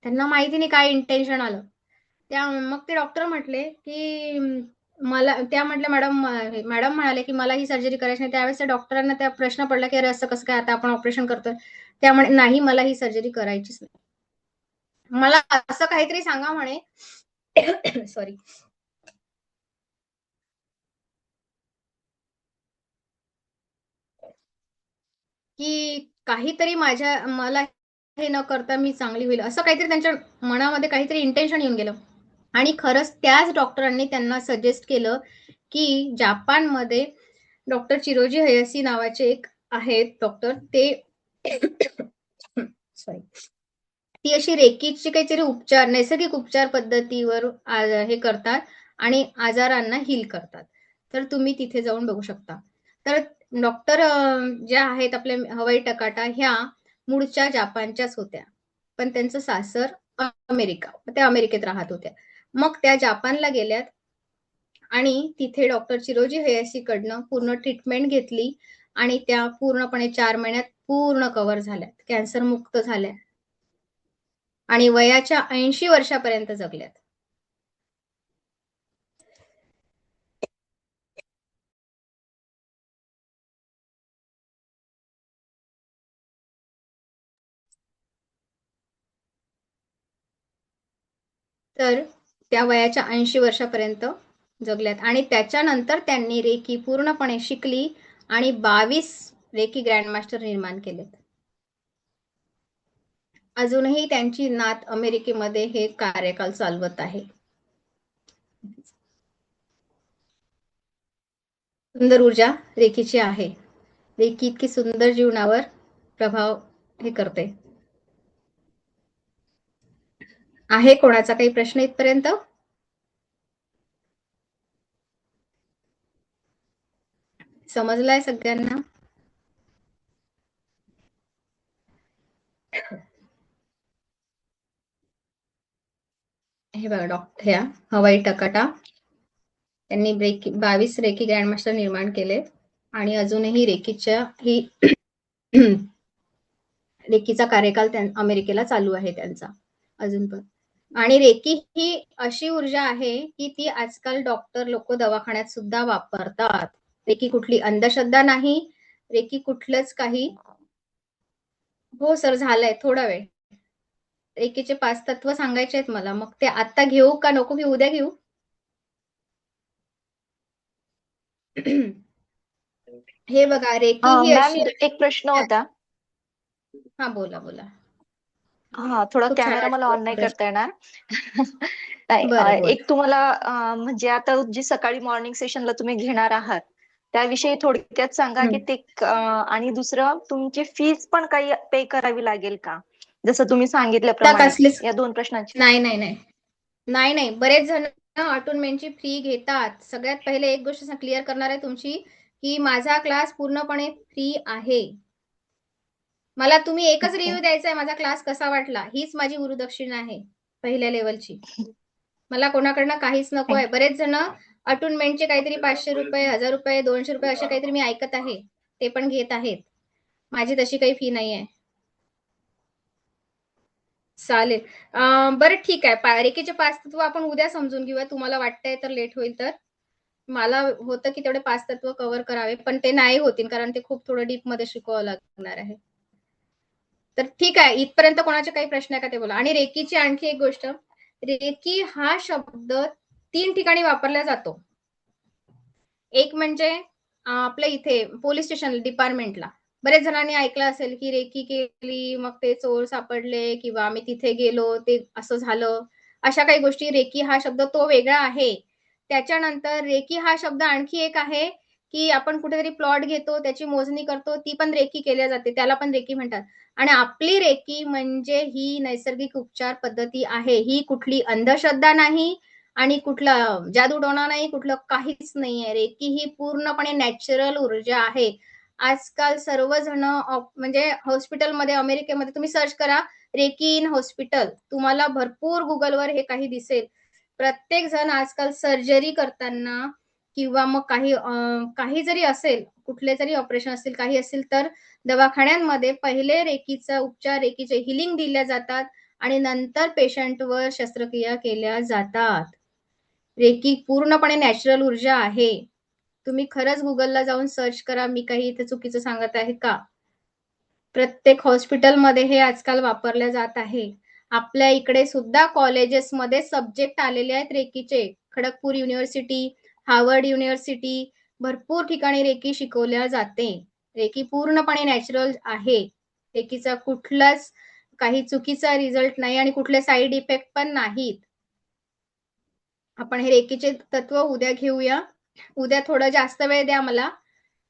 त्यांना माहिती नाही काय इंटेन्शन आलं. मग ते डॉक्टर म्हटले, की त्या म्हटल्या मॅडम म्हणाले, की मला ही सर्जरी करायची नाही. त्यावेळेस त्या डॉक्टरांना त्या प्रश्न पडला, की "अरे असं कसं काय? आता आपण ऑपरेशन करतोय." त्या म्हणे, "नाही, मला ही सर्जरी करायचीच नाही. मला असं काहीतरी सांगा" म्हणे सॉरी. की काहीतरी मला हे न करता मी चांगली होईल. असं काहीतरी त्यांच्या मनामध्ये काहीतरी इंटेन्शन येऊन गेलं. आणि खरंच त्याच डॉक्टरांनी त्यांना सजेस्ट केलं, की जापानमध्ये डॉक्टर चिरोजी हयाशी नावाचे एक आहेत डॉक्टर ते सॉरी. ती अशी रेकीची काहीतरी नैसर्गिक उपचार पद्धतीवर हे करतात आणि आजारांना हील करतात. तर तुम्ही तिथे जाऊन बघू शकता. तर डॉक्टर ज्या आहेत आपल्या हवाई टकाटा ह्या मूळच्या जापानच्याच होत्या. पण त्यांचं सासर अमेरिका. त्या अमेरिकेत राहत होत्या. मग त्या जापानला गेल्यात आणि तिथे डॉक्टर चिरोजी हयाशीकडनं पूर्ण ट्रीटमेंट घेतली आणि त्या पूर्णपणे 4 महिन्यात पूर्ण कव्हर झाल्यात. कॅन्सर मुक्त झाल्या. आणि वयाच्या 80 वर्षापर्यंत जगल्यात. तर त्या वयाच्या 80 वर्षापर्यंत जगल्यात आणि त्याच्यानंतर त्यांनी रेकी पूर्णपणे शिकली आणि 22 रेकी ग्रँडमास्टर निर्माण केलेत. अजूनही त्यांची नात अमेरिकेमध्ये हे कार्यकाल चालवत आहे. सुंदर ऊर्जा रेकीची आहे. रेकी इतकी सुंदर जीवनावर प्रभाव हे करते. आहे कोणाचा काही प्रश्न इथपर्यंत? समजलाय सगळ्यांना? हे बघा ह्या हवाई टकाटा त्यांनी 22 रेकी ग्रँडमास्टर निर्माण केले आणि अजूनही रेकीचा कार्यकाल अमेरिकेला चालू आहे त्यांचा अजून पण. आणि रेकी ही अशी ऊर्जा आहे की ती आजकाल डॉक्टर लोक दवाखान्यात सुद्धा वापरतात. रेकी कुठली अंधश्रद्धा नाही, रेकी कुठलंच काही. हो सर, झालंय थोडा वेळ. रेकीचे 5 तत्व सांगायचे आहेत मला, मग ते आता घेऊ का नको घेऊ, उद्या घेऊ? हे बघा, रेकी ही मॅम अशी एक प्रश्न होता. हा, बोला बोला. थोडा खूप छान कॅमेरा मला ऑन नाही वाटलं. करता येणार. नाही, बरं, बोला. एक तुम्हाला म्हणजे आता जी सकाळी मॉर्निंग सेशनला तुम्ही घेणार आहात त्याविषयी थोडक्यात सांगा की ते आणि दुसरं तुमची फीस पण काही पे करावी लागेल का, जसं तुम्ही सांगितल्याप्रमाणे? कसलीच या 2 प्रश्नांची. नाही नाही नाही नाही नाही बरेच जण अटोनमेंटची फी घेतात. सगळ्यात पहिले एक गोष्ट क्लिअर करणार आहे तुमची, की माझा क्लास पूर्णपणे फ्री आहे. मला तुम्ही एकच ओके. रिव्ह्यू द्यायचा आहे, माझा क्लास कसा वाटला, हीच माझी गुरुदक्षिणा आहे पहिल्या लेवलची. मला कोणाकडनं काहीच नको आहे. बरेच जण अटोनमेंटचे काहीतरी 500 रुपये, 1000 रुपये, 200 रुपये असे काहीतरी मी ऐकत आहे, ते पण घेत आहेत. माझी तशी काही फी नाही आहे. चालेल. बरं ठीक आहे. रेकीचे 5 तत्व आपण उद्या समजून घेऊया. तुम्हाला वाटतंय तर लेट होईल तर. मला होतं की तेवढे 5 तत्व कव्हर करावे, पण ते नाही होतील कारण ते खूप थोडं डीप मध्ये शिकवावं लागणार आहे. तर ठीक आहे, इथपर्यंत कोणाचे काही प्रश्न आहे का ते बोला. आणि रेकीची आणखी एक गोष्ट, रेकी हा शब्द 3 ठिकाणी वापरला जातो. एक म्हणजे आपल्या इथे पोलीस स्टेशन डिपार्टमेंटला बरेच जणांनी ऐकलं असेल की रेकी केली, मग ते चोर सापडले, किंवा आम्ही तिथे गेलो, ते असं झालं, अशा काही गोष्टी. रेकी हा शब्द तो वेगळा आहे. त्याच्यानंतर रेकी हा शब्द आणखी एक आहे की आपण कुठेतरी प्लॉट घेतो, त्याची मोजणी करतो, ती पण रेकी केल्या जाते, त्याला पण रेकी म्हणतात. आणि आपली रेकी म्हणजे ही नैसर्गिक उपचार पद्धती आहे. ही कुठली अंधश्रद्धा नाही आणि कुठला जादूटोणा नाही, कुठलं काहीच नाहीये. रेकी ही पूर्णपणे नॅचरल ऊर्जा आहे. आजकाल सर्वजण म्हणजे हॉस्पिटलमध्ये, अमेरिकेमध्ये तुम्ही सर्च करा रेकी इन हॉस्पिटल, तुम्हाला भरपूर गुगलवर हे काही दिसेल. प्रत्येक जण आजकाल सर्जरी करताना किंवा मग काही जरी असेल, कुठले जरी ऑपरेशन असतील, काही असेल, तर दवाखान्यांमध्ये पहिले रेकीचा उपचार, रेकीचे हिलिंग दिल्या जातात आणि नंतर पेशंटवर शस्त्रक्रिया केल्या जातात. रेकी पूर्णपणे नॅचरल ऊर्जा आहे. तुम्ही खरंच गुगलला जाऊन सर्च करा, मी काही इथे चुकीचं सांगत आहे का? प्रत्येक हॉस्पिटलमध्ये हे आजकाल वापरल्या जात आहे. आपल्या इकडे सुद्धा कॉलेजेसमध्ये सब्जेक्ट आलेले आहेत रेकीचे. खडगपूर युनिव्हर्सिटी, हार्वर्ड युनिव्हर्सिटी, भरपूर ठिकाणी रेकी शिकवल्या जाते. रेकी पूर्णपणे नॅचरल आहे. रेकीचा कुठलाच काही चुकीचा रिझल्ट नाही आणि कुठले साईड इफेक्ट पण नाहीत. आपण हे रेकीचे तत्व उद्या घेऊया. उद्या थोडं जास्त वेळ द्या मला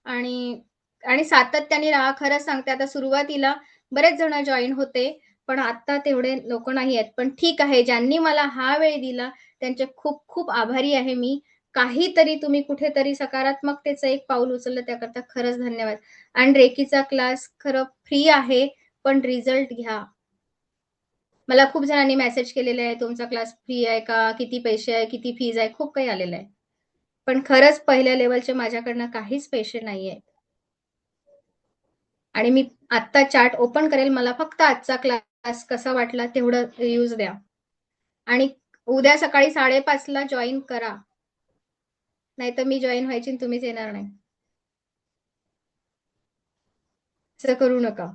आणि सातत्याने राहा. खरंच सांगते, आता सुरुवातीला बरेच जण जॉईन होते, पण आता तेवढे लोक नाही आहेत. पण ठीक आहे, ज्यांनी मला हा वेळ दिला त्यांचे खूप खूप आभारी आहे मी. काहीतरी तुम्ही कुठेतरी सकारात्मकतेचं एक पाऊल उचललं, त्याकरता खरंच धन्यवाद. आणि रेकीचा क्लास खरं फ्री आहे, पण रिझल्ट घ्या. मला खूप जणांनी मेसेज केलेले आहे, तुमचा क्लास फ्री आहे का, किती पैसे आहे, किती फीज आहे, खूप काही आलेलं आहे. पण खरंच पहिल्या लेवलचे माझ्याकडनं काहीच पैसे नाहीये. आणि मी आत्ता चार्ट ओपन करेल, मला फक्त आजचा क्लास कसा वाटला तेवढं रिव्ह्यूज द्या. आणि उद्या सकाळी 5:30 ला जॉईन करा, नाहीतर मी जॉईन व्हायची आणि तुम्हीच येणार नाही. असं करू नका.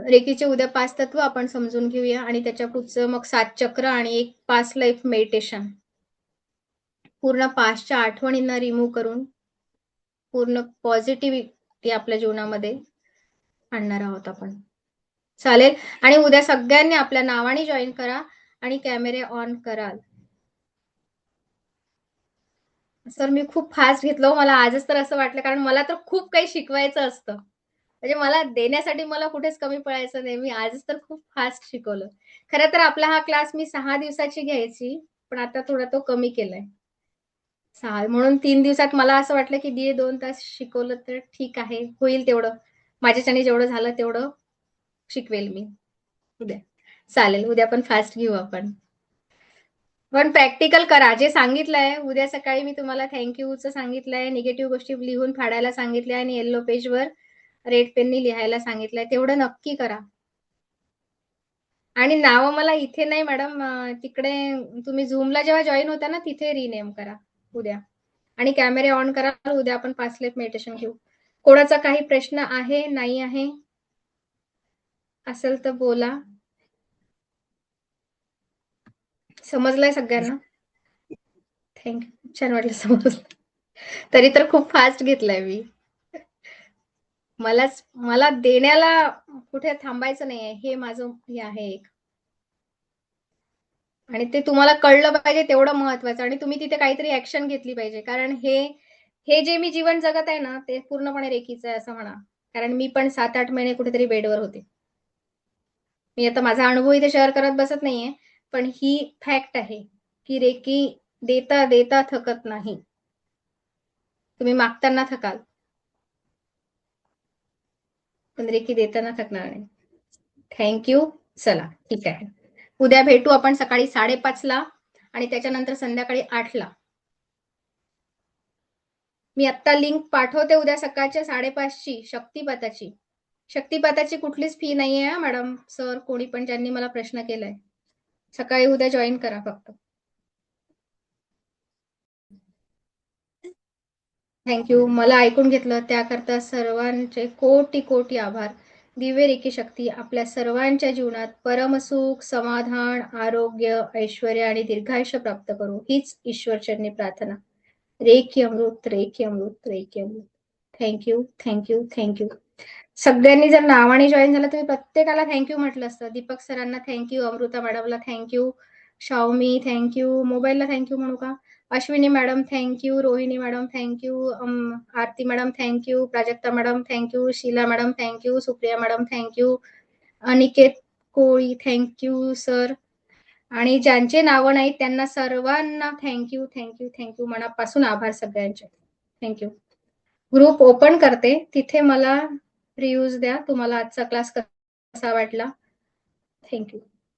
रेकीचे उद्या 5 तत्व आपण समजून घेऊया आणि त्याच्या पुढचं मग 7 चक्र आणि एक 5 लाईफ मेडिटेशन. पूर्ण पास्टच्या आठवणींना रिमूव्ह करून पूर्ण पॉझिटिव्हिटी आपल्या जीवनामध्ये आणणार आहोत आपण. चालेल. आणि उद्या सगळ्यांनी आपल्या नावाने जॉईन करा आणि कॅमेरे ऑन कराल. सर, मी खूप फास्ट घेतलं, मला आजच तर असं वाटलं, कारण मला तर खूप काही शिकवायचं असतं. म्हणजे मला देण्यासाठी मला कुठेच कमी पडायचं नाही. मी आजच तर खूप फास्ट शिकवलं. खरं तर आपला हा क्लास मी 6 दिवसाची घ्यायची, पण आता थोडा तो कमी केलाय. 6 म्हणून 3 दिवसात मला असं वाटलं की 2 तास शिकवलं तर ठीक आहे, होईल तेवढं. माझ्याच्याने जेवढं झालं तेवढं शिकवेल मी उद्या. चालेल, उद्या पण फास्ट घेऊ आपण. पण प्रॅक्टिकल करा. जे सांगितलंय उद्या सकाळी मी तुम्हाला थँक्यूचं सांगितलंय, निगेटिव्ह गोष्टी लिहून फाडायला सांगितल्या आणि येलो पेजवर रेड पेननी लिहायला सांगितलंय, तेवढं नक्की करा. आणि नावं मला इथे नाही मॅडम, तिकडे तुम्ही झूमला जेव्हा जॉईन होता ना तिथे रिनेम करा उद्या. आणि कॅमेरे ऑन करा. उद्या आपण 5 स्टेप मेडिटेशन घेऊ. कोणाचा काही प्रश्न आहे, नाही आहे? असेल तर बोला. समजलंय सगळ्यांना? थँक्यू. छान वाटलं समजलं. तरी तर खूप फास्ट घेतलंय मी. मला देण्याला कुठे थांबायचं नाहीये, हे माझं हे आहे एक. आणि ते तुम्हाला कळलं पाहिजे तेवढं महत्वाचं. आणि तुम्ही तिथे काहीतरी ऍक्शन घेतली पाहिजे. कारण हे जे मी जीवन जगत आहे ना ते पूर्णपणे रेकीचं आहे असं म्हणा. कारण मी पण 7-8 महिने कुठेतरी बेडवर होते. मी आता माझा अनुभव इथे शेअर करत बसत नाहीये, पण ही फॅक्ट आहे की रेकी देता देता थकत नाही. तुम्ही मागताना थकाल, पण रेकी देताना थकणार नाही. थँक्यू. चला ठीक आहे. उद्या भेटू आपण सकाळी 5:30ला आणि त्याच्यानंतर संध्याकाळी 8ला. मी आत्ता लिंक पाठवते उद्या सकाळच्या 5:30ची शक्तिपाताची. शक्तिपाताची कुठलीच फी नाहीये मॅडम, सर, कोणी पण ज्यांनी मला प्रश्न केलाय. सकाळी उद्या जॉईन करा फक्त. थँक्यू. मला ऐकून घेतलं त्याकरता सर्वांचे कोटी कोटी आभार. दिव्य रेकी शक्ती आपल्या सर्वांच्या जीवनात परमसुख, समाधान, आरोग्य, ऐश्वर आणि दीर्घायुष्य प्राप्त करू हीच ईश्वरचरणी प्रार्थना. Reiki Amrit, reiki Amrit, reiki Amrit. Thank you, thank you, thank you. सगळ्यांनी जर नावाने जॉईन झालं तुम्ही प्रत्येकाला थँक्यू म्हटलं असतं. दीपक सरांना थँक्यू, अमृता मॅडमला थँक्यू, शावमी थँक्यू, मोबाईलला थँक्यू म्हणू का, Ashwini madam thank you, Rohini madam thank you, Aarti madam thank you, Prajakta madam thank you, Sheela madam thank you, Supriya madam thank you, Aniket Koli thank you sir. आणि ज्यांचे नावं नाहीत त्यांना सर्वांना थँक्यू, थँक्यू, थँक्यू. मनापासून आभार सगळ्यांचे. थँक्यू. ग्रुप ओपन करते. तिथे मला रिव्ह्यूज द्या. तुम्हाला आजचा क्लास कसा वाटला. थँक्यू.